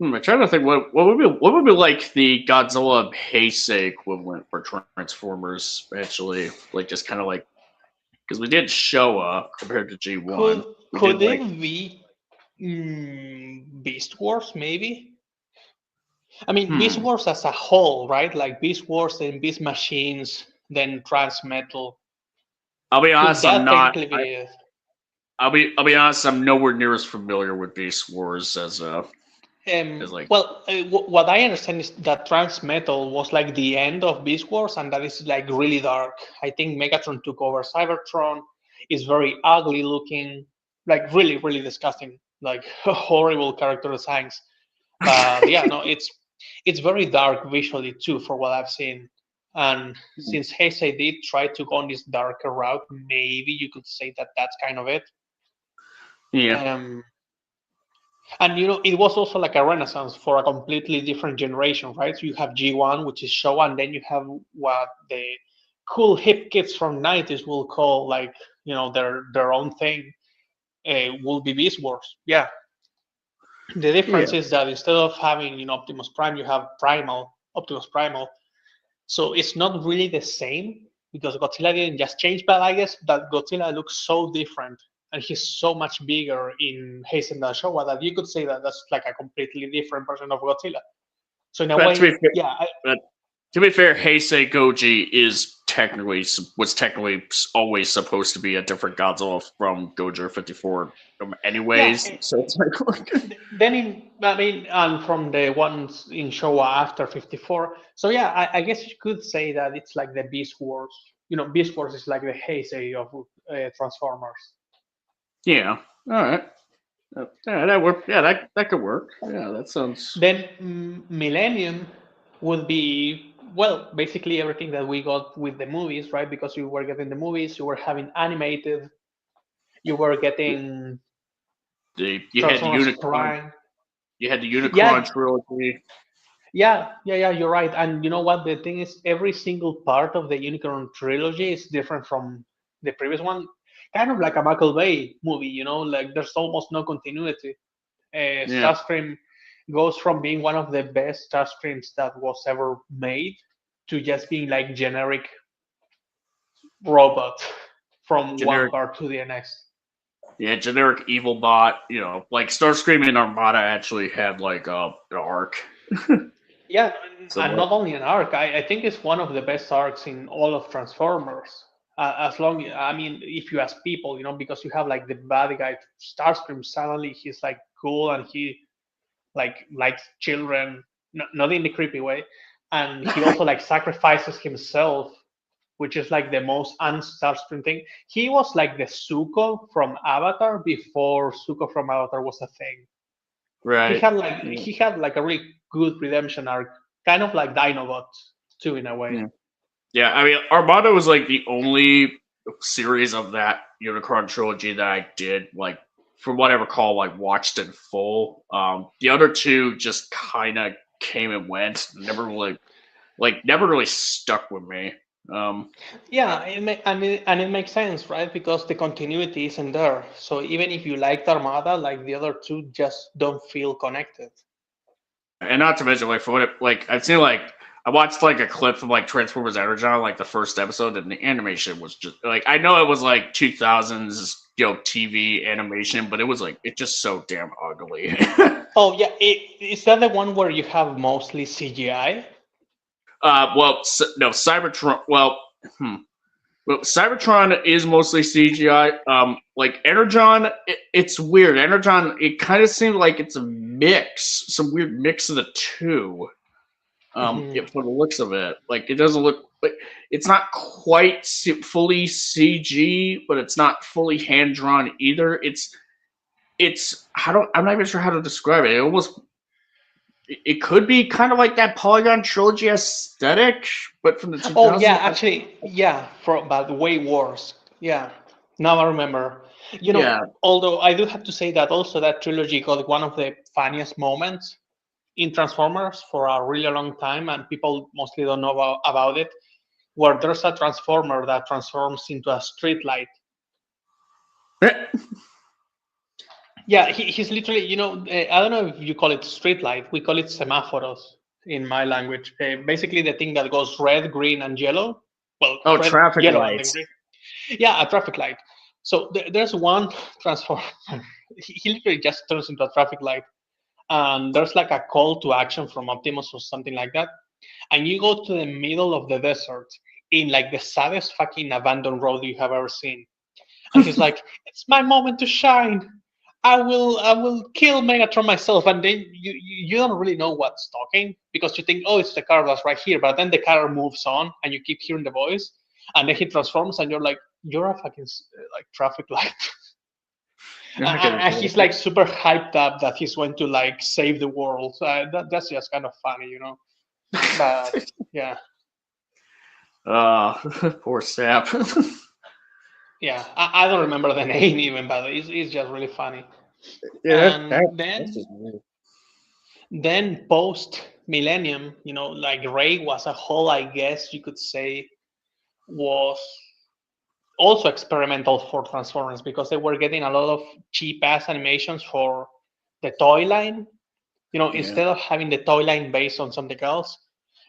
I'm trying to think what would be like the Godzilla Heisei equivalent for Transformers, actually, like just kind of like, because we did Showa compared to G1. Could it be Beast Wars, maybe? I mean, Beast Wars as a whole, right? Like Beast Wars, then Beast Machines, then Transmetal. I'll be Could honest, I'm that not. technically be it? I'll be honest, I'm nowhere near as familiar with Beast Wars as like. Well, what I understand is that Transmetal was like the end of Beast Wars, and that is like really dark. I think Megatron took over Cybertron. It's very ugly looking, like really, really disgusting, like horrible character designs. But yeah, no, it's very dark visually too, for what I've seen. And since Heisei did try to go on this darker route, maybe you could say that that's kind of it. Yeah. And it was also like a renaissance for a completely different generation, right? So you have G1, which is Showa, and then you have what the cool hip kids from '90s will call like their own thing. Will be Beast Wars. Yeah. The difference is that instead of having Optimus Prime, you have Optimus Primal. So it's not really the same, because Godzilla didn't just change, but I guess that Godzilla looks so different, and he's so much bigger in Heisei than Showa, that you could say that that's like a completely different version of Godzilla. So in a way, to be fair, Heisei Goji was technically always supposed to be a different Godzilla from Gojira 54, anyways. Yeah, so it's like then and from the ones in Showa after 54. So yeah, I guess you could say that it's like the Beast Wars. Beast Wars is like the Heisei of Transformers. Yeah. All right. Yeah, that work. Yeah, that could work. Yeah, that sounds. Then Millennium would be, well, basically everything that we got with the movies, right? Because you were getting the movies, you were having animated, you were getting You had the Unicron. Prime. You had the Unicron trilogy. Yeah, you're right. And you know what? The thing is, every single part of the Unicron trilogy is different from the previous one. Kind of like a Michael Bay movie, like there's almost no continuity. Starscream goes from being one of the best Starscreams that was ever made to just being like generic robot from one part to the next. Yeah, generic evil bot. Like Starscream and Armada actually had like an arc. Yeah, So and not only an arc, I think it's one of the best arcs in all of Transformers. As long, I mean, if you ask people, because you have like the bad guy Starscream, suddenly he's like cool and he like likes children, not in the creepy way, and he also like sacrifices himself, which is like the most un-Starscream thing. He was like the Zuko from Avatar before Zuko from Avatar was a thing. right. He had like a really good redemption arc, kind of like Dinobots too in a way. Yeah. Yeah, I mean, Armada was like the only series of that Unicron trilogy that I did like, from what I recall, like watched in full. The other two just kind of came and went. Never really stuck with me. Yeah, and it makes sense, right? Because the continuity isn't there. So even if you liked Armada, like the other two just don't feel connected. And not to mention, like, for what I've seen, like, I watched like a clip from like Transformers Energon, like the first episode, and the animation was just like, I know it was like 2000s, TV animation, but it was like, it's just so damn ugly. Oh yeah, is that the one where you have mostly CGI? No, Cybertron. Well, Cybertron is mostly CGI. Like Energon, it's weird. Energon, it kind of seems like it's a mix, some weird mix of the two. For the looks of it, like it doesn't look like it's not quite fully CG, but it's not fully hand drawn either. I'm not even sure how to describe it. It could be kind of like that Polygon trilogy aesthetic, but from the 2000s. Oh yeah, actually, yeah, but way worse. Yeah, now I remember. Yeah. Although I do have to say that also that trilogy got one of the funniest moments in Transformers for a really long time, and people mostly don't know about it, where there's a Transformer that transforms into a street light. Yeah, he's literally, I don't know if you call it street light. We call it semaphoros in my language. Basically, the thing that goes red, green, and yellow. Well, red, traffic yellow, lights. and then green. Yeah, a traffic light. So there's one transformer. He literally just turns into a traffic light, and there's like a call to action from Optimus or something like that. And you go to the middle of the desert in like the saddest fucking abandoned road you have ever seen. And he's like, "It's my moment to shine. I will kill Megatron myself." And then you don't really know what's talking because you think, oh, it's the car that's right here. But then the car moves on and you keep hearing the voice, and then he transforms and you're like, you're a fucking like traffic light. And he's like super hyped up that he's going to like save the world. That's just kind of funny. But yeah. Poor Sap. Yeah, I don't remember the name even, but it's just really funny. Yeah, And that's just weird. then post millennium, like Ray was a whole, I guess you could say, was also experimental for Transformers because they were getting a lot of cheap ass animations for the toy line. Instead of having the toy line based on something else,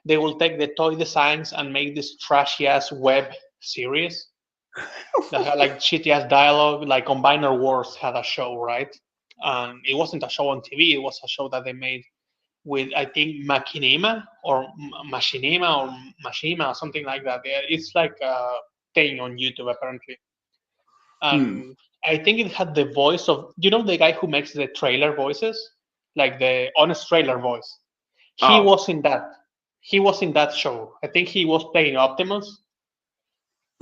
they will take the toy designs and make this trashy ass web series that had like shitty ass dialogue. Like Combiner Wars had a show, right? And it wasn't a show on TV, it was a show that they made with, I think, Machinima or Mashima or something like that. It's like a thing on YouTube apparently. I think it had the voice of, the guy who makes the trailer voices, like the honest trailer voice. He was in that. He was in that show. I think he was playing Optimus.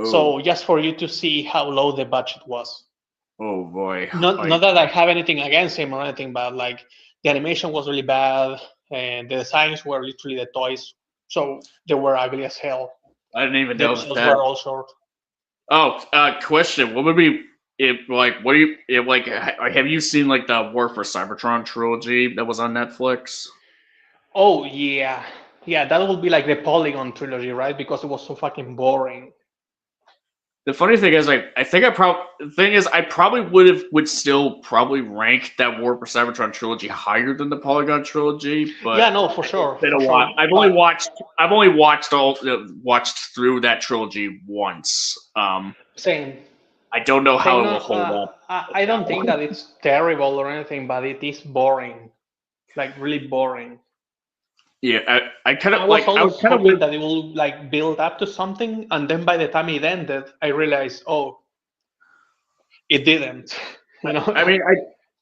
So just for you to see how low the budget was. Oh boy. Not that I have anything against him or anything, but like the animation was really bad and the designs were literally the toys, so they were ugly as hell. I didn't even The know episodes that. were all short. Question: what would be if like what do you if like have you seen like the War for Cybertron trilogy that was on Netflix? Oh yeah, that would be like the Polygon trilogy, right? Because it was so fucking boring. The funny thing is, I think I probably would still probably rank that War for Cybertron trilogy higher than the Polygon trilogy. But yeah, no, for sure. It's been a while. I've only watched through that trilogy once. Same. I don't know how it will hold up. I don't think that it's terrible or anything, but it is boring, like really boring. Yeah, I kind I of was like I was always kind of hoping with that it will like build up to something, and then by the time it ended, I realized, oh, it didn't. You know? I mean,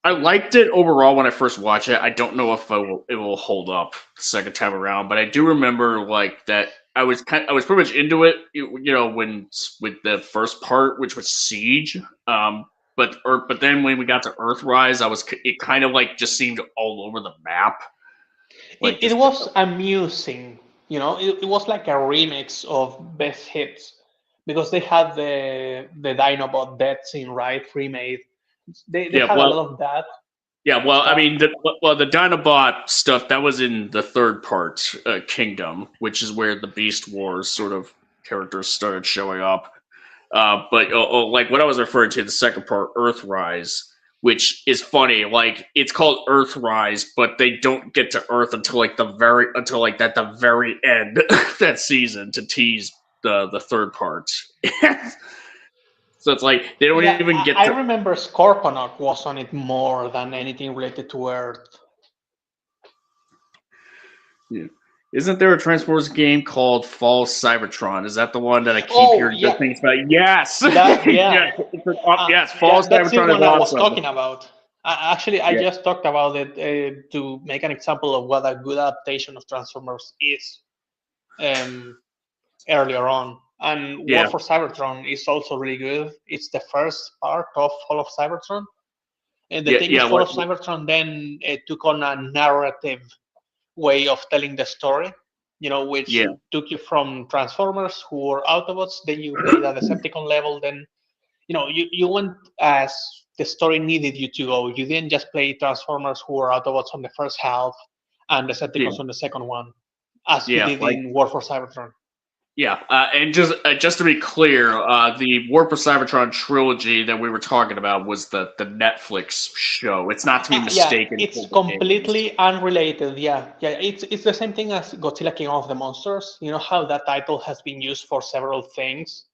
I liked it overall when I first watched it. I don't know if it will hold up the second time around, but I do remember like that I was pretty much into it. You know, when with the first part, which was Siege. But then when we got to Earthrise, it kind of like just seemed all over the map. Like It just was amusing, you know. It was like a remix of Best Hits because they had the Dinobot death scene, right, remade. They yeah, had a well, lot of that yeah, well, I stuff. mean, the Dinobot stuff that was in the third part, Kingdom, which is where the Beast Wars sort of characters started showing up. But like what I was referring to, the second part, Earthrise, which is funny. Like it's called Earthrise, but they don't get to Earth until like at the very end of that season to tease the third part. So it's like they don't Yeah, even get I to. remember Scorponok was on it more than anything related to Earth. Yeah. Isn't there a Transformers game called Fall Cybertron? Is that the one that I keep Oh hearing good yeah, things about? Yes, that yeah. yes, yes. Fall That's the Cybertron is one I was awesome. talking about. Actually, I Yeah, just talked about it to make an example of what a good adaptation of Transformers is um, earlier on. And War yeah, for Cybertron is also really good. It's the first part of Fall of Cybertron. And the yeah, thing is, yeah. Fall of Cybertron then took on a narrative way of telling the story, you know, which Yeah, took you from Transformers who were Autobots, then you played at the Decepticon level, then you know you went as the story needed you to go. You didn't just play Transformers who were Autobots on the first half and yeah, Decepticons on the second one, as you yeah. did Like in War for Cybertron. yeah, and just to be clear, the War for Cybertron trilogy that we were talking about was the Netflix show. It's not to be Yeah, mistaken it's for the games. completely unrelated. Yeah, yeah, it's the same thing as Godzilla King of the Monsters. You know how that title has been used for several things.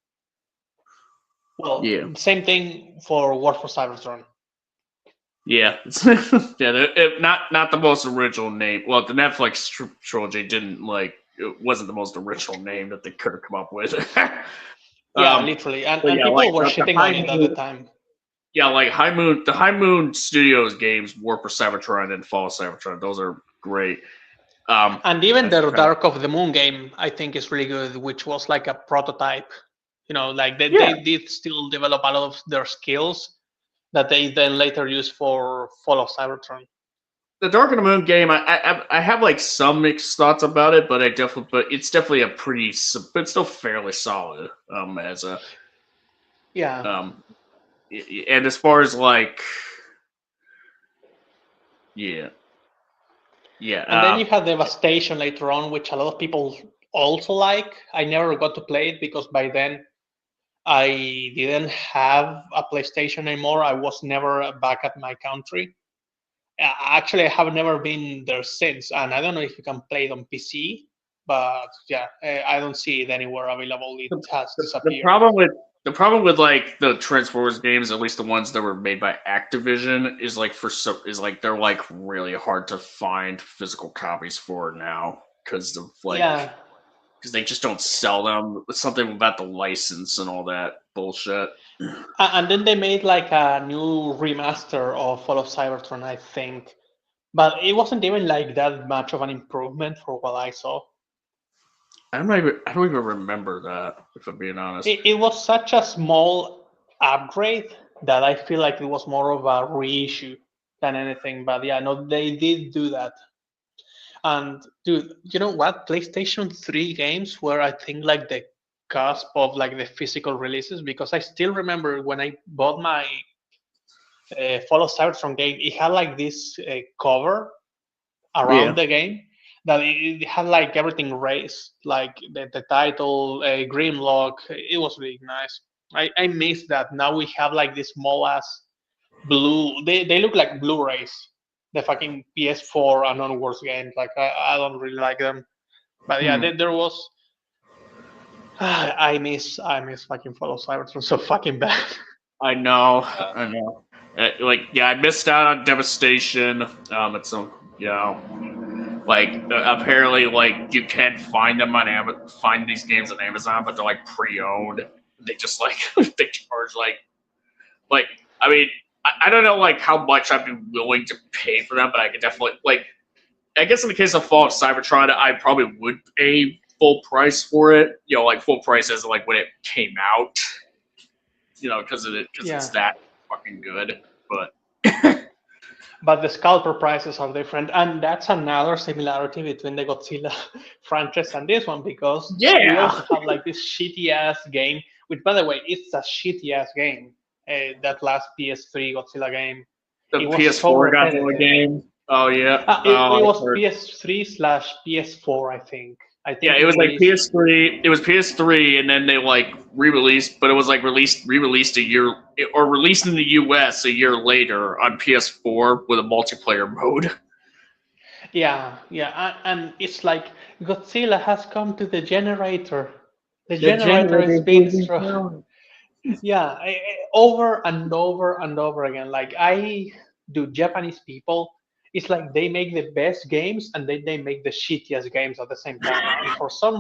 Well, Yeah, same thing for War for Cybertron. yeah, not the most original name. Well, the Netflix trilogy didn't like it wasn't the most original name that they could have come up with. Yeah, um, literally, and but yeah, like people were the shitting on High it at the Moon, time. yeah, like the High Moon Studios games, War for Cybertron and Fall of Cybertron. Those are great. And even I'm the trying to, Dark of the Moon game, I think, is really good, which was like a prototype. You know, like yeah, they did still develop a lot of their skills that they then later used for Fall of Cybertron. the Dark of the Moon game. I have like some mixed thoughts about it, but but it's definitely but it's still fairly solid. As a Yeah. um, and as far as like yeah, yeah, And then you had Devastation later on, which a lot of people also like. I never got to play it because by then I didn't have a PlayStation anymore. I was never back at my country. Actually, I have never been there since, and I don't know if you can play it on PC. But yeah, I don't see it anywhere available. It has the disappeared. problem with like the Transformers games, at least the ones that were made by Activision, is like is like they're like really hard to find physical copies for now because of like Yeah, because they just don't sell them. It's something about the license and all that bullshit. and then they made like a new remaster of Fall of Cybertron, I think, but it wasn't even like that much of an improvement for what I saw. I don't even remember that, if I'm being honest. It was such a small upgrade that I feel like it was more of a reissue than anything. But yeah, no, they did do that. And dude, you know what? PlayStation 3 games were, I think, like the cusp of like the physical releases because I still remember when I bought my Fall of Cybertron game, it had like this cover Yeah. around the game that it had like everything raised, like the title, Grimlock. It was really nice. I miss that. Now we have like this small ass blue. They look like Blu-rays. The fucking PS4 and onwards games. Like I don't really like them. But yeah, there was. I miss fucking Fall of Cybertron so fucking bad. I know, I know. Like, yeah, I missed out on Devastation. It's so, you know, Like apparently, like you can find them on find these games on Amazon, but they're like pre-owned. They just like they charge like I mean I don't know like how much I'd be willing to pay for them, but I could definitely like I guess in the case of Fall of Cybertron, I probably would pay full price for it. You know, like full price as like when it came out. You know, because it's that fucking good. But But the scalper prices are different, and that's another similarity between the Godzilla franchise and this one, because we also have like this shitty ass game. Which, by the way, it's a shitty ass game. That last PS3 Godzilla game. The it was PS4 so Godzilla game. Oh yeah. It was PS3/PS4, I think. Yeah, it was like PS3. It was PS3, and then they like re-released, but it was like re-released a year, or released in the US a year later on PS4 with a multiplayer mode. Yeah, and it's like Godzilla has come to the generator. The generator is being destroyed. Yeah, over and over and over again. Like Japanese people, it's like they make the best games and then they make the shittiest games at the same time. And for some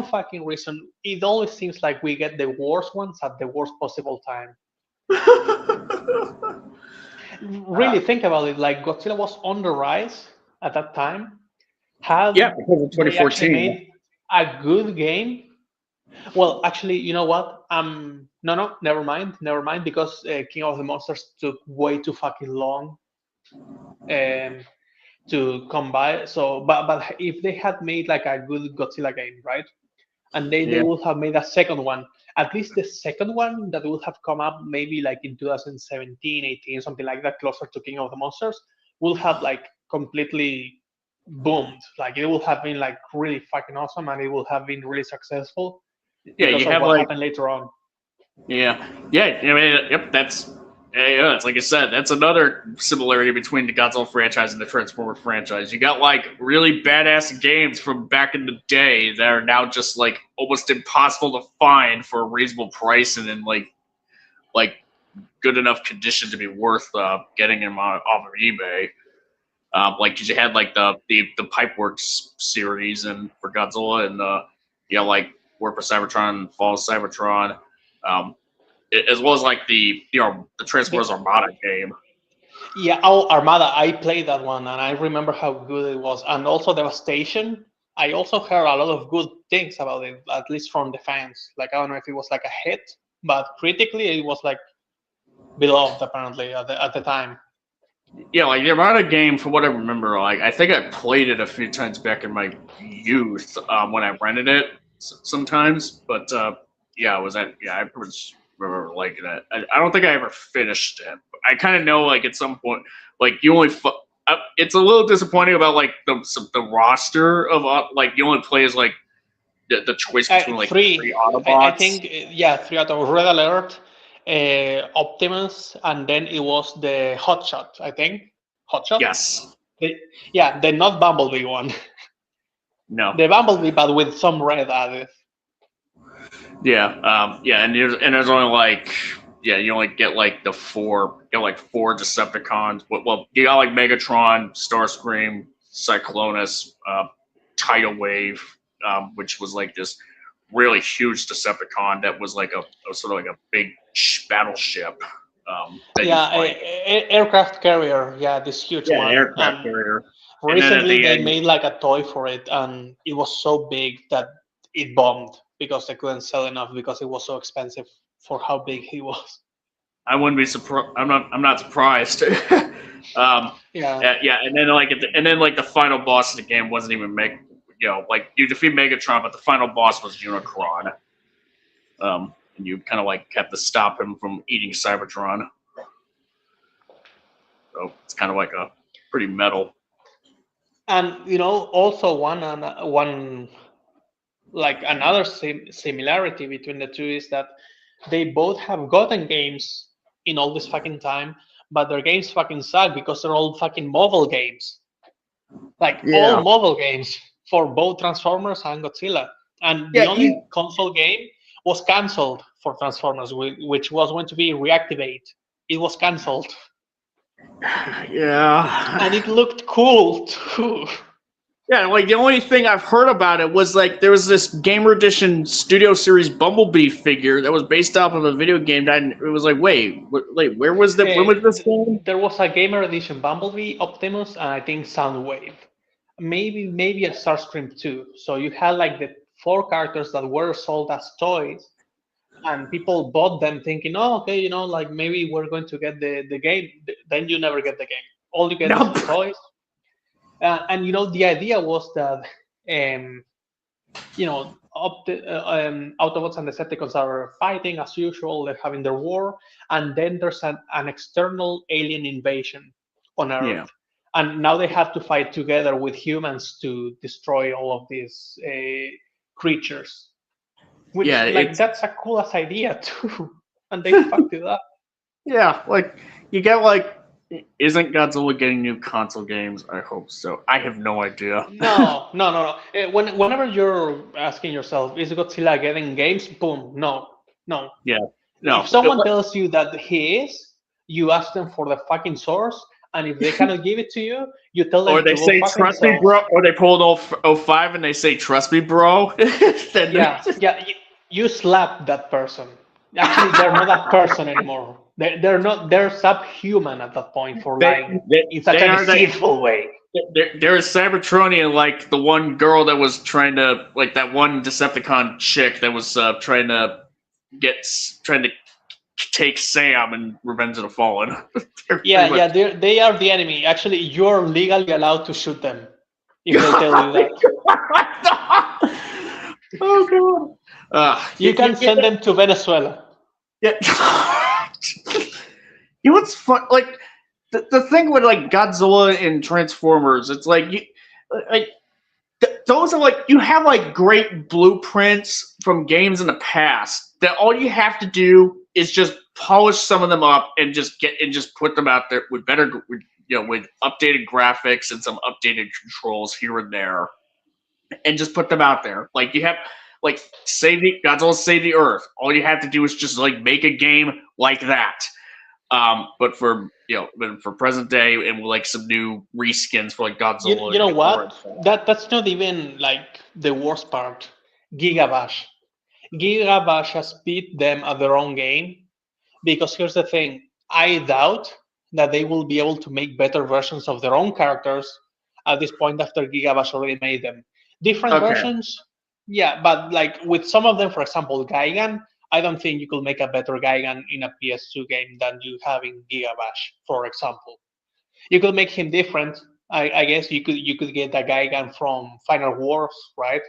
fucking reason, it always seems like we get the worst ones at the worst possible time. Really think about it. Like Godzilla was on the rise at that time. Because of 2014 made a good game. Well, actually, you know what? No, never mind, because King of the Monsters took way too fucking long to come by. So, but if they had made like a good Godzilla game, right, and they would have made a second one, at least the second one that would have come up maybe like in 2017, 18, something like that, closer to King of the Monsters, would have like completely boomed. Like it would have been like really fucking awesome, and it would have been really successful. Yeah, you have what like happened later on. Yeah. I mean, yep. It's like I said. That's another similarity between the Godzilla franchise and the Transformer franchise. You got like really badass games from back in the day that are now just like almost impossible to find for a reasonable price and in like good enough condition to be worth getting them off of eBay. Like, 'cause you had like the Pipeworks series and for Godzilla and like War for Cybertron, Fall of Cybertron, as well as like the Transformers Armada game. Yeah, Armada. I played that one and I remember how good it was, and also Devastation. I also heard a lot of good things about it, at least from the fans. Like I don't know if it was like a hit, but critically it was like beloved apparently at the time. Yeah, like the Armada game, from what I remember, like I think I played it a few times back in my youth when I rented it sometimes. But I pretty much remember liking it. I don't think I ever finished it. I kind of know like at some point, like you only. It's a little disappointing about like the roster of like you only play as like the choice between like three Autobots. I think 3 Autobots: Red Alert, Optimus, and then it was the Hotshot. I think Hotshot. Yes. The not Bumblebee one. No. The Bumblebee, but with some red added. Yeah. And there's only like you only get like four Decepticons. Well, you got like Megatron, Starscream, Cyclonus, Tidal Wave, which was like this really huge Decepticon that was like a sort of like a big battleship. Aircraft carrier. Yeah, this huge one. Aircraft carrier. Recently, they made like a toy for it, and it was so big that it bombed because they couldn't sell enough because it was so expensive for how big he was. I wouldn't be surprised. I'm not surprised. And then like the final boss of the game wasn't even like you defeat Megatron, but the final boss was Unicron. And you kind of like had to stop him from eating Cybertron. So it's kind of like a pretty metal. And also one like another similarity between the two is that they both have gotten games in all this fucking time, but their games fucking suck because they're all fucking mobile games. Like all mobile games for both Transformers and Godzilla. And the only console game was cancelled for Transformers, which was going to be Reactivate. It was cancelled. Yeah. And it looked cool too. Yeah, like the only thing I've heard about it was like there was this Gamer Edition Studio Series Bumblebee figure that was based off of a video game. That it was like, wait, where was that? When was this game? There was a Gamer Edition Bumblebee, Optimus, and I think Soundwave. Maybe a Starscream too. So you had like the 4 characters that were sold as toys, and people bought them thinking, oh, okay, like maybe we're going to get the game. Then you never get the game. All you get is No. the toys. And the idea was that, Autobots and Decepticons are fighting as usual. They're having their war, and then there's an external alien invasion on Earth, Yeah. and now they have to fight together with humans to destroy all of these creatures. Which, Yeah, like, it's that's a cool ass idea too, and they fucked it up. yeah, like you get like, isn't Godzilla getting new console games? I hope so. I have no idea. No. Whenever you're asking yourself, is Godzilla getting games? Boom, no. Yeah, no. If someone tells you that he is, you ask them for the fucking source, and if they cannot give it to you, you tell them Or they to go say fuck trust me, themselves. bro. Or they pull an 05 and they say trust me, bro. Then Yeah, you slap that person. Actually, they're not that person anymore. They're not. They're subhuman at that point for lying in such they a are the deceitful way. there is Cybertronian, like the one girl that was trying to, like that one Decepticon chick that was trying to take Sam in Revenge of the Fallen. Yeah, they are the enemy. Actually, you're legally allowed to shoot them if they tell you that. Oh god. You can send them to Venezuela. Yeah. You know what's fun? Like the thing with like Godzilla and Transformers, it's like those are like, you have like great blueprints from games in the past that all you have to do is just polish some of them up and just put them out there with with updated graphics and some updated controls here and there, and just put them out there. Like you have like Godzilla Save the Earth. All you have to do is just like make a game like that. But for present day, and with like some new reskins for like Godzilla. You know what? That's not even like the worst part. Gigabash. Gigabash has beat them at their own game, because here's the thing. I doubt that they will be able to make better versions of their own characters at this point after Gigabash already made them. Different Okay. versions, yeah, but like with some of them, for example, Gaigan, I don't think you could make a better Gaigan in a PS2 game than you have in Gigabash, for example. You could make him different. I guess you could get a Gaigan from Final Wars, right?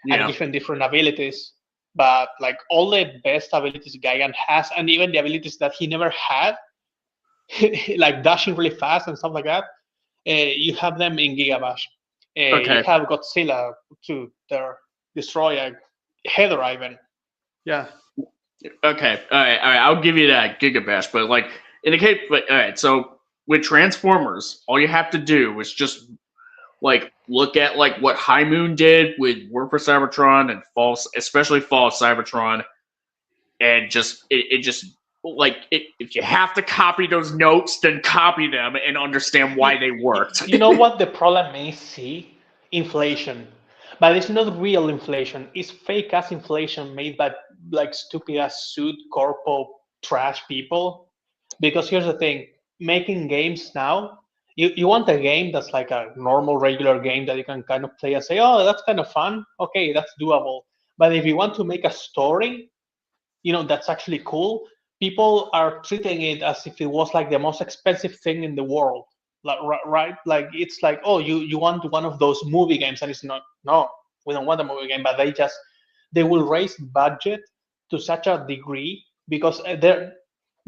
And Yeah. give him different abilities. But like all the best abilities Gaigan has, and even the abilities that he never had, like dashing really fast and stuff like that, you have them in Gigabash. Okay. You have Godzilla too, there, Destroyer, Heather even. Yeah. Okay, all right. I'll give you that, Gigabash. But like in the case, but all right. So with Transformers, all you have to do is just like look at like what High Moon did with War for Cybertron and especially Fall of Cybertron, and just if you have to copy those notes, then copy them and understand why they worked. You know what the problem is? See, inflation. But it's not real inflation. It's fake ass inflation made by like stupid ass suit corpo trash people. Because here's the thing: making games now, you want a game that's like a normal regular game that you can kind of play and say, oh, that's kind of fun. Okay, that's doable. But if you want to make a story, that's actually cool. People are treating it as if it was like the most expensive thing in the world, like, right? Like it's like, oh, you want one of those movie games, and it's not. No, we don't want a movie game, but they will raise budget to such a degree because their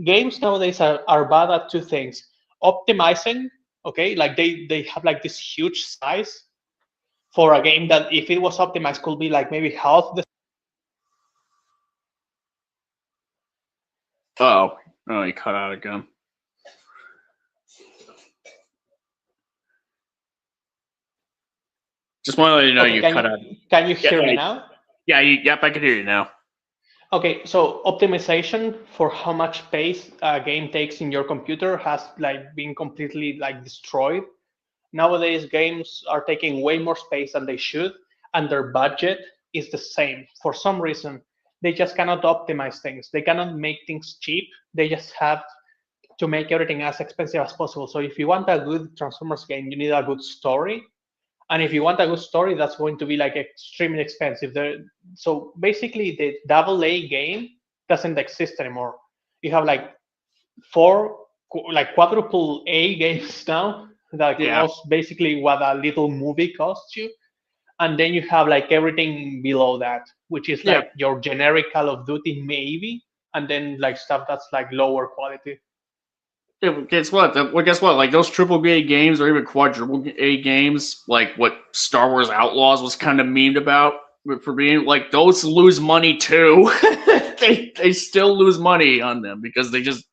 games nowadays are bad at two things: optimizing. Okay, like they have like this huge size for a game that if it was optimized could be like maybe half the. Oh, he cut out again. Just want to let you know Okay, you cut out. Can you hear me now? Yeah, yep, I can hear you now. Okay, so optimization for how much space a game takes in your computer has like been completely like destroyed. Nowadays, games are taking way more space than they should, and their budget is the same. For some reason, they just cannot optimize things. They cannot make things cheap. They just have to make everything as expensive as possible. So if you want a good Transformers game, you need a good story. And if you want a good story, that's going to be like extremely expensive. So basically, the double A game doesn't exist anymore. You have like four, like quadruple A games now that Yeah. cost basically what a little movie costs you. And then you have like everything below that, which is Yeah. like your generic Call of Duty, maybe, and then like stuff that's like lower quality. Yeah, guess what? Well, guess what? Like those triple A games or even quadruple A games, like what Star Wars Outlaws was kind of memed about for being like those lose money too. They still lose money on them because they just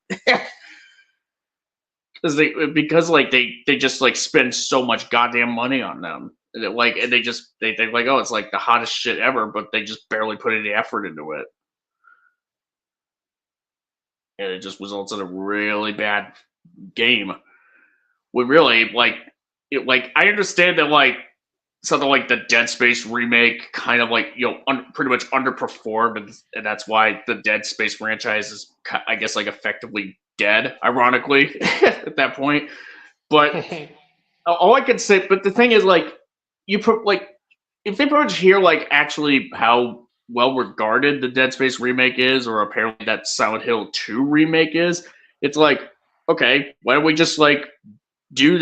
because like they just like spend so much goddamn money on them. And they just they think like, oh, it's like the hottest shit ever, but they just barely put any effort into it, and it just results in a really bad game. Would really like I understand that like something like the Dead Space remake kind of like pretty much underperformed, and that's why the Dead Space franchise is I guess like effectively dead, ironically at that point. But all I can say, but the thing is like you put like if they pretty much hear like actually how well regarded the Dead Space remake is, or apparently that Silent Hill 2 remake is, it's like okay, why don't we just like do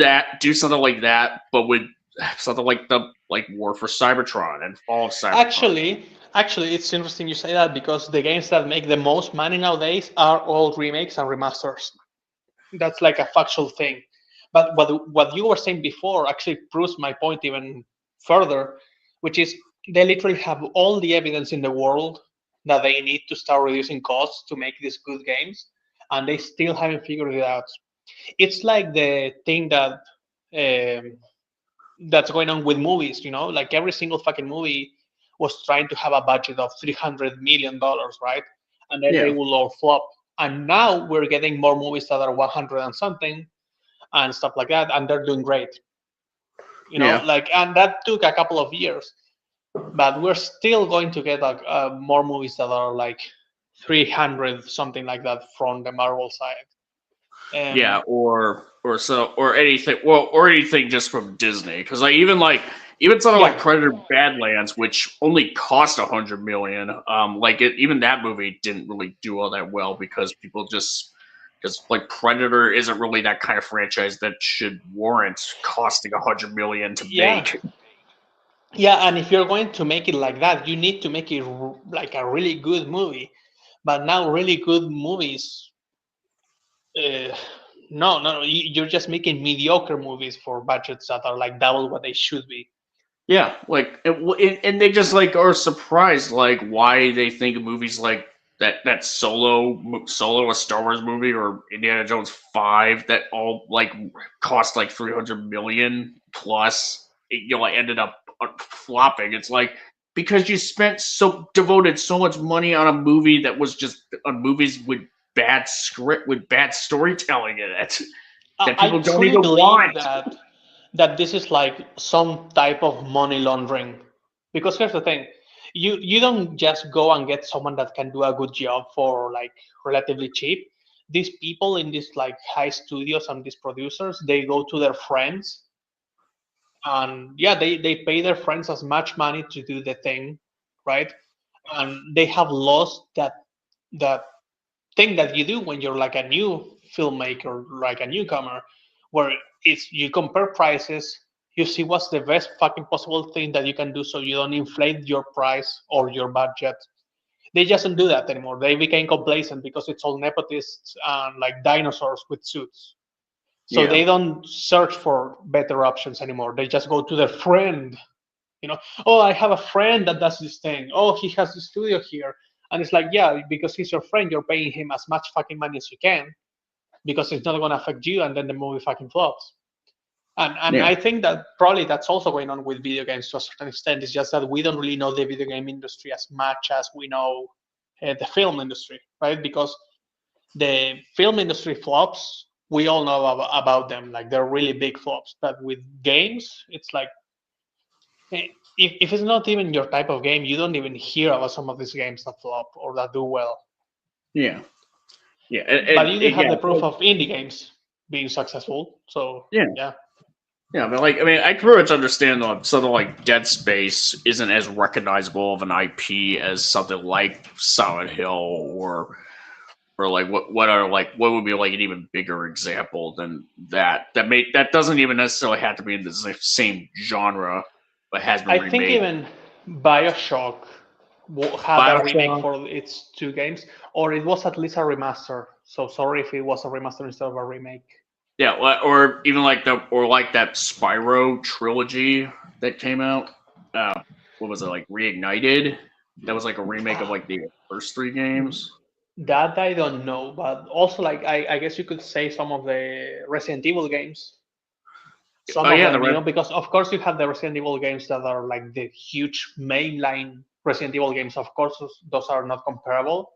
something like that, but with something like the War for Cybertron and Fall of Cybertron. Actually, it's interesting you say that because the games that make the most money nowadays are all remakes and remasters. That's like a factual thing. But what you were saying before actually proves my point even further, which is they literally have all the evidence in the world that they need to start reducing costs to make these good games, and they still haven't figured it out. It's like the thing that um, that's going on with movies. Like every single fucking movie was trying to have a budget of $300 million, right? And then they Yeah. will all flop. And now we're getting more movies that are 100 and something and stuff like that, and they're doing great. Yeah. Like, and that took a couple of years, but we're still going to get like more movies that are like 300 something like that from the Marvel side. Yeah, or anything. Well, or anything just from Disney, because even something like Yeah. Predator Badlands, which only cost 100 million. Even that movie didn't really do all that well because people just because like Predator isn't really that kind of franchise that should warrant costing 100 million to Yeah. make. Yeah, and if you're going to make it like that, you need to make it like a really good movie. But now, really good movies, no, you're just making mediocre movies for budgets that are like double what they should be. Yeah, like and they just like are surprised like why they think movies like that solo a Star Wars movie or Indiana Jones 5 that all like cost like 300 million plus like ended up flopping. It's like because you devoted so much money on a movie that was just on movies with bad script with bad storytelling in it that I people don't truly even believe want. that this is like some type of money laundering. Because here's the thing, you don't just go and get someone that can do a good job for like relatively cheap. These people in these like high studios and these producers, they go to their friends, and yeah, they pay their friends as much money to do the thing, right? And they have lost that thing that you do when you're like a new filmmaker, like a newcomer, where it's you compare prices, you see what's the best fucking possible thing that you can do so you don't inflate your price or your budget. They just don't do that anymore. They became complacent because it's all nepotists and like dinosaurs with suits. So Yeah. they don't search for better options anymore. They just go to their friend. Oh, I have a friend that does this thing. Oh, he has the studio here. And it's like, yeah, because he's your friend, you're paying him as much fucking money as you can because it's not going to affect you. And then the movie fucking flops. And Yeah. I think that probably that's also going on with video games to a certain extent. It's just that we don't really know the video game industry as much as we know the film industry, right? Because the film industry flops, we all know about them, like they're really big flops. But with games, it's like if it's not even your type of game, you don't even hear about some of these games that flop or that do well. Yeah. Yeah. But you do have Yeah. the proof of indie games being successful. So Yeah. yeah. Yeah, but like, I mean, I pretty much understand that something like Dead Space isn't as recognizable of an IP as something like Silent Hill or like what would be like an even bigger example than that that doesn't even necessarily have to be in the same genre, but has been I think remade. even BioShock had a remake BioShock. for its two games, or it was at least a remaster. So sorry if it was a remaster instead of a remake. Yeah, or even like that Spyro trilogy that came out. What was it, like Reignited? That was like a remake of like the first three games. That I don't know, but also like I guess you could say some of the Resident Evil games. Some Oh of yeah, them, because of course you have the Resident Evil games that are like the huge mainline Resident Evil games. Of course, those are not comparable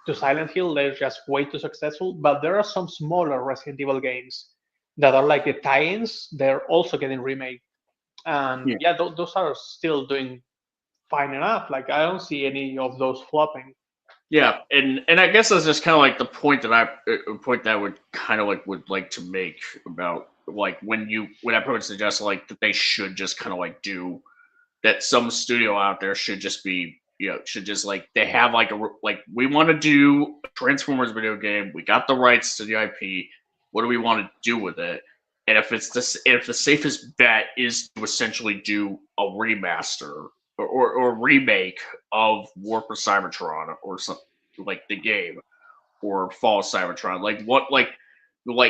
to Silent Hill. They're just way too successful. But there are some smaller Resident Evil games that are like the tie-ins. They're also getting remade, and those are still doing fine enough. Like I don't see any of those flopping. Yeah, and I guess that's just kind of like the point that I would kind of would like to make about like when I probably suggest like that they should just kind of like do that. Some studio out there should just be should just like they have like we want to do a Transformers video game. We got the rights to the IP. What do we want to do with it? And if the safest bet is to essentially do a remaster or remake of War for Cybertron or something like the game or Fall of Cybertron, like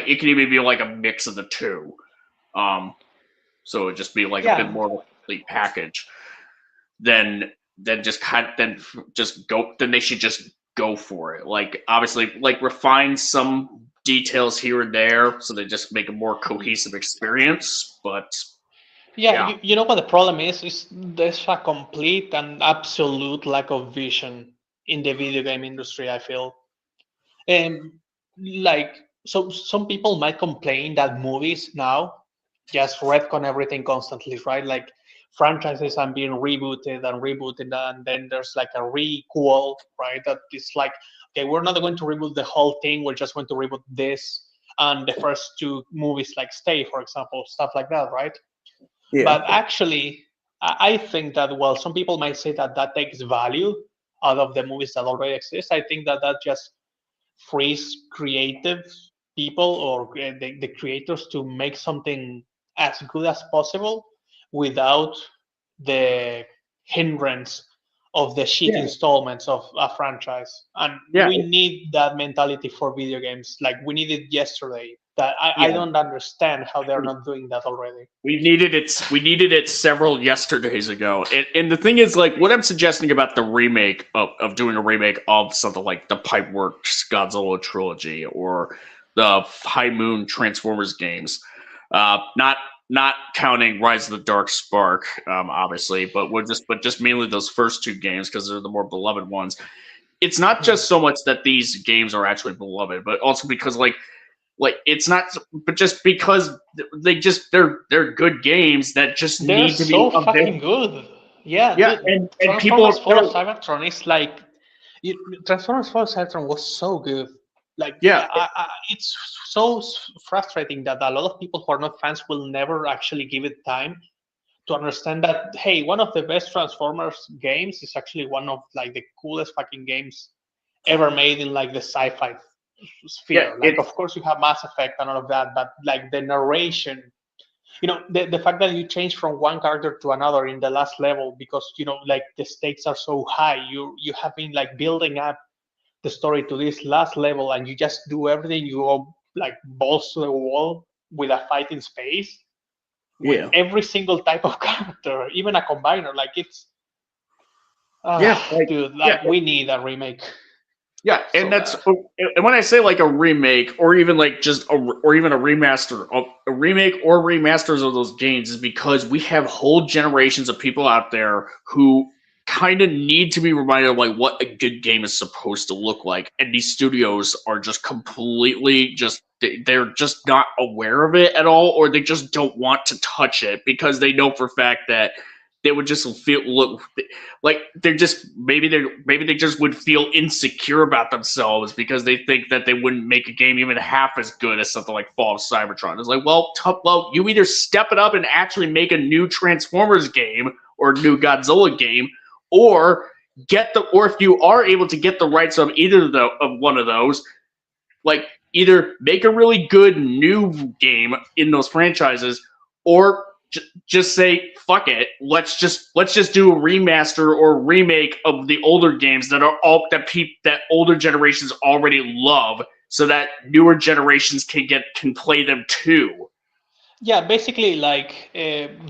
it can even be like a mix of the two. So it'd just be like a bit more of a complete package. Then they should just go for it. Like obviously, like refine some details here and there so they just make a more cohesive experience. But you know what the problem is there's a complete and absolute lack of vision in the video game industry, I feel. And like so some people might complain that movies now just retcon everything constantly, right? Like franchises are being rebooted and then there's like a requel, right? That is like, okay, we're not going to reboot the whole thing, we're just going to reboot this and the first two movies like stay, for example, stuff like that, right? yeah, But actually, I think that while some people might say that that takes value out of the movies that already exist, I think that that just frees creative people or the creators to make something as good as possible without the hindrance of the shit installments of a franchise. And we need that mentality for video games. Like we need it yesterday. That I don't understand how they're not doing that already. We needed it several yesterdays ago. And the thing is, like, what I'm suggesting about the remake of doing a remake of something like the Pipeworks Godzilla trilogy or the High Moon Transformers games, not counting Rise of the Dark Spark, obviously, but just mainly those first two games because they're the more beloved ones. It's not just so much that these games are actually beloved, but also because like it's not, but just because they're good games that just They're need to be so fucking good. Yeah, and Transformers Fall of Cybertron is like Transformers Fall of Cybertron was so good. Like it's so frustrating that a lot of people who are not fans will never actually give it time to understand that, hey, one of the best Transformers games is actually one of like the coolest fucking games ever made in like the sci-fi sphere. Like of course you have Mass Effect and all of that, but like the narration, the fact that you change from one character to another in the last level because like the stakes are so high, you have been like building up the story to this last level and you just do everything, you go like balls to the wall with a fight in space with every single type of character, even a combiner. Like it's dude, like we need a remake. Yeah, and and when I say like a remake or even like or even a remaster, a remake or remasters of those games is because we have whole generations of people out there who kind of need to be reminded of like what a good game is supposed to look like, and these studios are just completely they're just not aware of it at all, or they just don't want to touch it because they know for a fact that they would just look like maybe they just would feel insecure about themselves because they think that they wouldn't make a game even half as good as something like Fall of Cybertron. It's like, well, you either step it up and actually make a new Transformers game or a new Godzilla game, or if you are able to get the rights of either of one of those, like either make a really good new game in those franchises, or just say fuck it. Let's just do a remaster or remake of the older games that older generations already love, so that newer generations can play them too. Yeah, basically, like,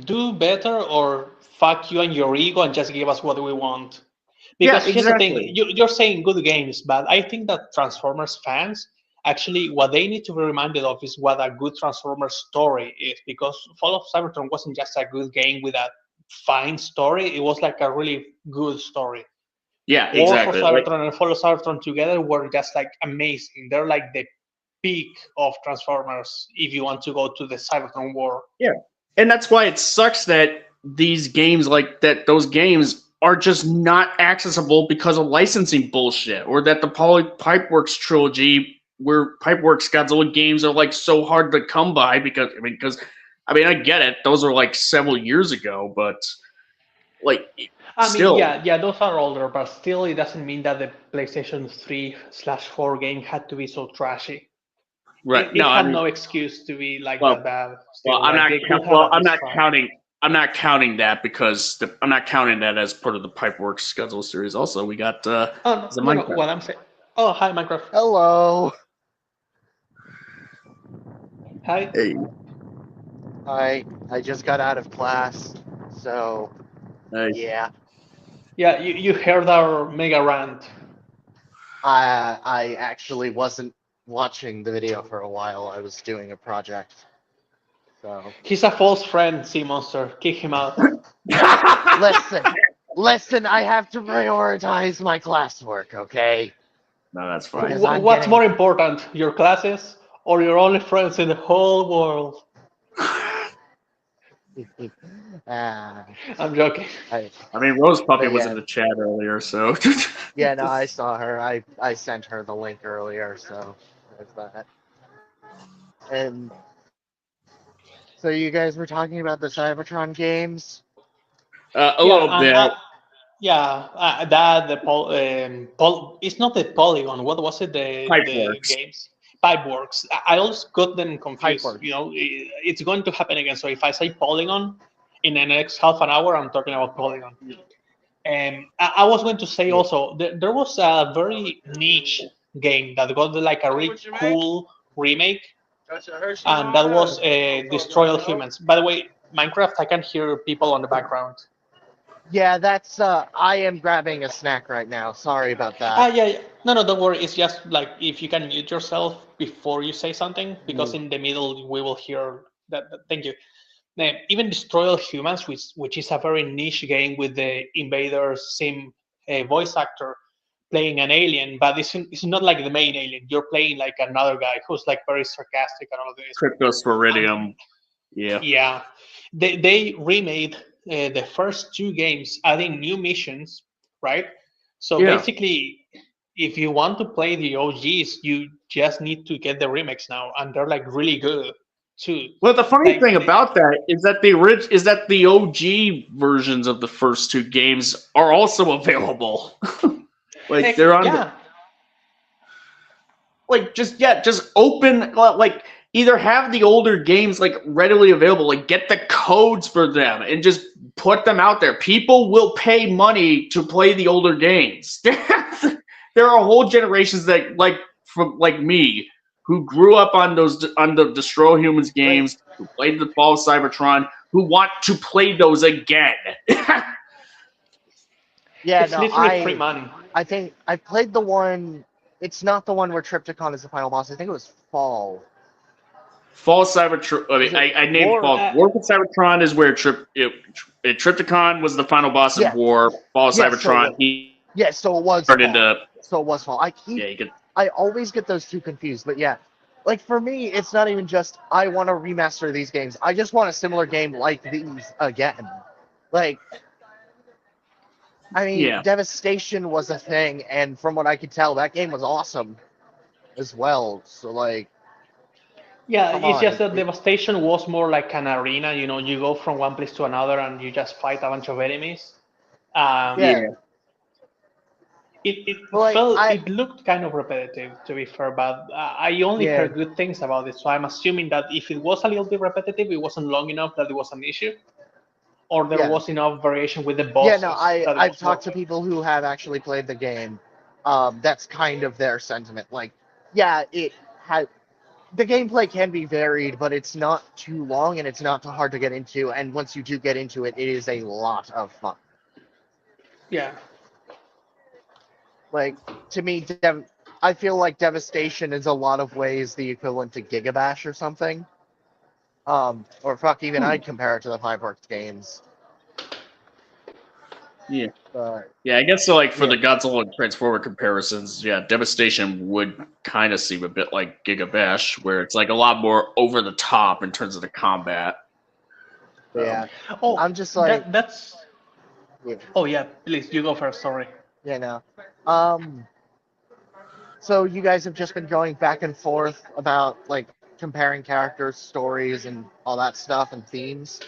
do better or fuck you and your ego and just give us what we want. Because Yeah, here's the thing, exactly. you're saying good games, but I think that Transformers fans, actually, what they need to be reminded of is what a good Transformers story is. Because Fall of Cybertron wasn't just a good game with a fine story, it was like a really good story. Yeah, War for exactly. Cybertron and Fall of Cybertron together were just like amazing. They're like the peak of Transformers if you want to go to the Cybertron war. Yeah, and that's why it sucks that these games those games are just not accessible because of licensing bullshit, or that the Pipeworks trilogy, where Pipeworks Godzilla games are like so hard to come by because I get it, those are like several years ago, but like I mean, still, yeah, those are older, but still, it doesn't mean that the PlayStation 3/4 game had to be so trashy. right? It No, I had mean, no excuse to be like well, that bad. well, Still, like they could have at I'm least not tried. counting. I'm not counting that because I'm not counting that as part of the Pipeworks Godzilla series. Also, we got Oh the no, no, Minecraft. what I'm saying. Oh, hi, Minecraft. Hello. Hi. Hey, I just got out of class, so hey. yeah. Yeah, you heard our mega rant. I actually wasn't watching the video for a while. I was doing a project. So He's a false friend, Sea Monster. Kick him out. listen, I have to prioritize my classwork, okay? No, that's fine. Because I'm What's getting- more important, your classes or your only friends in the whole world? Ah, I'm joking. I, I mean, Rose Puppy But was yeah. in the chat earlier, so yeah, no, I saw her. I sent her the link earlier, so there's that. And so you guys were talking about the Cybertron games? a little bit. That it's not the Polygon. What was it? The Pipeworks. games Pipeworks. I always got them confused. Pipeworks. You know, it's going to happen again. So if I say Polygon in the next half an hour, I'm talking about Polygon. I was going to say also there was a very niche game that got like a really cool remake, and that was Destroy All Humans. By the way, Minecraft, I can hear people on the background. Yeah, that's I am grabbing a snack right now. Sorry about that. Yeah. No, don't worry. It's just like if you can mute yourself before you say something, because in the middle we will hear that. Thank you. Even Destroy All Humans, which is a very niche game with the Invader Sim voice actor playing an alien, but it's not like the main alien. You're playing like another guy who's like very sarcastic and all of this. Cryptosporidium. Yeah. Yeah, they remade the first two games, adding new missions, right? So Yeah. basically, if you want to play the OGs, you just need to get the remakes now, and they're like really good too. Well, the funny Like, thing about that is that the OG versions of the first two games are also available. Like they're on. yeah, Like just open, like either have the older games like readily available, like get the codes for them and just put them out there. People will pay money to play the older games. There are whole generations that like me who grew up on the Destroy Humans games, who played the Fall of Cybertron, who want to play those again. Yeah, it's no, literally free money. I think I played the one. It's not the one where Triptychon is the final boss. I think it was Fall. Fall of Cybertron. I Is mean, it I named War? Fall. War of Cybertron is where Triptychon was the final boss Yeah. of War. Fall of Yeah, so Cybertron. what? He Yeah, so it was turned Fall. into So it was Fall. yeah. You could I always get those two confused, but yeah. Like for me, it's not even just I want to remaster these games. I just want a similar game like these again. Like, I mean, yeah. Devastation was a thing, and from what I could tell, that game was awesome as well. So like, Yeah, come it's on, just that Devastation was more like an arena. You go from one place to another and you just fight a bunch of enemies. yeah. Yeah. It But like, felt, it looked kind of repetitive, to be fair, but I only Yeah. heard good things about it. So I'm assuming that if it was a little bit repetitive, it wasn't long enough that it was an issue, or there Yeah. was enough variation with the Yeah, bosses no, that it I've was talked to worth it. people who have actually played the game. That's kind of their sentiment. Like, yeah, it had the gameplay can be varied, but it's not too long and it's not too hard to get into. And once you do get into it, it is a lot of fun. Yeah. Like to me, I feel like Devastation is a lot of ways the equivalent to Gigabash or something. Or fuck, even I'd compare it to the Fireworks games. Yeah. But Yeah, I guess so. Like for Yeah. the Godzilla and Transformer comparisons, yeah, Devastation would kind of seem a bit like Giga Bash, where it's like a lot more over the top in terms of the combat. yeah, Oh, I'm just like, that's. yeah, Oh yeah, please, you go first. Sorry. you know. So you guys have just been going back and forth about like comparing characters, stories, and all that stuff and themes.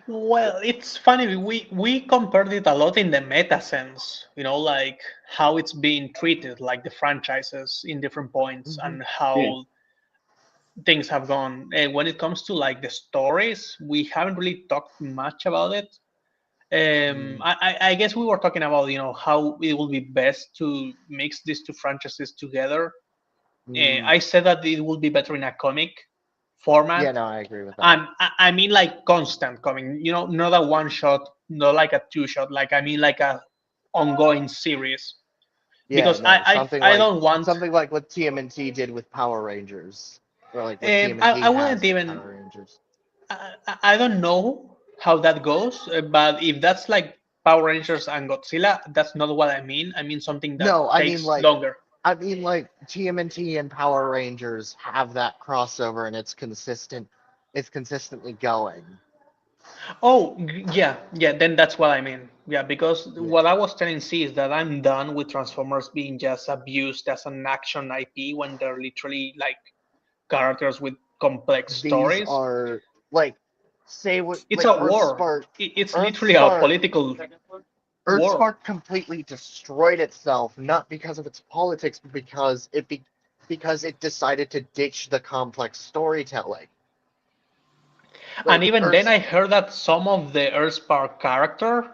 Well, it's funny. We compared it a lot in the meta sense, like how it's being treated, like the franchises in different points, Mhm. and Yeah. how things have gone. And when it comes to like the stories, we haven't really talked much about it. I guess we were talking about how it will be best to mix these two franchises together. Mm. I said that it would be better in a comic Yeah, format. no, I agree with that. And I mean like constant coming, not a one shot, not like a two shot. Like I mean like a ongoing series. Yeah, Because no, something I like don't want. what TMNT did with Power Rangers, or like what TMNT I has wouldn't with even. Power Rangers. I don't know how that goes, but if that's like Power Rangers and Godzilla, that's not what I mean. I mean something that No, takes longer. I mean like TMNT and Power Rangers have that crossover, and it's consistent. It's consistently going. Oh, yeah, yeah, then that's what I mean. Yeah, because Yeah. what I was telling C is that I'm done with Transformers being just abused as an action IP when they're literally like characters with complex These stories. are like, say what, It's like a war. It's literally a Earthspark political war. Earthspark completely destroyed itself, not because of its politics, but because it decided to ditch the complex storytelling. And Like even then, Earth, I heard that some of the Earthspark character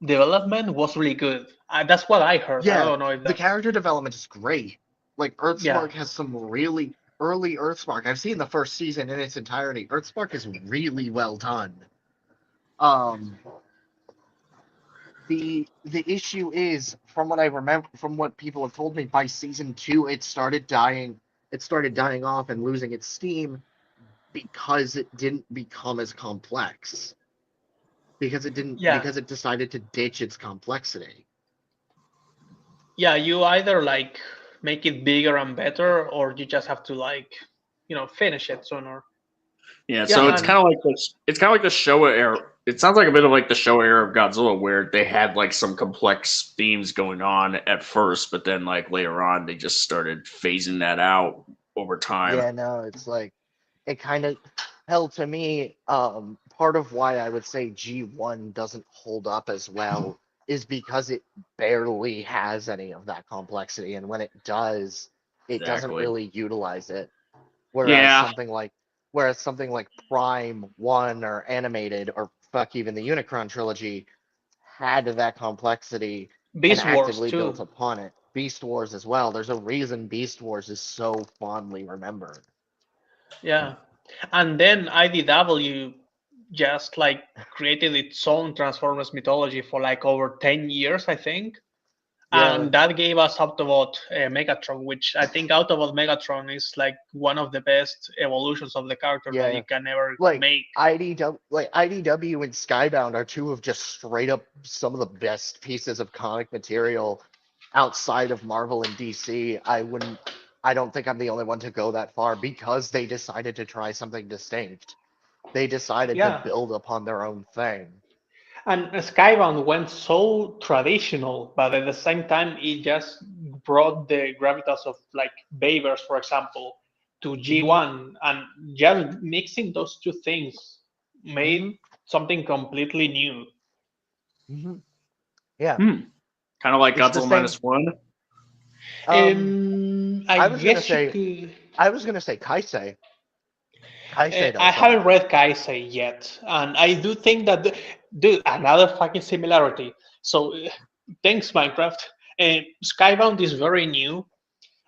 development was really good. That's what I heard. I yeah, don't know if the that's. character development is great. Like Yeah. Earthspark has some really early Earthspark. I've seen the first season in its entirety. Earthspark is really well done. Um, the issue is, from what I remember, from what people have told me, by season 2 it started dying. It started dying off and losing its steam because it didn't become as complex. Yeah. Because it decided to ditch its complexity. Yeah, you either like make it bigger and better, or you just have to like, finish it sooner. Yeah, Yeah, so it's and kind of like this. It's kind of like the Showa era. It sounds like a bit of like the Showa era of Godzilla, where they had like some complex themes going on at first, but then like later on, they just started phasing that out over time. Yeah, no, it's like it kind of hell to me. Part of why I would say G1 doesn't hold up as well is because it barely has any of that complexity, and when it does, it doesn't Exactly. really utilize it. Whereas Yeah, something like Prime 1 or Animated or fuck even the Unicron trilogy had that complexity and Beast Wars actively built too. upon it. Beast Wars as well. There's a reason Beast Wars is so fondly remembered. Yeah, and then IDW just like created its own Transformers mythology for like over 10 years, I think. and that gave us Autobot Megatron, which I think Autobot Megatron is like one of the best evolutions of the character that you Yeah. can ever Like make. IDW and Skybound are two of just straight up some of the best pieces of comic material outside of Marvel and DC. I don't think I'm the only one to go that far because they decided to try something distinct. They decided to Yeah, build upon their own thing. and Skybound went so traditional, but at the same time, it just brought the gravitas of like Bayverse, for example, to Mhm. G1, and just mixing those two things made Mhm. something completely new. Mhm. Yeah, Kind of like it's the Godzilla same. -1. I I was gonna guess you say, could. Kaisei. Kaisei I does haven't that. read Kaisei yet, and I do think that, dude, another fucking similarity. So, thanks, Minecraft. Skybound is very new,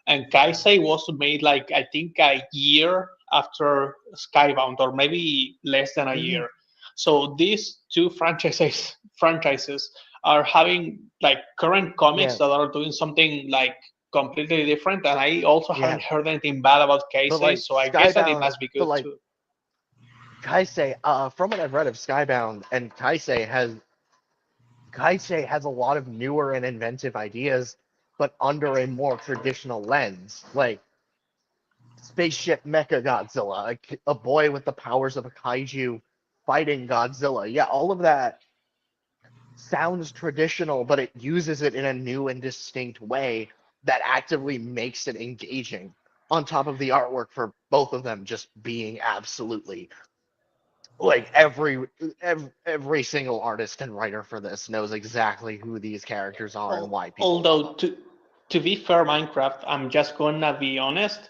and Kaisei was made like I think a year after Skybound, or maybe less than a Mhm. year. So these two franchises are having like current comics Yeah, that are doing something like completely different, and I also yeah. haven't heard anything bad about But Kaisei, like so I guess that it Skybound, must be but good like too. Kaisei, from what I've read of Skybound, and Kaisei has a lot of newer and inventive ideas, but under a more traditional lens. Like spaceship mecha Godzilla, a boy with the powers of a kaiju fighting Godzilla. Yeah, all of that sounds traditional, but it uses it in a new and distinct way that actively makes it engaging. On top of the artwork for both of them just being absolutely like every single artist and writer for this knows exactly who these characters are and why people love Although them. to be fair, Minecraft, I'm just gonna be honest.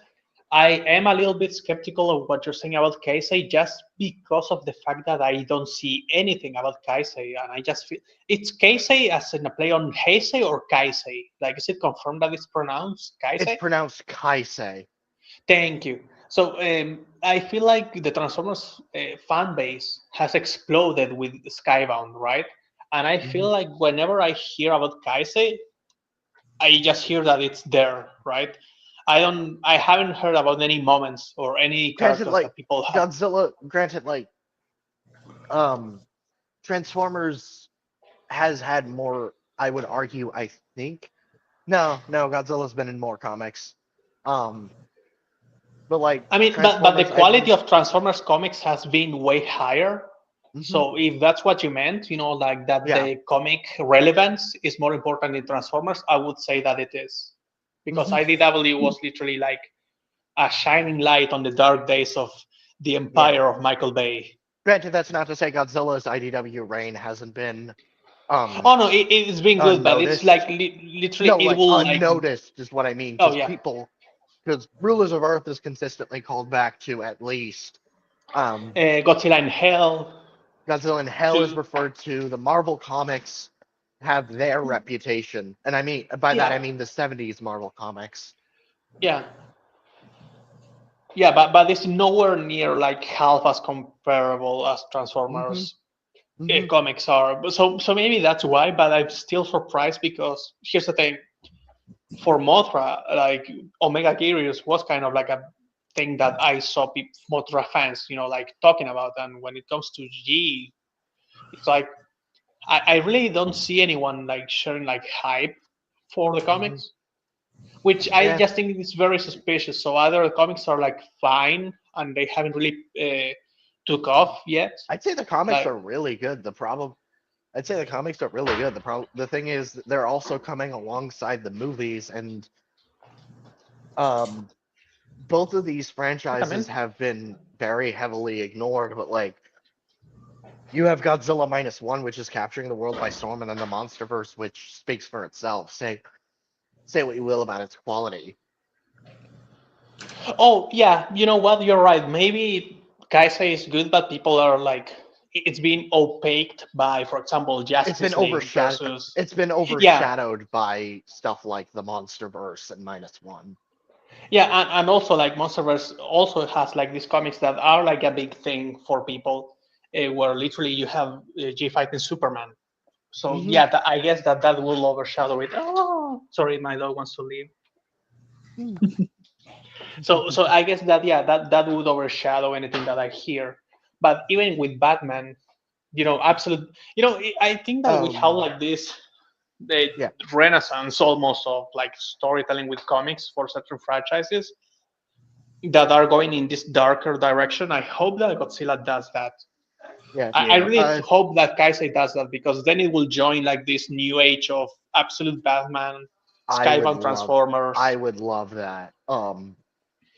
I am a little bit skeptical of what you're saying about Kaisei just because of the fact that I don't see anything about Kaisei, and I just feel it's Kaisei as in a play on Heisei or Kaisei. Like, is it confirmed that it's pronounced It's Kaisei? pronounced Kaisei. Thank you. So I feel like the Transformers fan base has exploded with Skybound, right? And I feel Mhm. like whenever I hear about Kaisei, I just hear that it's there, right? I haven't heard about any moments or any Granted, characters like that people have. Granted, like um, Transformers has had more. I would argue. I think no, Godzilla's been in more comics. Um, but like I mean, but the Transformers, I quality believe. of Transformers comics has been way higher. Mhm. So if that's what you meant, like that Yeah. the comic relevance is more important in Transformers, I would say that it is. Because Mhm. IDW was literally like a shining light on the dark days of the Yeah. empire of Michael Bay. Granted, that's not to say Godzilla's IDW reign hasn't been um Oh no, it's been good, but it's like unnoticed. literally No, it like will like unnoticed is what I mean, oh yeah, because Rulers of Earth is consistently called back to at least um Godzilla in Hell Godzilla in Hell is too. referred to. The Marvel comics have their reputation, and I mean by that I Yeah, mean the '70s Marvel comics. yeah, yeah, but it's nowhere near like half as comparable as Hmm. Transformers Hmm. comics are. So maybe that's why. But I'm still surprised because here's the thing: for Mothra, like Omega Gyrius was kind of like a thing that I saw Mothra fans, like talking about. And when it comes to G, it's like I really don't see anyone like sharing like hype for the Hmm. comics, which I Yeah, just think is very suspicious. So either the comics are like fine and they haven't really took off yet, I'd say the comics like are really good. I'd say the comics are really good. The thing is, they're also coming alongside the movies, and um, both of these I mean, franchises have been very heavily ignored. But like, you have Godzilla -1, which is capturing the world by storm, and then the MonsterVerse, which speaks for itself. Say what you will about its quality. oh yeah, you know what? You're right. Maybe Kaisei is good, but people are like it's been opaqued by, for example, It's been Justice League overshadowed. versus It's been yeah, overshadowed by stuff like the MonsterVerse and -1. yeah, and also like MonsterVerse also has like these comics that are like a big thing for people, where literally you have G fighting Superman. So Hmm. yeah, I guess that will overshadow it. Oh, Oh, sorry, my dog wants to leave. So I guess that that would overshadow anything that I hear. But even with Batman, absolute, I think that we have like this the Yeah. renaissance almost of like storytelling with comics for certain franchises that are going in this darker direction. I hope that Godzilla does that. Yeah. I really Uh, hope that Kaisei does that, because then it will join like this new age of absolute Batman, I would Skybound love Transformers. I would love that.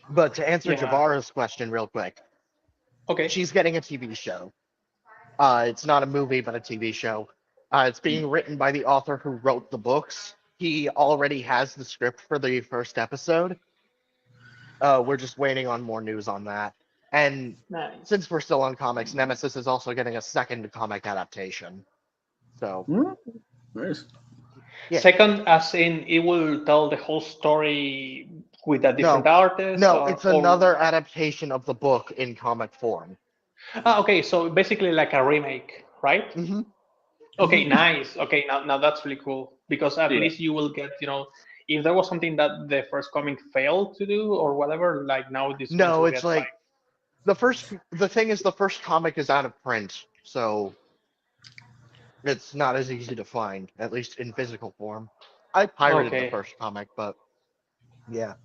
But to answer Yeah. Jabara's question real quick, Okay. she's getting a TV show. It's not a movie, but a TV show. It's being written by the author who wrote the books. He already has the script for the first episode. We're just waiting on more news on that. And Nice. since we're still on comics, Nemesis is also getting a second comic adaptation. So Nice. yeah. Second, as in it will tell the whole story with a different No, artist. no, it's another adaptation of the book in comic form. Okay, so basically like a remake, right? Hmm Okay, nice. Okay, now that's really cool, because at Yeah. least you will get, if there was something that the first comic failed to do or whatever, like now this one No, will it's get like the thing is the first comic is out of print, so it's not as easy to find, at least in physical form. I pirated the Okay. first comic, but yeah.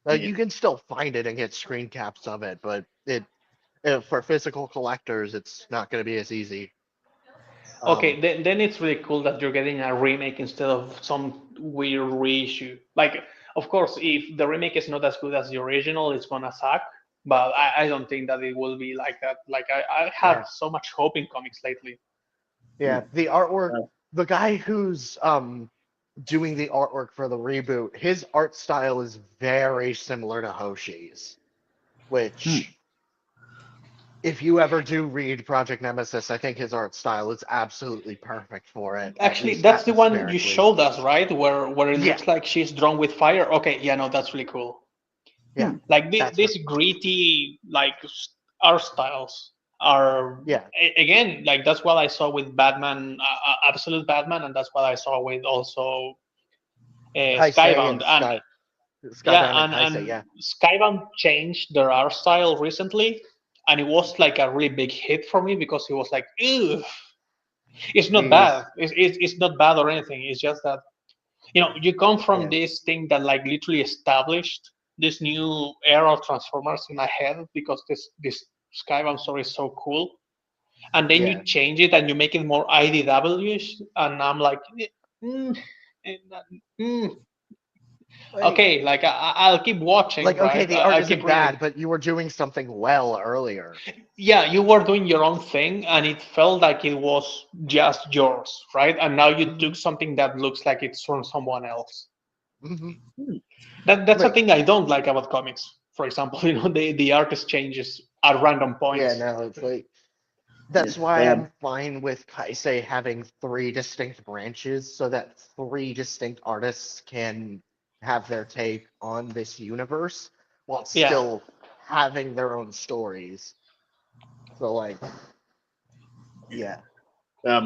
Yeah. You can still find it and get screen caps of it, but for physical collectors, it's not going to be as easy. Okay, then it's really cool that you're getting a remake instead of some weird reissue. Like, of course, if the remake is not as good as the original, it's gonna suck. But I don't think that it will be like that. Like, I have Yeah. so much hope in comics lately. Yeah, the artwork, the guy who's doing the artwork for the reboot, his art style is very similar to Hoshi's, which if you ever do read Project Nemesis, I think his art style is absolutely perfect for it. at Actually, least that's the one you atmospherically. showed us, right? Where it Yeah. looks like she's drawn with fire. Okay, yeah, no, that's really cool. Yeah. Like That's this gritty like art styles are Yeah. again, like that's what I saw with Batman, Absolute Batman, and that's what I saw with also Heisei and Skybound. And Skybound and and Heisei, yeah. Skybound changed their art style recently, and it was like a really big hit for me, because it was like, ew, it's not Jeez. bad. It's not bad or anything. It's just that you come from Yeah. this thing that like literally established this new era of Transformers in my head, because this Skybound story is so cool, and then Yeah. you change it and you make it more IDW-ish, and I'm like, mm, mm, okay, like I'll keep watching, Like, okay, right? the art I'll isn't keep reading. bad, but you were doing something well earlier. Yeah, you were doing your own thing, and it felt like it was just yours, right? And now you took something that looks like it's from someone else. hmm That's a Like, thing I don't like about comics. For example, the artist changes at random points. yeah, no, it's like that's why I'm fine with Kaisei having 3 distinct branches so that 3 distinct artists can have their take on this universe while Yeah. still having their own stories. So like yeah.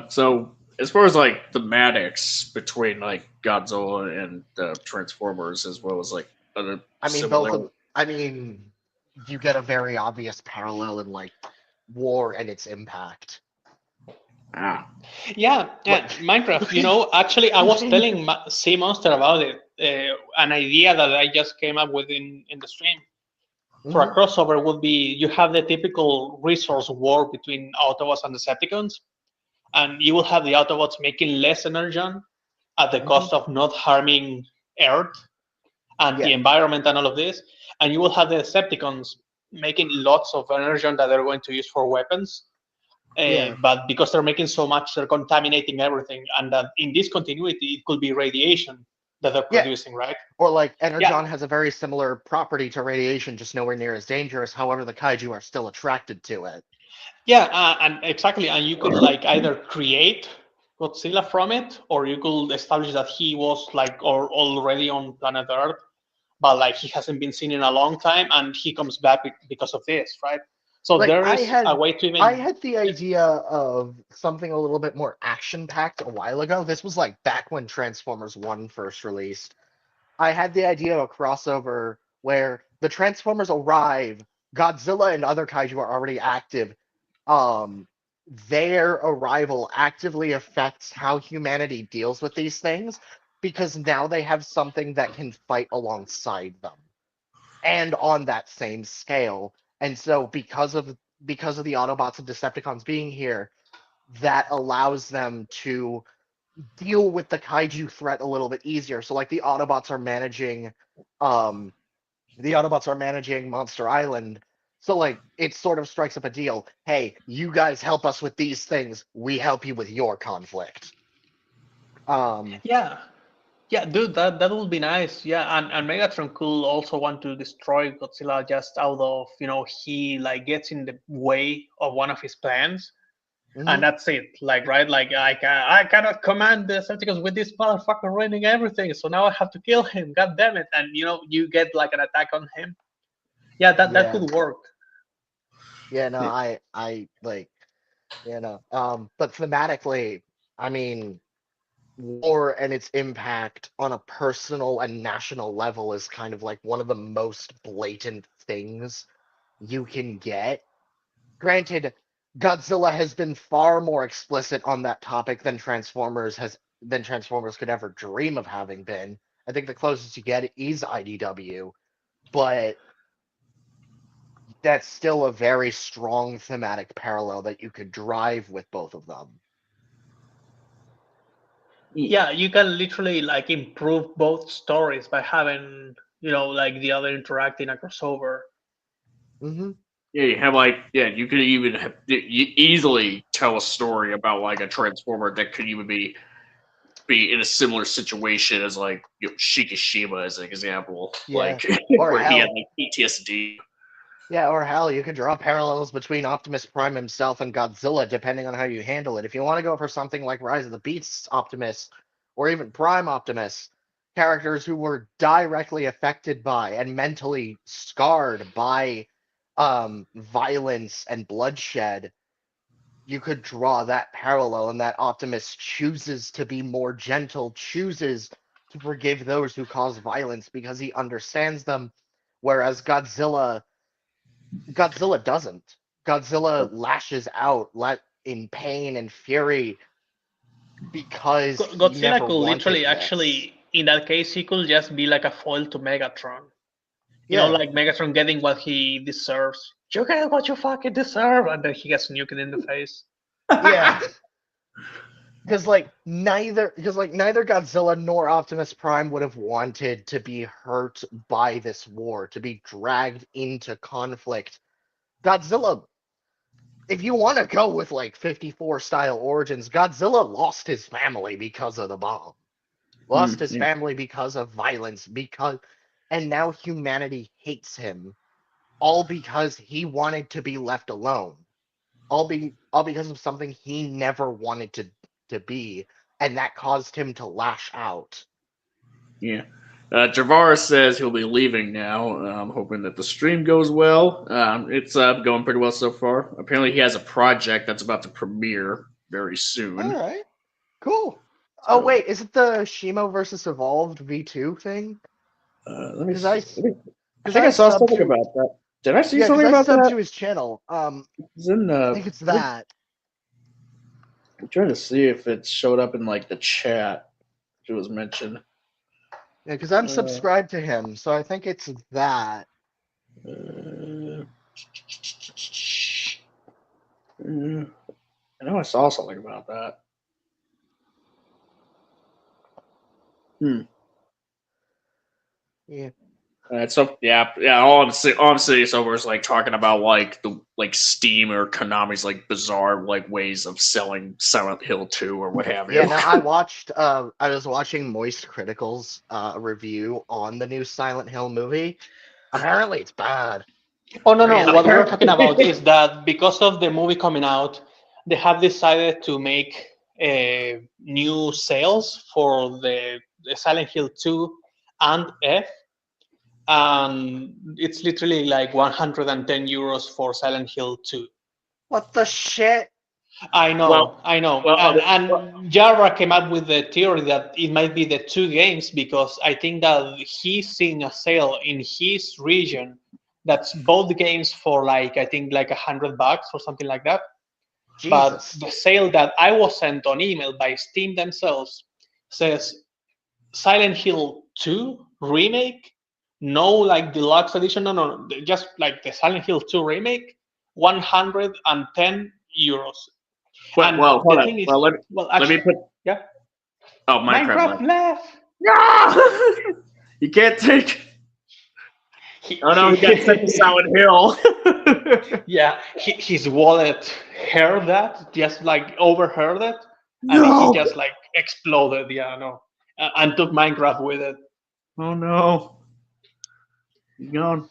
So as far as like thematics between like Godzilla and Transformers, as well as like other I mean similar, you get a very obvious parallel in like war and its impact. Yeah, But- Minecraft. Actually, I was telling Sea Monster about it. An idea that I just came up with in the stream for a crossover would be you have the typical resource war between Autobots and Decepticons, and you will have the Autobots making less energon at the cost of not harming Earth and the Yeah. environment and all of this, and you will have the Decepticons making lots of energon that they're going to use for weapons. Yeah. But because they're making so much, they're contaminating everything, and that in this continuity, it could be radiation that they're Yeah. producing, right? Or like Energon has a very similar property to radiation, just nowhere near as dangerous. However, the kaiju are still attracted to it. Yeah, and exactly, and you could like either create Godzilla from it, or you could establish that he was like or already on planet Earth, but like he hasn't been seen in a long time, and he comes back because of this, right? So Like, there I is had- a way to even. I had the idea of something a little bit more action-packed a while ago. This was like back when Transformers 1 first released. I had the idea of a crossover where the Transformers arrive, Godzilla and other kaiju are already active. Um, their arrival actively affects how humanity deals with these things because now they have something that can fight alongside them and on that same scale. And so because of the Autobots and Decepticons being here, that allows them to deal with the kaiju threat a little bit easier. So like um the Autobots are managing Monster Island. So like it sort of strikes up a deal. Hey, you guys help us with these things, we help you with your conflict. Yeah, yeah, dude, that would be nice. Yeah, and Megatron could also want to destroy Godzilla just out of he like gets in the way of one of his plans, and Mhm. that's it. Like right, like I cannot command the Decepticons with this motherfucker ruining everything, so now I have to kill him. God damn it! And you get like an attack on him. Yeah, that Yeah. could work. Yeah, no, I like, but thematically, I mean, war and its impact on a personal and national level is kind of like one of the most blatant things you can get. Granted, Godzilla has been far more explicit on that topic than Transformers could ever dream of having been. I think the closest you get is IDW, but that's still a very strong thematic parallel that you could drive with both of them. Yeah, you can literally like improve both stories by having like the other interact in a crossover. Mm-hmm. Yeah, you have you could even you easily tell a story about like a transformer that could even be in a similar situation as like Shikishima as an example, Yeah. like Or where he had hell, like PTSD. yeah, or hell, you could draw parallels between Optimus Prime himself and Godzilla, depending on how you handle it. If you want to go for something like Rise of the Beasts Optimus, or even Prime Optimus, characters who were directly affected by and mentally scarred by violence and bloodshed, you could draw that parallel, and that Optimus chooses to be more gentle, chooses to forgive those who cause violence because he understands them, whereas Godzilla doesn't. Godzilla lashes out in pain and fury because he Godzilla never could wanted literally this. actually, in that case, he could just be like a foil to Megatron. Yeah, Like Megatron getting what he deserves. You get what you fucking deserve, and then he gets nuked in the face. yeah. Because neither Godzilla nor Optimus Prime would have wanted to be hurt by this war, to be dragged into conflict. Godzilla, if you want to go with like 54 style origins, Godzilla lost his family because of the bomb. Lost his Yeah. family because of violence, and now humanity hates him, all because he wanted to be left alone. All because of something he never wanted to be, and that caused him to lash out. Yeah. Javaris says he'll be leaving now. I'm hoping that the stream goes well. It's going pretty well so far. Apparently, he has a project that's about to premiere very soon. All right, cool. Oh wait, is it the Shimo versus Evolved V2 thing? Let me Because I see. s- I because think I I saw subbed something to about that. Did I see yeah, because something I about subbed that? to his channel. It's in I think it's that. I'm trying to see if it showed up in like the chat. If it was mentioned. Yeah, because I'm Uh, subscribed to him, so I think it's that. uh, I know I saw something about that. Hmm. Yeah. So yeah. All I'm seeing so far is like talking about like the like Steam or Konami's like bizarre like ways of selling Silent Hill 2 or what have Yeah, you. no, I was watching Moist Critical's review on the new Silent Hill movie. Apparently it's bad. Oh no, no. Really What we were bad. talking about is that because of the movie coming out, they have decided to make new sales for the Silent Hill 2 and F, and it's literally like 110 euros for Silent Hill 2. What the shit? I know, Well, I know. well, And Jara came up with the theory that it might be the two games because I think that he's seeing a sale in his region that's both games for like I think like $100 or something like that. But Jesus. the sale that I was sent on email by Steam themselves says Silent Hill 2 remake, no like deluxe edition, no, just like the Silent Hill 2 remake, 110 euros. And hold the on. thing is, Well, well, let me actually, put. yeah, Oh, Minecraft. Minecraft left. No! You can't take. Oh no, he got sent to Silent Hill. Yeah, his wallet heard that, just like overheard it, and he No. just like exploded. Yeah, no, and took Minecraft with it. Oh no. He's gone.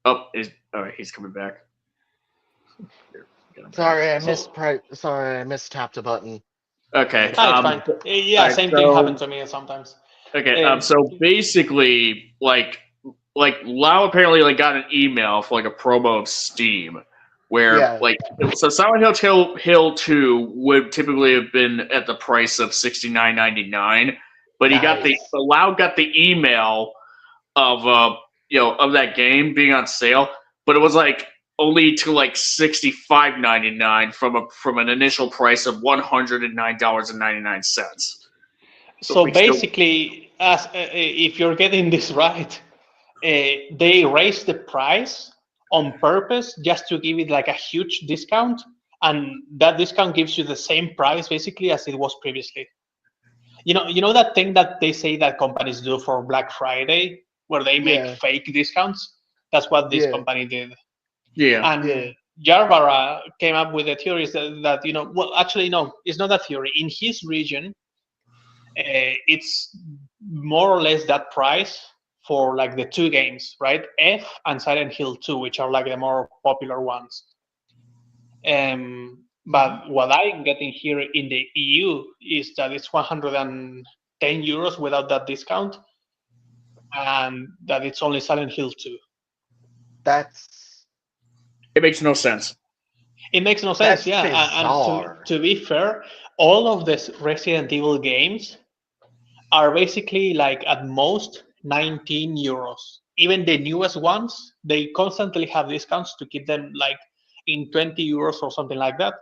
Oh, all right. He's coming back. Here, get him back. Sorry, I mistapped a button. Okay. Ah, it's fine. Yeah, alright, same thing happened to me sometimes. Okay. Um, So basically, like Lau apparently like got an email for like a promo of Steam, where Yeah. like so Silent Hill 2 would typically have been at the price of $69.99, but he got Nice. Lau got the email of of that game being on sale, but it was like only to like $65.99 from an initial price of $109.99. so basically, as if you're getting this right, they raised the price on purpose just to give it like a huge discount, and that discount gives you the same price basically as it was previously. You know that thing that they say that companies do for Black Friday, where they make Yeah. fake discounts. That's what this Yeah. company did. Yeah. And Yeah. Jarvara came up with the theories that well, actually no, it's not a theory. In his region, it's more or less that price for like the two games, right? F and Silent Hill 2, which are like the more popular ones. But what I'm getting here in the EU is that it's 110 euros without that discount, and that it's only Silent Hill 2. That's It makes no sense. It makes no sense, That's yeah. And bizarre. to be fair, all of the Resident Evil games are basically like at most 19 euros. Even the newest ones, they constantly have discounts to keep them like in 20 euros or something like that.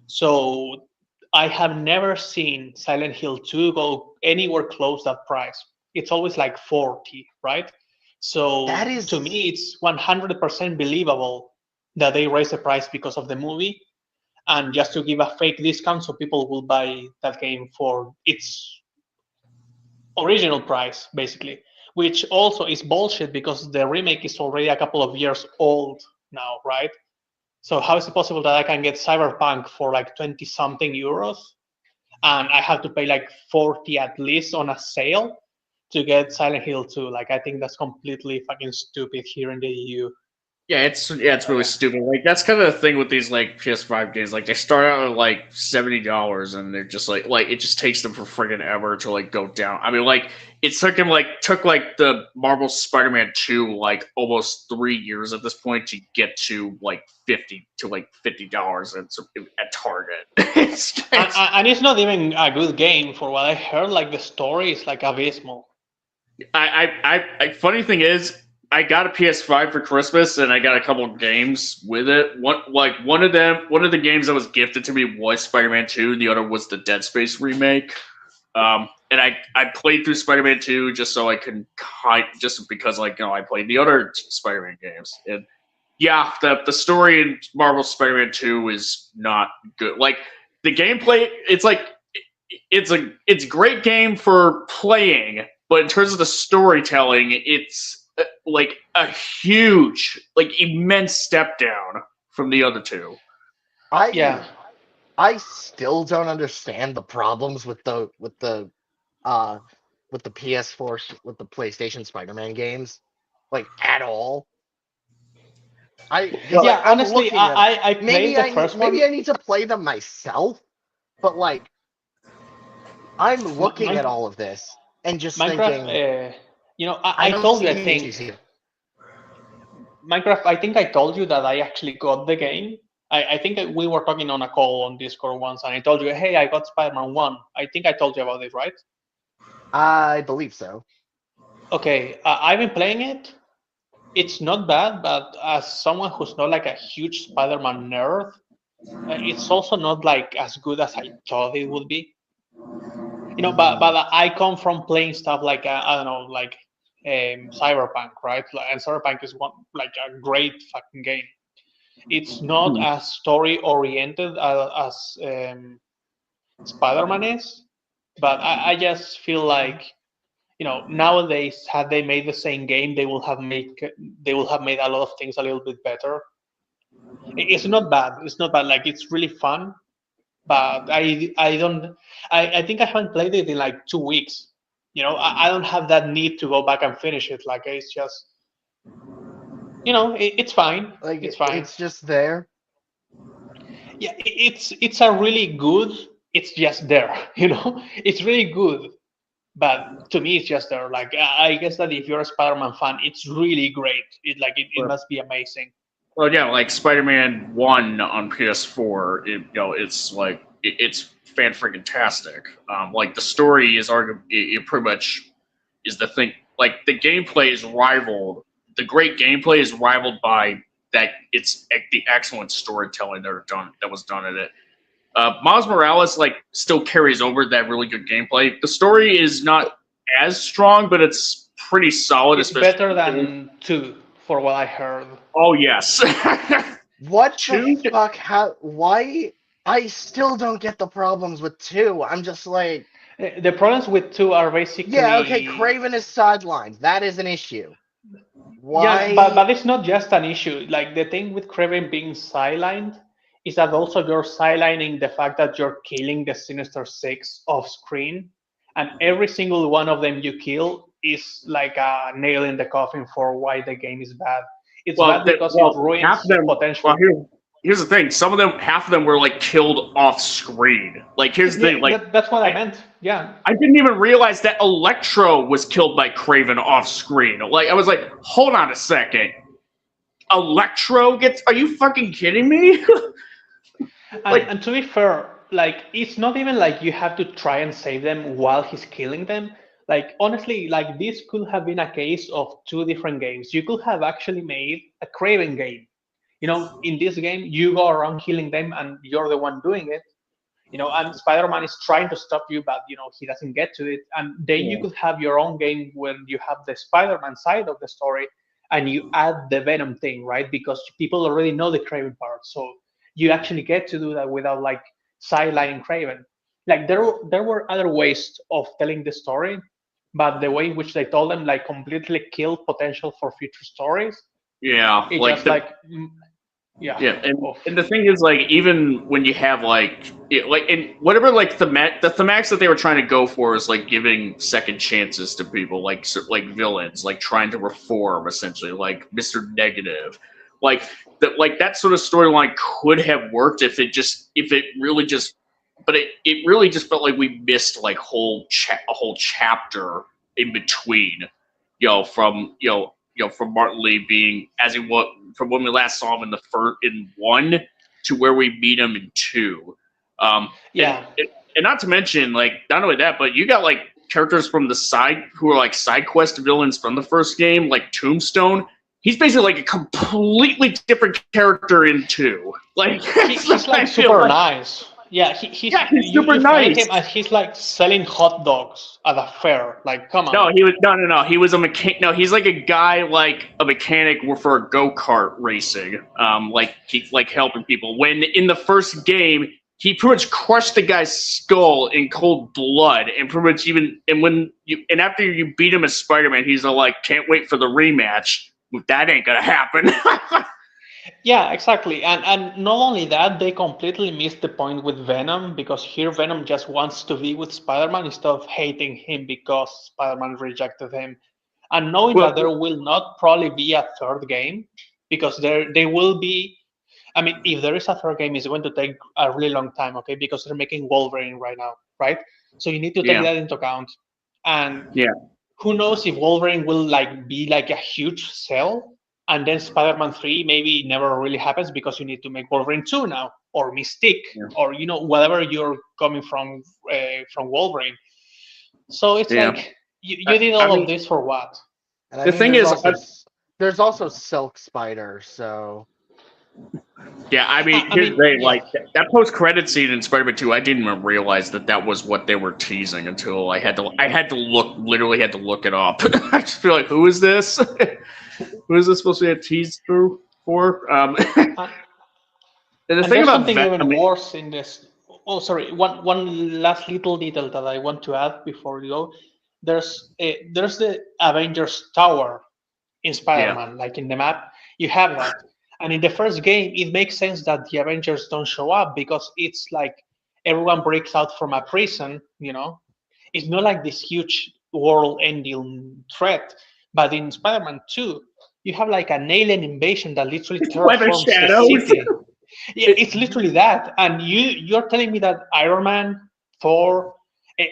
So I have never seen Silent Hill 2 go anywhere close that price. It's always like 40, right? So That is to me, it's 100% believable that they raise the price because of the movie and just to give a fake discount so people will buy that game for its original price, basically, which also is bullshit because the remake is already a couple of years old now, right? So how is it possible that I can get Cyberpunk for like 20 something euros and I have to pay like 40 at least on a sale to get Silent Hill 2? Like, I think that's completely fucking stupid here in the EU. Yeah, it's really stupid. Like that's kind of the thing with these like PS5 games. Like they start out at like $70, and they're just like it just takes them for friggin' ever to like go down. I mean, like it took the Marvel Spider-Man 2 like almost 3 years at this point to get to like $50 at Target. And it's not even a good game for what I heard. Like the story is like abysmal. Funny thing is, I got a PS5 for Christmas, and I got a couple of games with it. One of the games that was gifted to me was Spider-Man 2. The other was the Dead Space remake. And I played through Spider-Man 2 just so I could just because I played the other Spider-Man games. And yeah, the story in Marvel Spider-Man 2 is not good. Like the gameplay, it's a great game for playing, but in terms of the storytelling, it's like a huge, like immense step down from the other two. Yeah. I still don't understand the problems with the PS4 with the PlayStation Spider-Man games, like at all. Honestly, I played the first one. Maybe I need to play them myself, but like I'm looking at all of this and just Minecraft, thinking, I don't told you, see I think, issues here. Minecraft, I think I told you that I actually got the game. I think we were talking on a call on Discord once, and I told you, hey, I got Spider-Man 1. I think I told you about it, right? I believe so. Okay, I've been playing it. It's not bad, but as someone who's not like a huge Spider-Man nerd, it's also not like as good as I thought it would be. But I come from playing stuff like I don't know, like Cyberpunk, right? And Cyberpunk is one like a great fucking game. It's not as story oriented as Spider-Man is, but I just feel like nowadays had they made the same game, they will have made a lot of things a little bit better. It's not bad. It's not bad. Like it's really fun, but I don't I think I haven't played it in like 2 weeks. I don't have that need to go back and finish it. Like it's just it's fine. Like It's fine. it's just there. Yeah, it's a really good. It's just there. It's really good, but to me it's just there. Like I guess that if you're a Spider-Man fan, it's really great. It must be amazing. Well, yeah, like Spider-Man 1 on PS4, it's like it's fan freaking tastic. Like the story is it pretty much is the thing. Like the gameplay is rivaled. The great gameplay is rivaled by that. It's the excellent storytelling that was done in it. Miles Morales still carries over that really good gameplay. The story is not as strong, but it's pretty solid. It's better than 2, for what I heard. Oh yes. What Two- the fuck? Why? I still don't get the problems with 2. I'm just like, The problems with 2 are basically yeah, okay, Craven is sidelined. That is an issue. Why? Yeah, but it's not just an issue. Like the thing with Kraven being sidelined is that also you're sidelining the fact that you're killing the Sinister Six off screen, and every single one of them you kill is like a nail in the coffin for why the game is bad. It's bad because it ruins half of them, potential. Well, here's the thing. Half of them were killed off screen. Here's the thing. That's what I meant. Yeah. I didn't even realize that Electro was killed by Craven off screen. I was like, hold on a second. Electro gets? Are you fucking kidding me? And to be fair, it's not even like you have to try and save them while he's killing them. Honestly, this could have been a case of 2 different games. You could have actually made a Craven game. In this game, you go around killing them and you're the one doing it. And Spider-Man is trying to stop you, but he doesn't get to it. And then you could have your own game where you have the Spider-Man side of the story and you add the Venom thing, right? Because people already know the Craven part. So you actually get to do that without sidelining Craven. There were other ways of telling the story, but the way in which they told them completely killed potential for future stories. Yeah, It just yeah. Yeah, and the thing is, even when you have and whatever the thematics that they were trying to go for is giving second chances to people, like villains, trying to reform, essentially, like Mr. Negative, that sort of storyline could have worked if it really just, but it really just felt like we missed a whole chapter in between, from from Martin Lee being as he was from when we last saw him in 1 to where we meet him in 2. Yeah. And not to mention, not only that, but you got characters from the side who are side quest villains from the first game, like Tombstone. He's basically a completely different character in 2. He's super nice. Yeah, he's super nice. Him and he's selling hot dogs at a fair. Come on. No, he was a mechanic. No, he's a guy a mechanic for go-kart racing. He's helping people. When in the first game, he pretty much crushed the guy's skull in cold blood, and pretty much and after you beat him as Spider-Man, he's can't wait for the rematch. That ain't gonna happen. Yeah, exactly. And not only that, they completely missed the point with Venom, because here Venom just wants to be with Spider-Man instead of hating him because Spider-Man rejected him. And knowing that there will not probably be a third game, because they will be, I mean, if there is a third game, it's going to take a really long time, okay? Because they're making Wolverine right now, right? So you need to take that into account. And who knows if Wolverine will like be like a huge sell, and then Spider-Man 3 maybe never really happens because you need to make Wolverine 2 now, or Mystique, Yeah. or whatever you're coming from Wolverine. So it's Yeah. like you did I all of mean, this for what? And I the mean, thing is, there's also Silk Spider, so yeah, I mean, I here's mean, the thing, yeah. like that post-credit scene in Spider-Man 2, I didn't even realize that was what they were teasing until I had to look, literally had to look it up. I just feel like, who is this? Who is this supposed to be a teaser for? Uh, And the And thing there's about something even Venom, worse in this. Oh, sorry. One last little detail that I want to add before we go. There's the Avengers Tower in yeah, Spider-Man, like in the map. You have that, and in the first game, it makes sense that the Avengers don't show up because it's like everyone breaks out from a prison. It's not like this huge world-ending threat. But in Spider-Man 2, you have like an alien invasion that literally Web of terraforms the Shadows. city. Yeah, it's literally that. And you're telling me that Iron Man, Thor,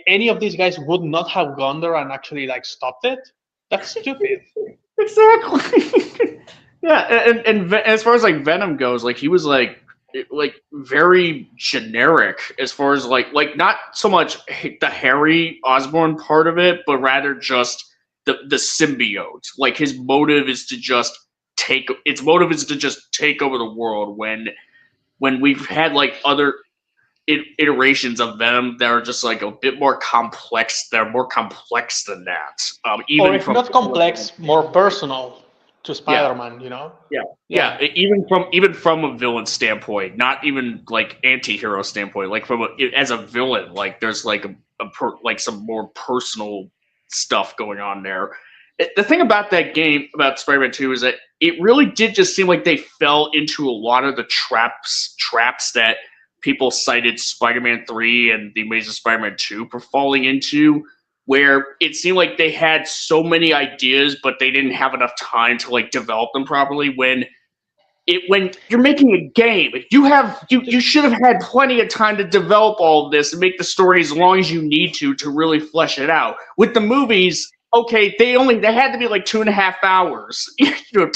any of these guys would not have gone there and actually like stopped it? That's stupid. Exactly. Yeah, as far as like Venom goes, like he was like very generic as far as like not so much the Harry Osborn part of it, but rather just the symbiote. Like his motive is to just take over the world when we've had like other iterations of Venom that are just like a bit more complex. They're more complex than that. Or Even if from not complex, more personal to yeah, Spider-Man. yeah, Yeah. even from a villain standpoint, not even like anti-hero standpoint, like as a villain, like there's like like some more personal stuff going on there. The thing about that game about Spider-Man 2 is that it really did just seem like they fell into a lot of the traps that people cited Spider-Man 3 and the Amazing Spider-Man 2 for falling into, where it seemed like they had so many ideas, but they didn't have enough time to like develop them properly. When you're making a game, you should have had plenty of time to develop all of this and make the story as long as you need to really flesh it out. With the movies, okay, they had to be like 2.5 hours,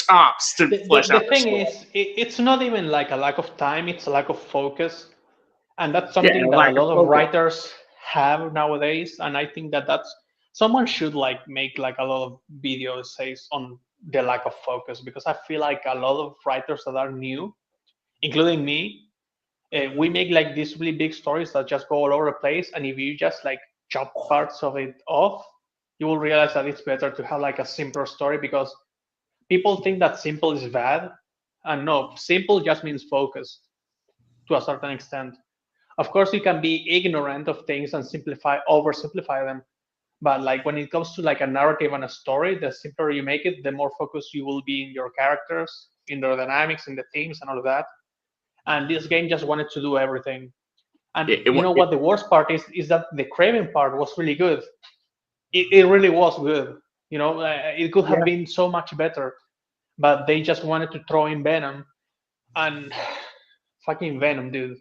tops to flesh The out the thing story. is, it's not even like a lack of time, it's a lack of focus. And that's Yeah, something and that a lack of lot of focus. writers have nowadays. And I think that that's someone should like make like a lot of video essays on the lack of focus, because I feel like a lot of writers that are new, including me, we make like these really big stories that just go all over the place. And if you just like chop parts of it off, you will realize that it's better to have like a simpler story, because people think that simple is bad. And no, simple just means focused to a certain extent. Of course, you can be ignorant of things and oversimplify them. But like when it comes to like a narrative and a story, the simpler you make it, the more focused you will be in your characters, in their dynamics, in the themes, and all of that. And this game just wanted to do everything. And you know what the worst part is that the Craven part was really good. It really was good. It could have Yeah. been so much better, but they just wanted to throw in Venom, and fucking Venom, dude.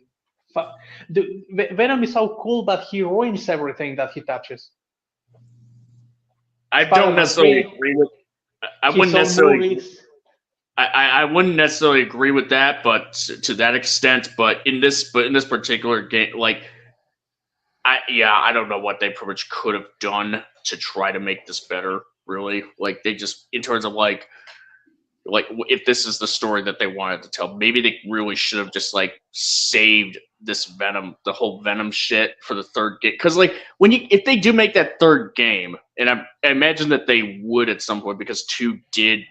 Dude, Venom is so cool, but he ruins everything that he touches. I don't Spider-Man necessarily 3, agree with. I his wouldn't own necessarily. movies. I wouldn't necessarily agree with that, but to that extent. But in this particular game, like I don't know what they pretty much could have done to try to make this better. Really, like they just in terms of like if this is the story that they wanted to tell, maybe they really should have just like saved this the whole Venom shit for the third game. Because like if they do make that third game, and I imagine that they would at some point because 2 did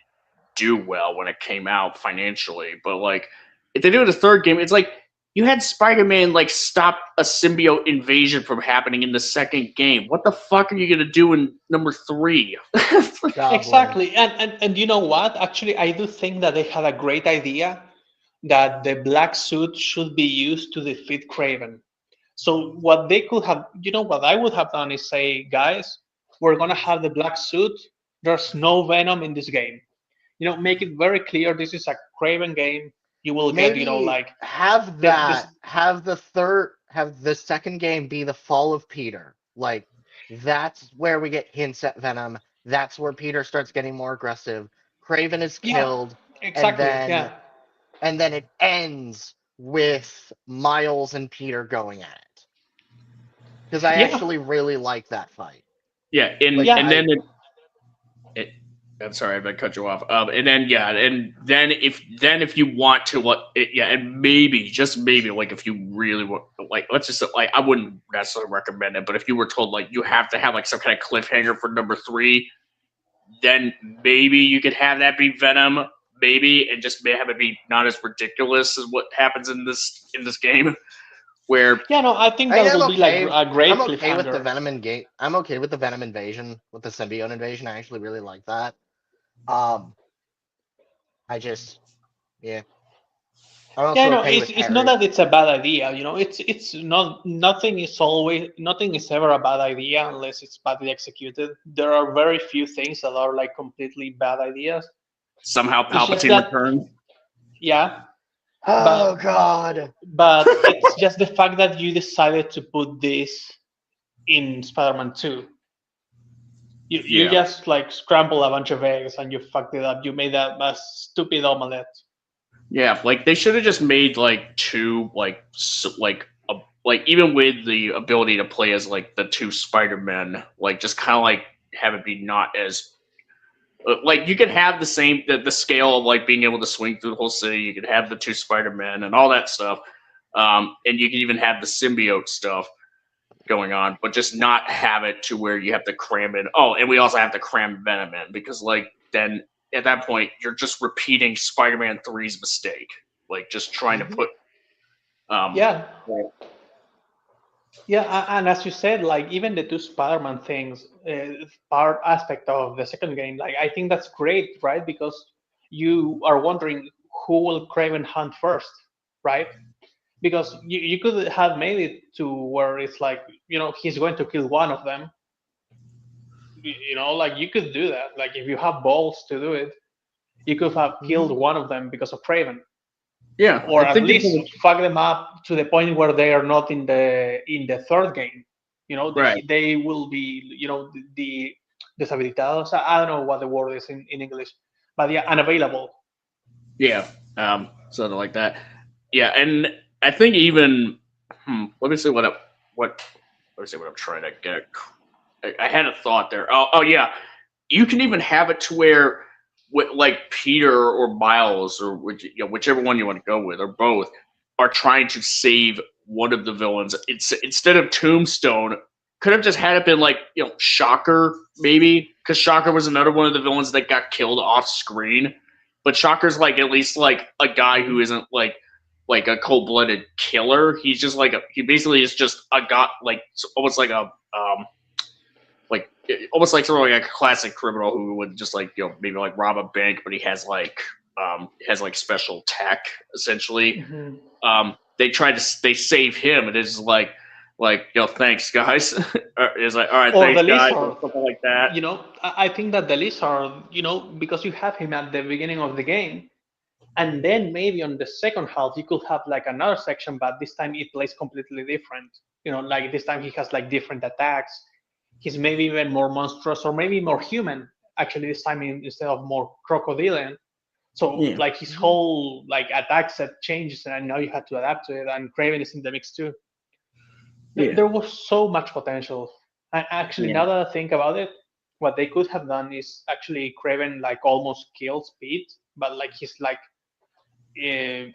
do well when it came out financially. But like, if they do the third game, it's like you had Spider-Man like stop a symbiote invasion from happening in the second game. What the fuck are you gonna do in number 3? Goblin. Exactly. And you know what? Actually, I do think that they had a great idea that the black suit should be used to defeat Craven. So what they could have, what I would have done is say, guys, we're gonna have the black suit. There's no Venom in this game. Make it very clear this is a Craven game. You will get, Maybe like have this. have the second game be the fall of Peter. Like that's where we get hints at Venom, that's where Peter starts getting more aggressive. Craven is Yeah, killed, and exactly. then Yeah. and then it ends with Miles and Peter going at it. Because I Yeah. actually really like that fight. Yeah, and Like, Yeah. and then it, I'm sorry, I cut you off. And then yeah, and then if you want to, yeah, and maybe just maybe like if you really want, like let's just like I wouldn't necessarily recommend it, but if you were told like you have to have like some kind of cliffhanger for number 3, then maybe you could have that be Venom, maybe, and just have it be not as ridiculous as what happens in this game, where Yeah. No, I think I mean, that will be like a great I'm okay with the cliffhanger. Venom I'm okay with the Venom invasion, with the symbiote invasion. I actually really like that. Um, I just, yeah. I'm Yeah, also no, okay with it's not Harry. that it's a bad idea. It's not nothing is ever a bad idea unless it's badly executed. There are very few things that are like completely bad ideas. somehow It's just Palpatine that, returns. yeah, Oh but God. it's just the fact that you decided to put this in Spider-Man 2. You Yeah. just like scramble a bunch of eggs and you fucked it up. You made a stupid omelette. Yeah, like they should have just made like two like even with the ability to play as like the two Spider-Men, like just kind of like have it be not as like you could have the same the scale of like being able to swing through the whole city. You could have the two Spider-Men and all that stuff, and you could even have the symbiote stuff going on, but just not have it to where you have to cram in. Oh, and we also have to cram Venom in because like then at that point you're just repeating Spider-Man 3's mistake, like just trying to put um Yeah, yeah, and as you said, like even the two Spider-Man things, part aspect of the second game, like I think that's great, right? Because you are wondering who will Craven hunt first, right? Because you could have made it to where it's like he's going to kill one of them. Like you could do that. Like if you have balls to do it, you could have killed one of them because of Craven, yeah. or I at think it's least fuck them up to the point where they are not in the third game. right. They will be the deshabilitados. I don't know what the word is in English, but yeah, unavailable. Yeah, something like that. Yeah, and I think even let me see what let me see what I'm trying to get. I had a thought there. Oh yeah, you can even have it to where, like Peter or Miles or whichever one you want to go with or both are trying to save one of the villains. It's instead of Tombstone, could have just had it been like Shocker maybe because Shocker was another one of the villains that got killed off screen. But Shocker's like at least like a guy who isn't like a cold blooded killer. He's just like he basically is just a guy like almost like a like almost like sort of like a classic criminal who would just like maybe like rob a bank, but he has like special tech essentially. Mhm. They save him, and it's like thanks guys. It's like all right, Or thanks the guys, lizard. or something like that. I think that the lizard, because you have him at the beginning of the game, and then maybe on the second half you could have like another section, but this time it plays completely different. Like this time he has like different attacks. He's maybe even more monstrous or maybe more human. Actually, this time instead of more crocodilian. So Yeah, like his whole like attack set changes, and now you have to adapt to it. And Craven is in the mix too. yeah, There was so much potential. And actually, yeah, now that I think about it, what they could have done is actually Craven like almost kills Pete, but like he's like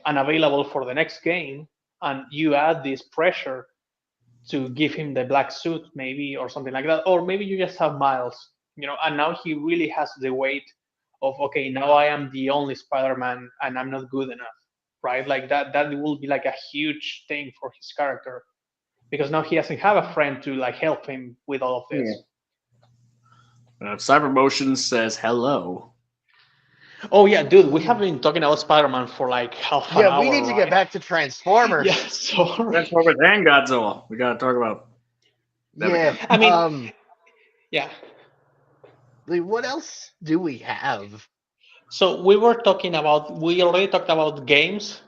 unavailable for the next game, and you add this pressure to give him the black suit, maybe, or something like that, or maybe you just have Miles, and now he really has the weight of okay, now I am the only Spider-Man, and I'm not good enough, right? Like that will be like a huge thing for his character because now he doesn't have a friend to like help him with all of yeah. this. Cyber Motion says hello. Oh yeah, dude, we have been talking about Spider-Man for like half an Yeah, we hour, need to get right? back to Yeah, Transformers. sorry. Transformers and Godzilla. We gotta talk about them Yeah. again. I mean, yeah. Like, what else do we have? So we already talked about games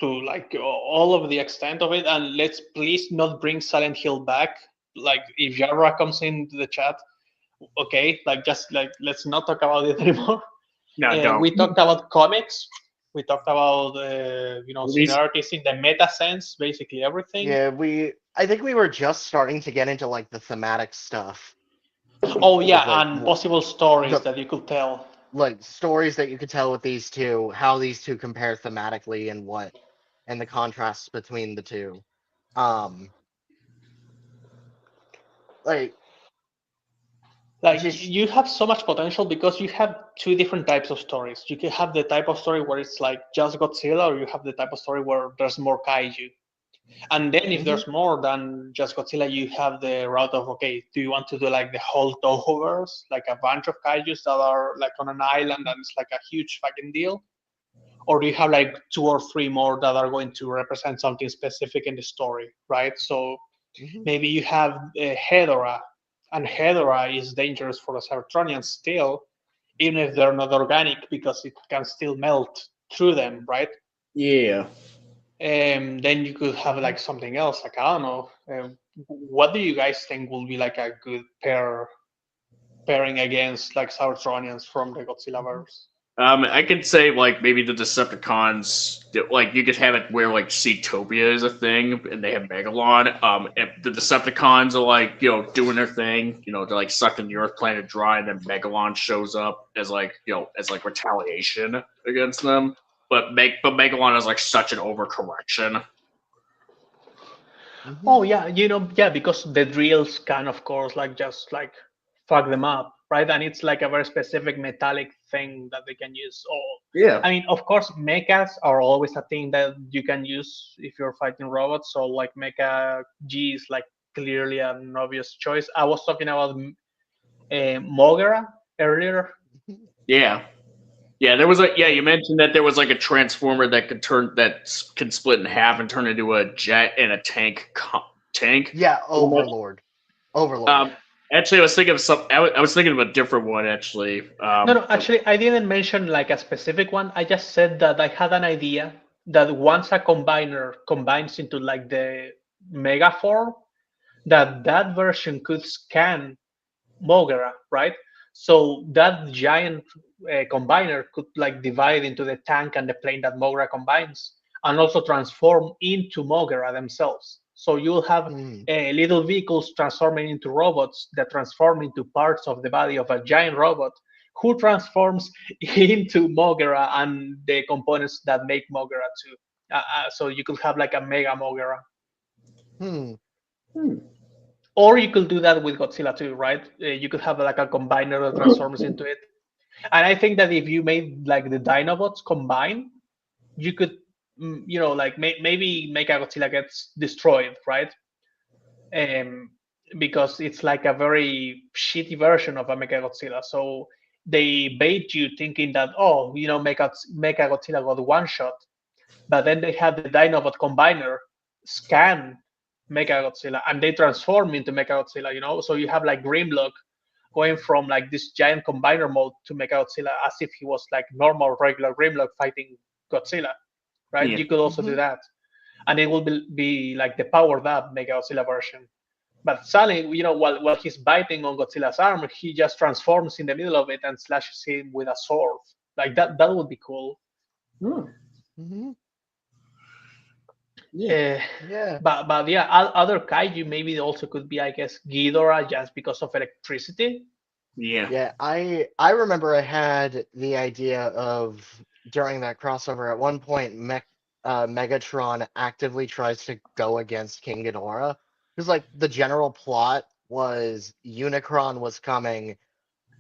to like all of the extent of it, and let's please not bring Silent Hill back. Like if Yara comes into the chat, Okay, like just like let's not talk about it anymore. No, don't. We talked about comics. We talked about Movies? similarities in the meta sense, basically everything. Yeah, I think we were just starting to get into like the thematic stuff Oh of yeah, like and possible stories the that you could tell. like stories that you could tell with these two, how these two compare thematically and what and the contrasts between the two. Um like Like just you have so much potential because you have two different types of stories. You can have the type of story where it's like just Godzilla, or you have the type of story where there's more kaiju. And then if mhm, there's more than just Godzilla, you have the route of, okay, do you want to do like the whole Tohoverse, like a bunch of kaijus that are like on an island and it's like a huge fucking deal? Or do you have like two or three more that are going to represent something specific in the story, right? So mhm. maybe you have Hedorah, and Hedorah is dangerous for the Cybertronians still, even if they're not organic, because it can still melt through them, right? Yeah. Then you could have like something else, like I don't know. What do you guys think will be like a good pairing against like Cybertronians from the Godzilla verse? I could say like maybe the Decepticons, like you could have it where like Seatopia is a thing, and they have Megalon. If the Decepticons are like doing their thing, they're like sucking the Earth planet dry, and then Megalon shows up as like as like retaliation against them. But Megalon is like such an overcorrection. Oh Mhm. yeah, yeah, because the drills can, of course, like just like fuck them up, right? And it's like a very specific metallic thing that they can use. Or, Yeah. I mean, of course, mechas are always a thing that you can use if you're fighting robots. So like Mecha G is like clearly an obvious choice. I was talking about Mogera earlier. Yeah. Yeah, there was you mentioned that there was like a transformer that can split in half and turn into a jet and a tank. Yeah, Overlord. Overlord. Um, actually, I was thinking of I was thinking of a different one actually. No, no, actually, I didn't mention like a specific one. I just said that I had an idea that once a combiner combines into like the mega form, that version could scan Mogera, right? So that giant combiner could like divide into the tank and the plane that Mogera combines, and also transform into Mogera themselves. So you'll have Hmm. little vehicles transforming into robots that transform into parts of the body of a giant robot who transforms into Mogera and the components that make Mogera too. So you could have like a mega Mogera. Hmm. Or you could do that with Godzilla too, right? You could have like a combiner that transforms into it. And I think that if you made like the Dinobots combine, you could, like maybe make a Godzilla gets destroyed, right? Um, because it's like a very shitty version of a Mecha Godzilla. So they bait you thinking that, oh, Mecha Godzilla got one shot, but then they have the Dinobot combiner scan Mechagodzilla and they transform into Mechagodzilla. So you have like Grimlock going from like this giant combiner mode to Mechagodzilla as if he was like normal regular Grimlock fighting Godzilla, right? Yeah. You could also do Mhm. that, and it will be like the powered up Mechagodzilla version. But suddenly, while he's biting on Godzilla's arm, he just transforms in the middle of it and slashes him with a sword. Like that would be cool. Hmm. Mhm. Yeah. Uh, Yeah. but yeah, other kaiju maybe also could be, I guess, Ghidorah just because of electricity. Yeah. Yeah, I remember I had the idea of during that crossover at one point Megatron actively tries to go against King Ghidorah because like the general plot was Unicron was coming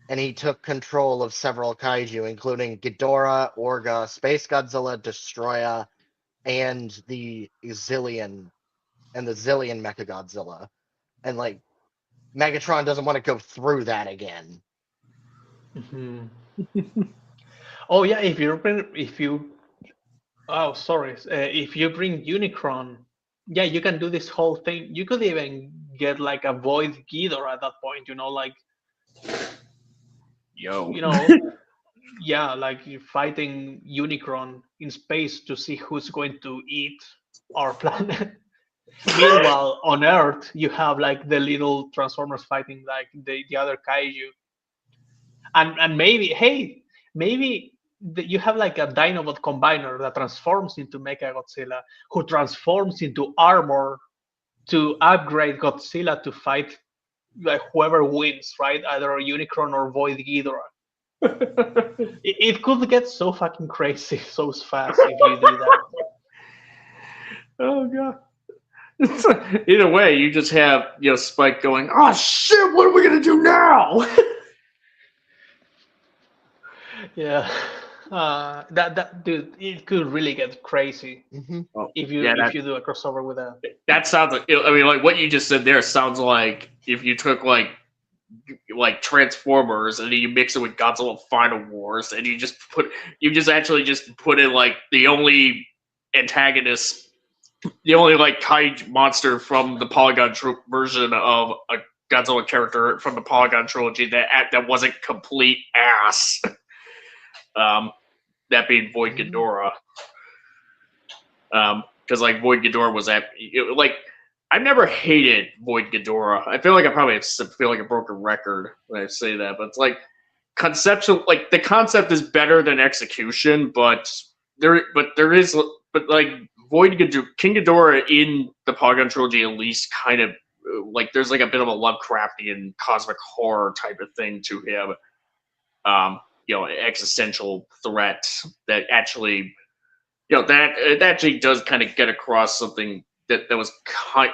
and he took control of several kaiju including Ghidorah, Orga, Space Godzilla, Destroya, and the Zillion Mechagodzilla. And like Megatron doesn't want to go through that again. Mhm. Oh yeah, oh sorry, if you bring Unicron, yeah, you can do this whole thing. You could even get like a Void Ghidorah at that point. Like Yo. you know, yeah, like you're fighting Unicron in space to see who's going to eat our planet. Meanwhile, on Earth, you have like the little Transformers fighting like the other kaiju, and maybe hey, maybe you have like a Dinobot combiner that transforms into Mecha Godzilla, who transforms into armor to upgrade Godzilla to fight like whoever wins, right? Either Unicron or Void Ghidorah. It could get so fucking crazy so fast if you do that. Oh god. Either way, you just have Spike going, "Oh shit, what are we gonna do now?" Yeah, that dude, it could really get crazy Oh, if you yeah, if you do a crossover with a. that sounds like. I mean, like what you just said there sounds like if you took like Transformers and then you mix it with Godzilla Final Wars and you just actually put in like the only antagonist, the only like kaiju monster from the Polygon version of a Godzilla character from the Polygon trilogy that wasn't complete ass. That being Void Ghidorah. Because like Void Ghidorah was like I've never hated Void Ghidorah. I feel like I probably feel like a broken record when I say that, but it's like conceptual. Like the concept is better than execution, but like Void Ghidorah, King Ghidorah in the Polygon trilogy at least kind of like there's like a bit of a Lovecraftian cosmic horror type of thing to him. Existential threat that actually. That it actually does kind of get across something that was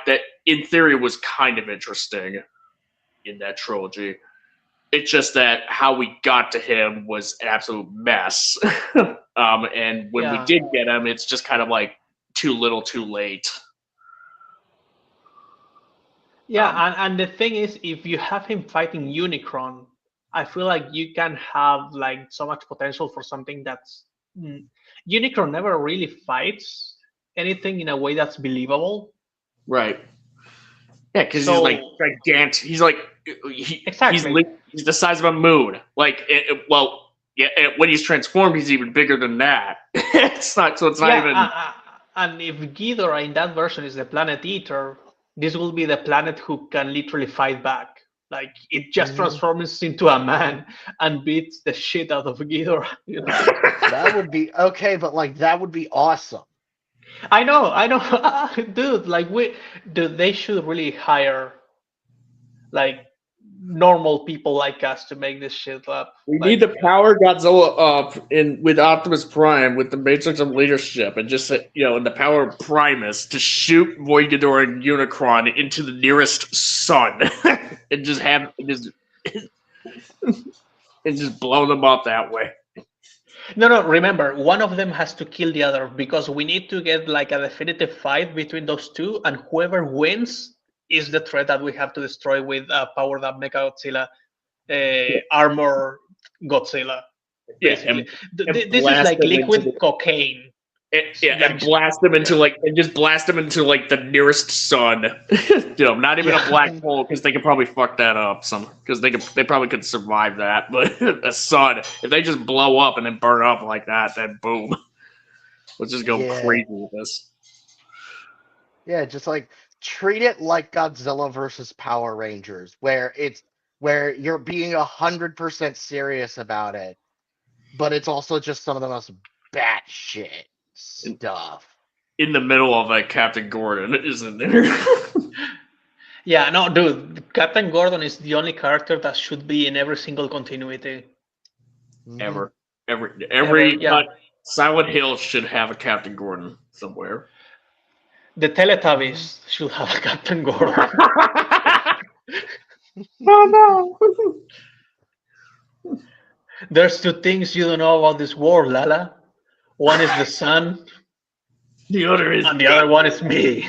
that in theory was kind of interesting in that trilogy. It's just that how we got to him was an absolute mess. And when we did get him, it's just kind of like too little, too late. Yeah, and the thing is, if you have him fighting Unicron, I feel like you can have like so much potential for something that's Unicron never really fights anything in a way that's believable. Right. Yeah, because he's like gigantic. He's like exactly. He's the size of a moon. Like, when he's transformed, he's even bigger than that. It's not even. And if Ghidorah in that version is the Planet Eater, this will be the planet who can literally fight back. Like it just transforms into a man and beats the shit out of Ghidorah. That would be okay, but like that would be awesome. I know, dude. Like they should really hire like normal people like us to make this shit up. We need to power Godzilla up with Optimus Prime with the Matrix of Leadership and just in the power of Primus to shoot Void Ghidorah and Unicron into the nearest sun and just blow them up that way. No, remember, one of them has to kill the other because we need to get like a definitive fight between those two, and whoever wins is the threat that we have to destroy with powered up Mecha Godzilla, armor Godzilla. Basically. This is like liquid cocaine. And blast them into the nearest sun. Not even a black hole because they could probably fuck that up because they probably could survive that. But a sun, if they just blow up and then burn up like that, then boom. Let's just go crazy with this. Yeah, just like treat it like Godzilla versus Power Rangers, where you're being 100% serious about it, but it's also just some of the most batshit stuff. In the middle of Captain Gordon, isn't there? Yeah, no, dude. Captain Gordon is the only character that should be in every single continuity. Every Silent Hill should have a Captain Gordon somewhere. The Teletubbies should have a Captain Gordon. Oh no! There's two things you don't know about this world, Lala. One is the sun. The other is and the other one is me.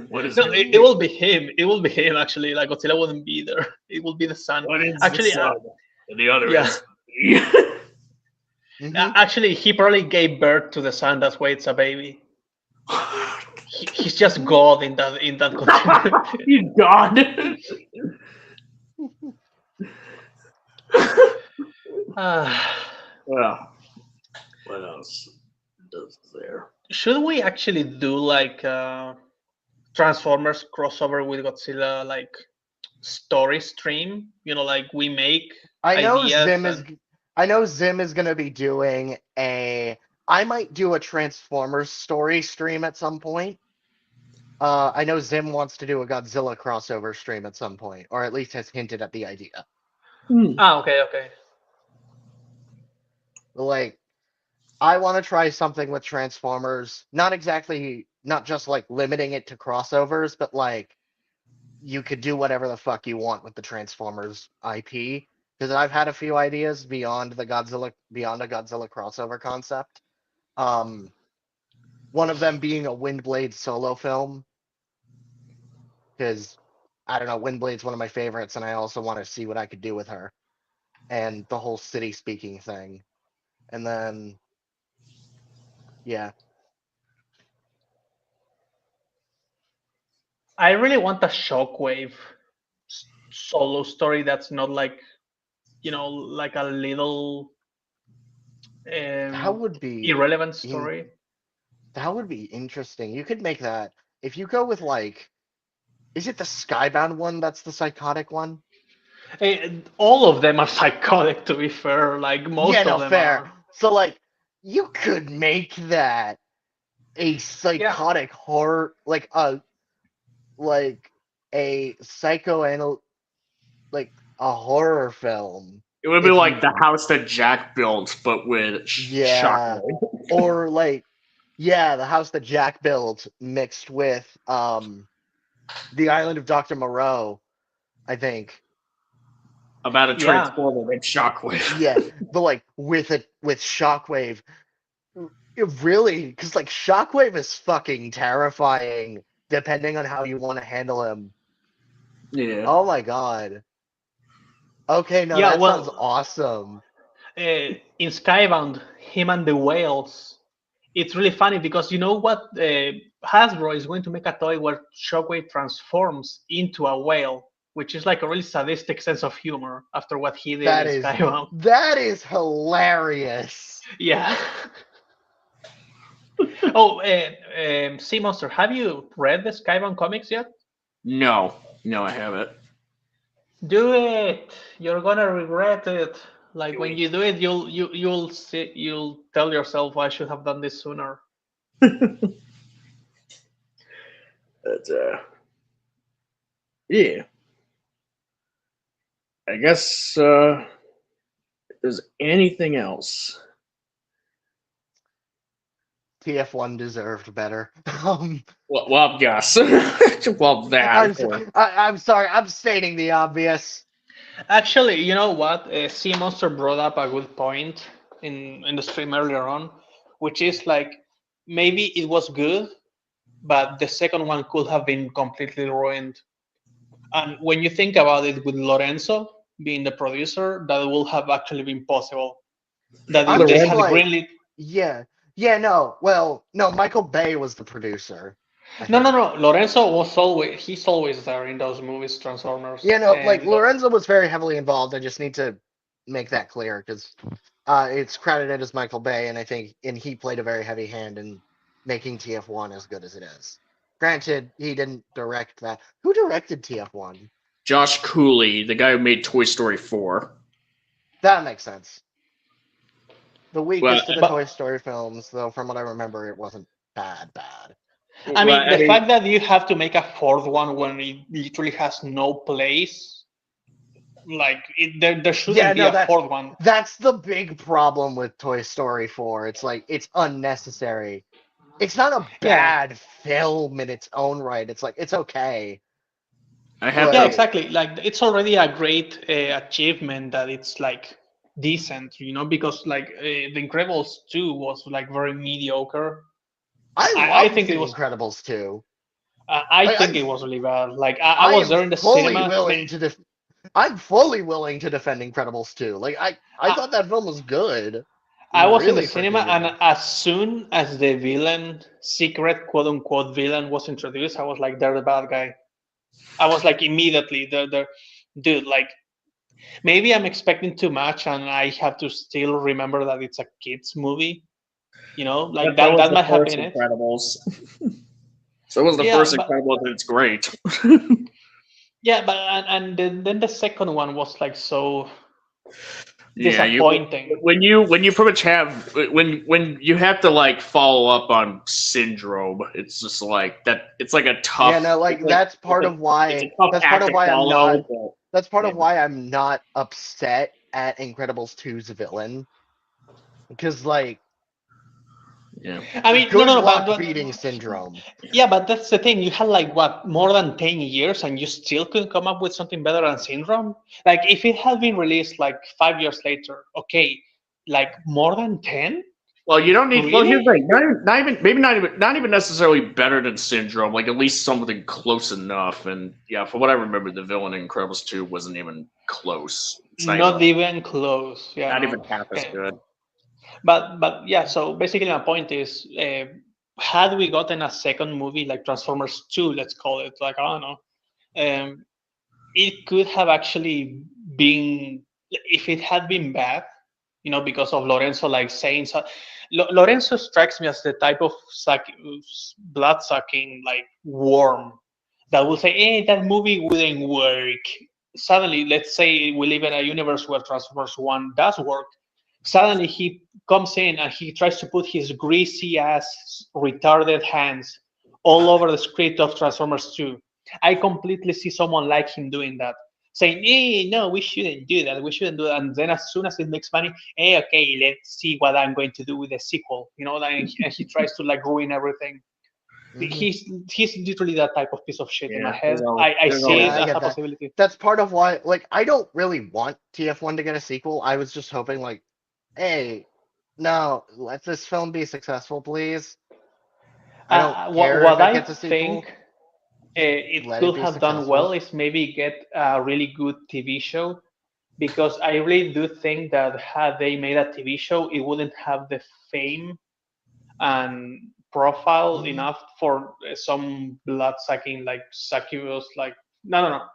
What is it will be him. It will be him actually. Like Godzilla wouldn't be there. It will be the sun. What is actually, the sun? And the other is me. Actually, he probably gave birth to the sun. That's why it's a baby. He's just God in that continuity. He's God. Well, what else is there? Should we actually do like Transformers crossover with Godzilla like story stream. Like we make I know ideas Zim is. and I know Zim is gonna be doing a. I might do a Transformers story stream at some point. I know Zim wants to do a Godzilla crossover stream at some point, or at least has hinted at the idea. okay. Like, I want to try something with Transformers. Not just like limiting it to crossovers, but like you could do whatever the fuck you want with the Transformers IP. Because I've had a few ideas beyond a Godzilla crossover concept. Um, one of them being a Windblade solo film, because I don't know, Windblade's one of my favorites, and I also want to see what I could do with her and the whole city speaking thing. And then, yeah, I really want a Shockwave solo story that's not like like a little that would be irrelevant in, story. that would be interesting. You could make that if you go with like, is it the Skybound one that's the psychotic one? All of them are psychotic, to be fair. Like Yeah, most no, of them fair. are. So like, you could make that a Yeah, psychotic horror, like a psychoanal, like a horror film. It would be If you like the house that Jack built, but with Yeah, shockwave. or like, yeah, the house that Jack built mixed with the island of Dr. Moreau, I think. About a yeah, transformer named Shockwave. Yeah, but like with Shockwave, it really, because like Shockwave is fucking terrifying depending on how you want to handle him. Yeah. Oh my god. Okay, no, yeah. that sounds Well, awesome. in Skybound, him and the whales. It's really funny because you know what? Hasbro is going to make a toy where Shockwave transforms into a whale, which is like a really sadistic sense of humor after what he did That in is Skybound. that is hilarious. Yeah. Oh, Sea Monster, have you read the Skybound comics yet? No, I haven't. Do it. You're gonna regret it. Like when you do it, you'll tell yourself, I should have done this sooner. But, yeah. I guess if there's anything else. TF1 deserved better. Well, yes. Well, I'm, that. Or, I'm sorry, I'm stating the obvious. Actually, you know what? Sea Monster brought up a good point in the stream earlier on, which is like maybe it was good, but the second one could have been completely ruined. And when you think about it, with Lorenzo being the producer, that would have actually been possible. That I'm if they just had like, greenlit. no. Well, no, Michael Bay was the producer. I No, no, think. no. Lorenzo was he's always there in those movies, Transformers. Yeah, no, like And Lorenzo was very heavily involved. I just need to make that clear because it's credited as Michael Bay, and I think he played a very heavy hand in making TF1 as good as it is. Granted, he didn't direct that. Who directed TF1? Josh Cooley, the guy who made Toy Story 4. That makes sense. The weakest Well, of the but Toy Story films, though, from what I remember, it wasn't bad. I well, mean, the fact that you have to make a fourth one when it literally has no place, like there Yeah, shouldn't be no, a fourth one. that's the big problem with Toy Story 4. It's like it's unnecessary. It's not a Yeah, bad film in its own right. It's like it's okay. I have yeah, But to. exactly. Like it's already a great achievement that it's like decent, because like The Incredibles 2 was like very mediocre. I loved think The it was. Incredibles too. I Like think it was really bad. Like I I was am there in the fully cinema. willing to I'm fully willing to defend Incredibles 2. Like I I, thought that film was good. I was in the Really cinema, freaking and good. as soon as the villain, secret quote unquote villain, was introduced, I was like, they're the bad guy. I was like, immediately, the dude, like, maybe I'm expecting too much, and I have to still remember that it's a kids movie. Like That that was that the might have first been it. Incredibles. So it was the Yeah, first but Incredibles, and it's great. yeah, but and then the second one was like so Yeah, disappointing. when you pretty much have when you have to like follow up on Syndrome, it's just like that. It's like a tough. Yeah, no, like that's part of it's a why tough act to follow. But, that's part yeah. of why I'm not upset at Incredibles 2's villain. Because like Yeah. I mean, good no, luck but beating Syndrome. yeah, but that's the thing. You had like what more than 10 years, and you still couldn't come up with something better than Syndrome. Like if it had been released like 5 years later, okay, like more than 10. Well, you don't need. Well, here's the Really? thing. Not even necessarily better than Syndrome. Like at least something close enough. And yeah, for what I remember, the villain in Incredibles 2 wasn't even close. It's Not even close. Yeah, not no. even half as Eh, good. but yeah. So basically, my point is, had we gotten a second movie like Transformers 2, let's call it, like I don't know, it could have actually been, if it had been bad, because of Lorenzo like saying so. Lorenzo strikes me as the type of blood sucking like worm that will say, "Hey, that movie wouldn't work." Suddenly, let's say we live in a universe where Transformers One does work. Suddenly, he comes in and he tries to put his greasy ass, retarded hands all over the script of Transformers Two. I completely see someone like him doing that, saying, "Hey, no, we shouldn't do that. We shouldn't do that." And then as soon as it makes money, hey, okay, let's see what I'm going to do with the sequel. And he tries to like ruin everything. Mhm. He's literally that type of piece of shit in my Yeah, head. there's I there's see Yeah, it no, I as get a that. possibility. That's part of why like I don't really want TF1 to get a sequel. I was just hoping like, hey, no, let this film be successful, please. I don't care if What it I gets a sequel. think it Let it could be have done successful. well is maybe get a really good TV show, because I really do think that had they made a TV show, it wouldn't have the fame and profile Mhm. enough for some blood sucking like succubus. Like no.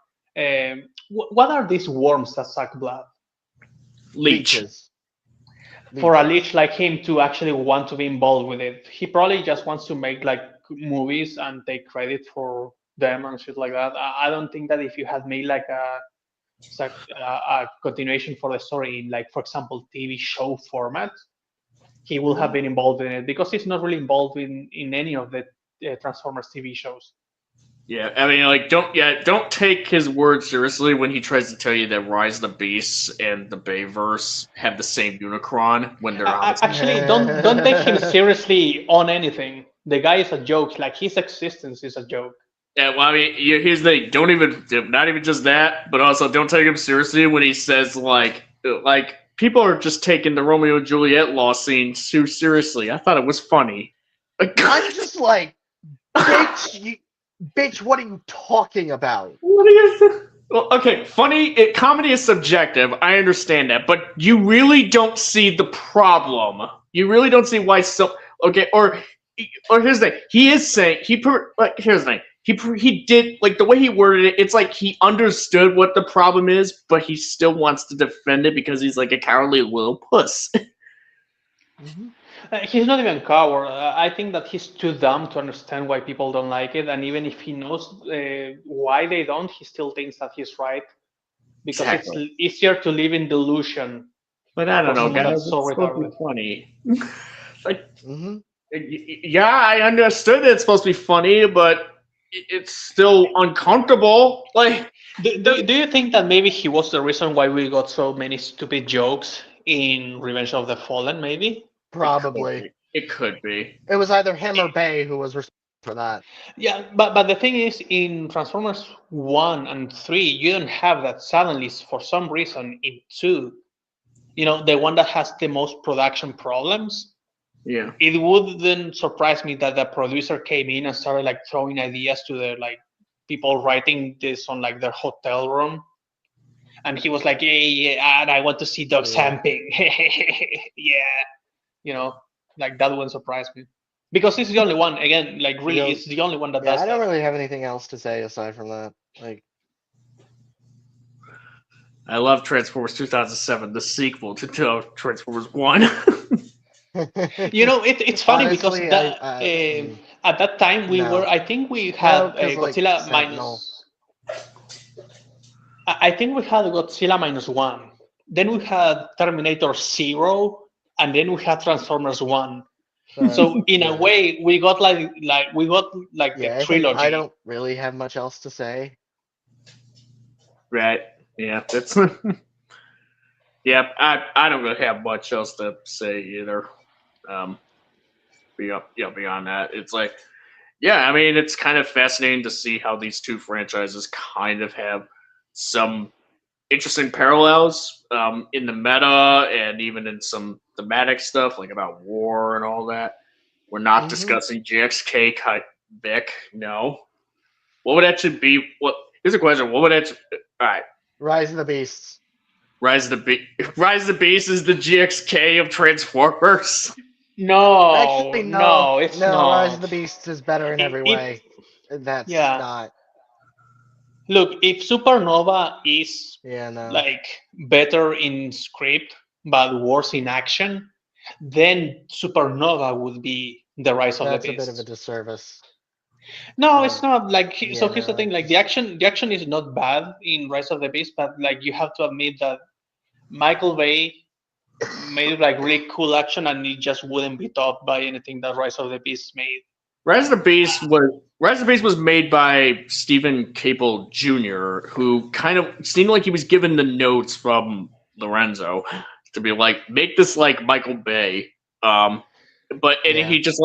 What are these worms that suck blood? Leech. Leeches. For a Leeches. leech like him to actually want to be involved with it, he probably just wants to make like movies and take credit for them and shit like that. I don't think that if you had made like a continuation for the story in, like, for example, TV show format, he will have Mhm. been involved in it, because he's not really involved in any of the Transformers TV shows. Yeah, I mean, like, don't take his word seriously when he tries to tell you that Rise of the Beasts and the Bayverse have the same Unicron when they're honest. Actually, don't take him seriously on anything. The guy is a joke. Like his existence is a joke. Yeah, well, I mean, here's the thing. Don't even, not even just that, but also don't take him seriously when he says like people are just taking the Romeo and Juliet law scene too seriously. I thought it was funny. I'm just like, bitch, what are you talking about? What do you think? Well, okay, comedy is subjective. I understand that, but you really don't see the problem. You really don't see why so. Okay, or here's the thing. He is saying here's the thing. He did like the way he worded it. It's like he understood what the problem is, but he still wants to defend it because he's like a cowardly little puss. Mhm. He's not even a coward. I think that he's too dumb to understand why people don't like it. And even if he knows why they don't, he still thinks that he's right, because it's Exactly. easier to live in delusion But I don't for know, someone guys. that's so It's supposed to retarded. be funny. Like, Mhm. yeah, I understood that it's supposed to be funny, but it's still uncomfortable. Like, Do you think that maybe he was the reason why we got so many stupid jokes in Revenge of the Fallen? Maybe. Probably. It could be. It was either him or Bay who was responsible for that. Yeah, but the thing is, in Transformers 1 and 3, you don't have that suddenly for some reason in 2. The one that has the most production problems. Yeah. It wouldn't surprise me that the producer came in and started like throwing ideas to the like people writing this on like their hotel room, and he was like, yeah, and I want to see Doug Yeah. Samping. Yeah, like that wouldn't surprise me, because it's the only one. Again, like really, Yeah. it's the only one that Yeah, does I don't that. really have anything else to say aside from that. Like, I love Transformers 2007, the sequel to Transformers 1. It's funny because Honestly, that at that time we were. no, I think we no, had because like Godzilla Sentinel. minus. I think we had Godzilla minus one. Then we had Terminator Zero, and then we had Transformers One. But So in a yeah, way, we got like the yeah, I trilogy. don't really have much else to say. Right. Yeah. That's. Yeah. I don't really have much else to say either. Um. Beyond that, it's like, yeah. I mean, it's kind of fascinating to see how these two franchises kind of have some interesting parallels in the meta and even in some thematic stuff like about war and all that. We're not Hmm. discussing GXK Vic. No. What would actually be? What? Here's a question. What would actually? All right. Rise of the Beasts. Rise of the Beast is the GXK of Transformers. No, Actually, no, no, it's no. Rise of not. the Beasts is better in every It way. That's yeah. not. Look, if Supernova is Yeah, no. like better in script but worse in action, then Supernova would be the Rise of the That's a bit of a Beast. disservice. No, But it's not. So yeah, here's the no. thing: like the action is not bad in Rise of the Beast, but like you have to admit that Michael Bay made like really cool action, and it just wouldn't be topped by anything that Rise of the Beast made. Rise of the Beast was made by Stephen Caple Jr., who kind of seemed like he was given the notes from Lorenzo to be like, make this like Michael Bay. And Yeah. he just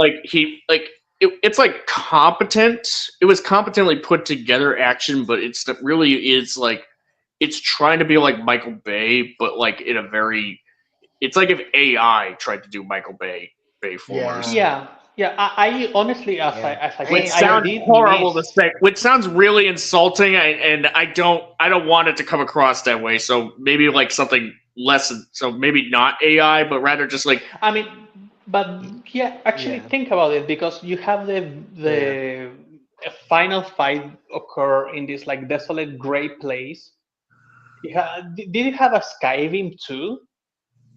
it's like competent. It was competently put together action, but it's really is like it's trying to be like Michael Bay, but like in a very. It's like if AI tried to do Michael Bay Yeah. forms. Yeah. I honestly, as I Yeah. as I Which said, I sounds did horrible to miss. say. Which sounds really insulting, and I don't want it to come across that way. So maybe like something less. So maybe not AI, but rather just like I mean, but yeah, actually Yeah. think about it because you have the Yeah. the final fight occur in this like desolate gray place. Did it have a Skyrim too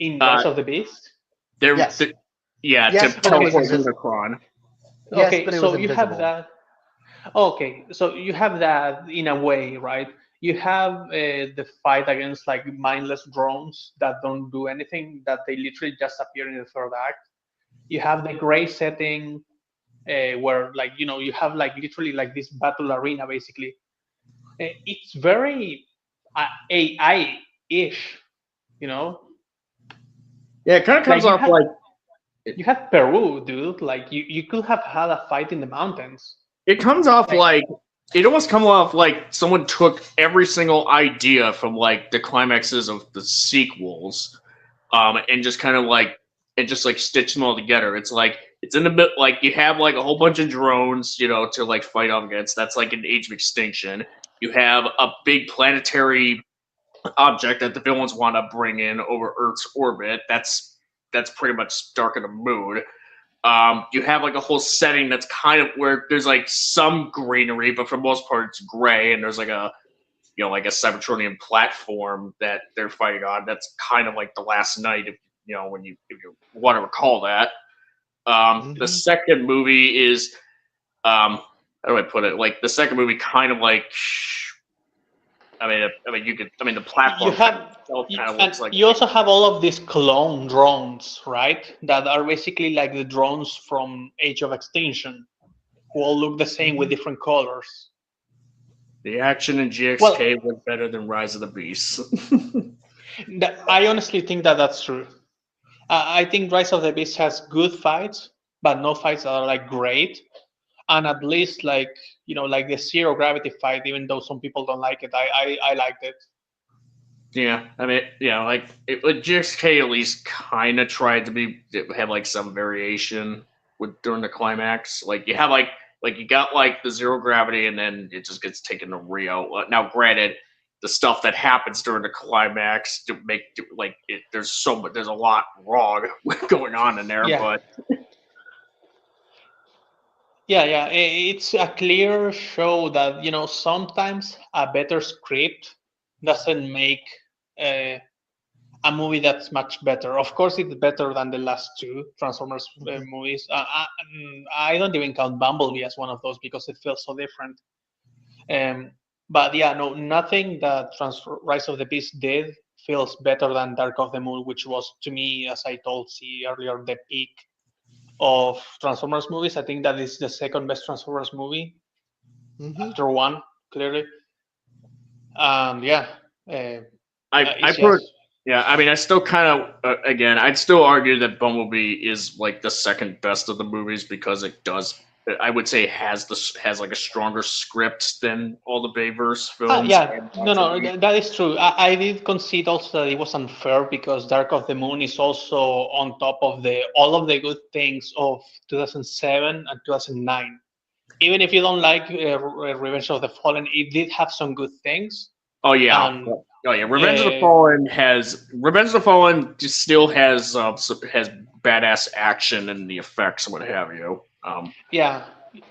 in uh, Rise of the Beast? they're, Yes. they yeah, to Yes, but it was teleport invisible. Unicron. Yes, Okay, but it was so you have invisible. that. Okay, so you have that in a way, right? You have the fight against like mindless drones that don't do anything, that they literally just appear in the third act. You have the gray setting where like you have like literally like this battle arena basically. It's very AI-ish, you know. Yeah, it kind of comes Like you off had like you had Peru, dude. Like you could have had a fight in the mountains. it comes off Like like it almost comes off like someone took every single idea from like the climaxes of the sequels, and just kind of like and just like stitch them all together. It's like it's in the middle. Like you have like a whole bunch of drones, to like fight off against. That's like an age of extinction. You have a big planetary object that the villains want to bring in over Earth's orbit. That's pretty much dark of the moon. You have like a whole setting that's kind of where there's like some greenery, but for the most part it's gray, and there's like a like a Cybertronian platform that they're fighting on. That's kind of like the last night, if you want to recall that. The Hmm. second movie is how do I put it? Like the second movie, kind of like the you platform kind of have itself kind of and looks like you also have all of these clone drones, right? That are basically like the drones from Age of Extinction, who all look the same with Hmm. different colors. the action in Well, GXK was better than Rise of the Beast. I honestly think that that's true. I think Rise of the Beast has good fights, but no fights that are like great. And at least like the zero gravity fight, even though some people don't like it, I liked it. Yeah, I mean, like GXK at least kind of tried to have like some variation with during the climax. Like you have like you got like the zero gravity, and then it just gets taken to Rio. Now, granted, the stuff that happens during the climax like there's there's a lot wrong going on in there, Yeah, but yeah. It's a clear show that sometimes a better script doesn't make uh, a movie that's much better. Of course, it's better than the last two Transformers movies. I don't even count Bumblebee as one of those because it feels so different. Um, but yeah, no, nothing that Rise of the Beast did feels better than Dark of the Moon, which was to me, as I told C earlier, the peak of Transformers movies. I think that is the second best Transformers movie after one, clearly. And yeah, I it's put just yeah. I mean, I still kind of again, I'd still argue that Bumblebee is like the second best of the movies because it does. I would say has like a stronger script than all the Bayverse films. yeah, no, that is true. I did concede also that it was unfair because Dark of the Moon is also on top of the all of the good things of 2007 and 2009. Even if you don't like Revenge of the Fallen, it did have some good things. Oh yeah, And oh yeah. uh, Revenge of the Fallen just still has badass action and the effects and what have you. yeah,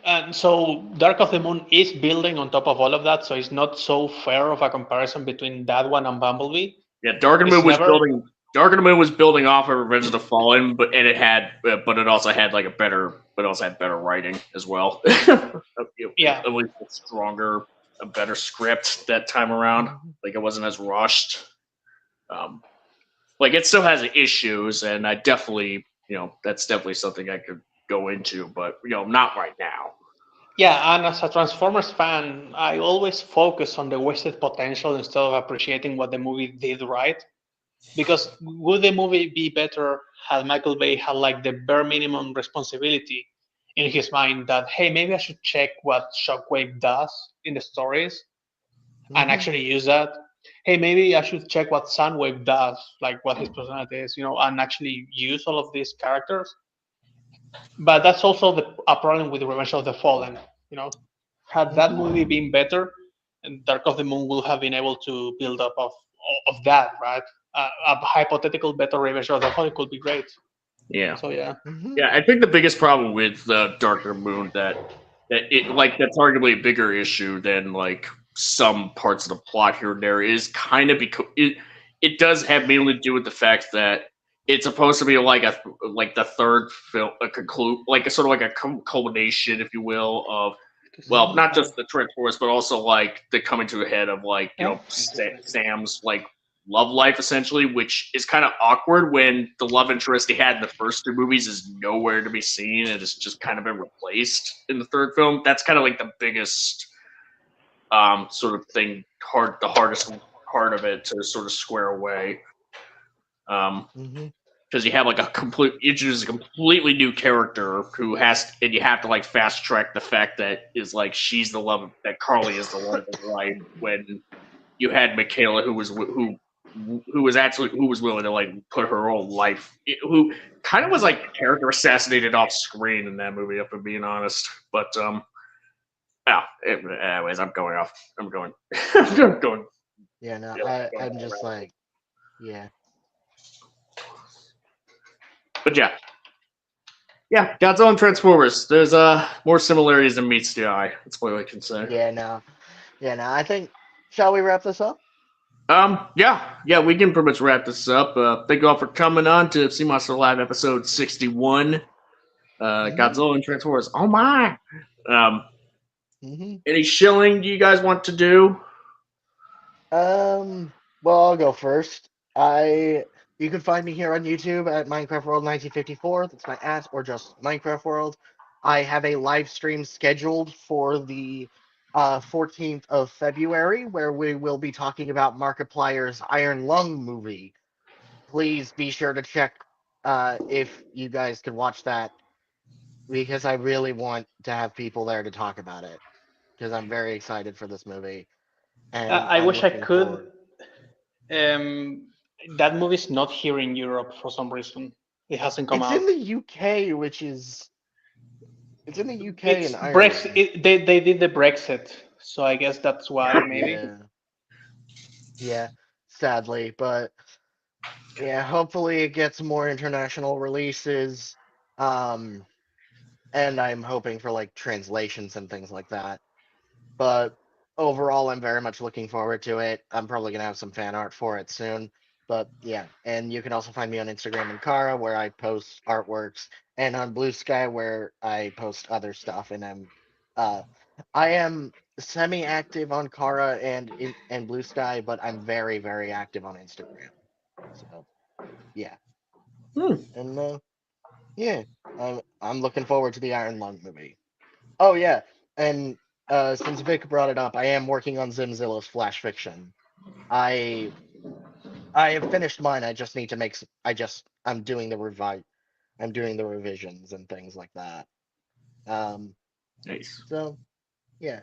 and so Dark of the Moon is building on top of all of that, so it's not so fair of a comparison between that one and Bumblebee. Yeah, Dark and It's Moon was never, building. Dark and Moon was building off of Revenge of the Fallen, but it also had like but it also had better writing as well. yeah, At least a stronger, a better script that time around. Like it wasn't as rushed. Um, like it still has issues, and I definitely, that's definitely something I could go into, but not right now. yeah. And as a Transformers fan, I always focus on the wasted potential instead of appreciating what the movie did right. Because would the movie be better had Michael Bay had like the bare minimum responsibility in his mind that hey, maybe I should check what Shockwave does in the stories and actually use that. Hey, maybe I should check what Soundwave does, like what his personality is, and actually use all of these characters. But that's also a problem with Revenge of the Fallen. You know, had that movie been better, and Dark of the Moon will have been able to build up of that, right? A hypothetical better Revenge of the Fallen could be great. Yeah. So yeah, Yeah, I think the biggest problem with Darker Moon that's arguably a bigger issue than like some parts of the plot here and there is kind of because it does have mainly to do with the fact that it's supposed to be like the third film, a conclude like a sort of like a culmination, if you will, of not just the Transformers, but also like the coming to a head of like Sam's like love life essentially, which is kind of awkward when the love interest he had in the first two movies is nowhere to be seen and it's just kind of been replaced in the third film. That's kind of like the biggest sort of thing, the hardest part of it to sort of square away. Because you have like introduce a completely new character and you have to like fast track the fact that is like she's the love that Carly is the love of his life when you had Michaela who was willing to like put her whole life, who kind of was like character assassinated off screen in that movie, if I'm being honest. But anyways, I'm going off. I'm going. I'm going. Yeah, no, I'm just like, yeah. But yeah, Godzilla and Transformers. There's more similarities than meets the eye. That's what I can say. Yeah, no. I think. Shall we wrap this up? Yeah, we can pretty much wrap this up. Thank you all for coming on to Sea Monster Live episode 61. Godzilla and Transformers. Oh my! Any shilling you guys want to do? Well, I'll go first. You can find me here on YouTube at Minecraft World 1954. That's my @ or just Minecraft World. I have a live stream scheduled for the 14th of February where we will be talking about Markiplier's Iron Lung movie. Please be sure to check if you guys can watch that because I really want to have people there to talk about it because I'm very excited for this movie. And I I'm wish I looking forward. could. That movie's not here in Europe for some reason. It hasn't come It's out. in the UK, it's in the UK It's and Ireland. Brexit. They did the Brexit, so I guess that's why maybe. Yeah, sadly, but yeah, hopefully it gets more international releases. Um, and I'm hoping for like translations and things like that. But overall, I'm very much looking forward to it. I'm probably gonna have some fan art for it soon. But yeah, and you can also find me on Instagram and Kara where I post artworks, and on Blue Sky where I post other stuff. And uh, I am semi-active on Kara and Blue Sky, but I'm very, very active on Instagram. So yeah, Hmm. and yeah, I'm looking forward to the Iron Lung movie. Oh yeah, and since Vic brought it up, I am working on Zimzilla's Flash Fiction. I I have finished mine. I just need to make. I'm doing the I'm doing the revisions and things like that. Um. Nice. So yeah.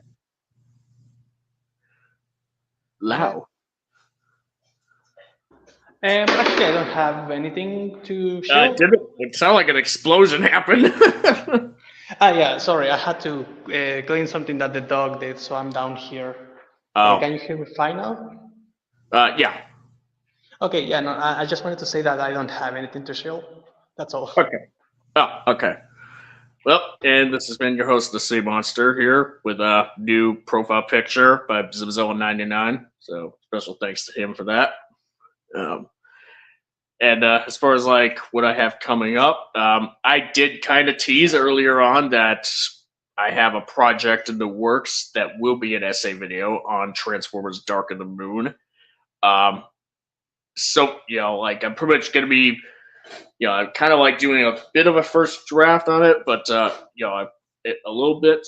Lao. Actually, I don't have anything to share. It sounded like an explosion happened. Yeah, sorry, I had to clean something that the dog did, so I'm down here. Oh, Can you hear me fine now? yeah. Okay, yeah, no, I just wanted to say that I don't have anything to share. That's all. Okay. Oh, okay. Well, and this has been your host, the Sea Monster, here with a new profile picture by Zimzilla99. So special thanks to him for that. And as far as like what I have coming up, I did kind of tease earlier on that I have a project in the works that will be an essay video on Transformers: Dark of the Moon. So like I'm pretty much gonna be, I'm kind of like doing a bit of a first draft on it, but a little bit,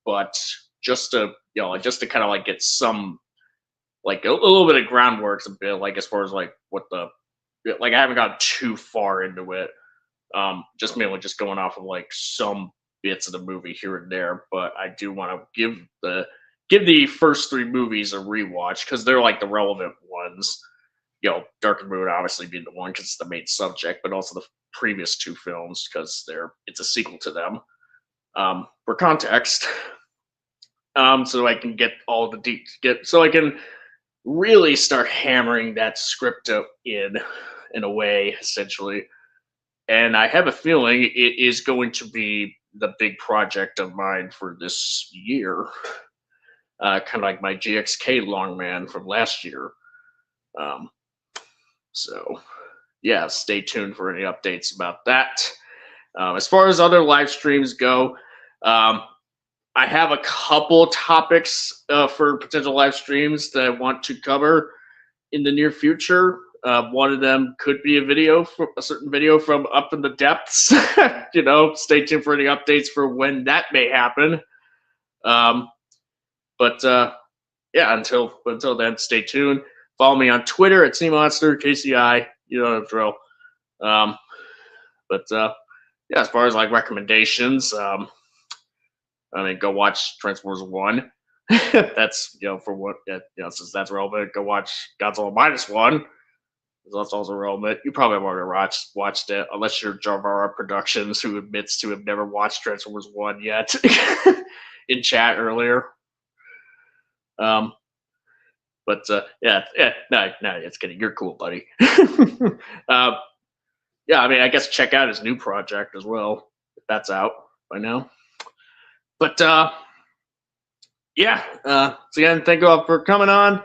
but just to just to kind of like get some like a little bit of groundwork, a bit like as far as like what the like I haven't gotten too far into it. Just mainly just going off of like some bits of the movie here and there, but I do want to give the first three movies a rewatch because they're like the relevant ones. Dark and Moon obviously being the one because it's the main subject, but also the previous two films because it's a sequel to them. For context, so I can get all the so I can really start hammering that script out in a way, essentially. And I have a feeling it is going to be the big project of mine for this year. Kind of like my GXK Longman from last year. So, yeah, stay tuned for any updates about that. As far as other live streams go, I have a couple topics for potential live streams that I want to cover in the near future. One of them could be a certain video from Up in the Depths. Stay tuned for any updates for when that may happen. But until then, stay tuned. Follow me on Twitter at CMonster, KCI. You know the drill. As far as like recommendations, go watch Transformers 1. That's for what since that's relevant. Go watch Godzilla -1. That's also relevant. You probably have already watched it, unless you're Jarvara Productions, who admits to have never watched Transformers 1 yet in chat earlier. No, it's kidding. You're cool, buddy. I guess check out his new project as well, if that's out by now. But so again, thank you all for coming on.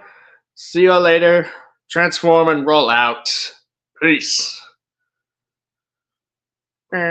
See you all later. Transform and roll out. Peace.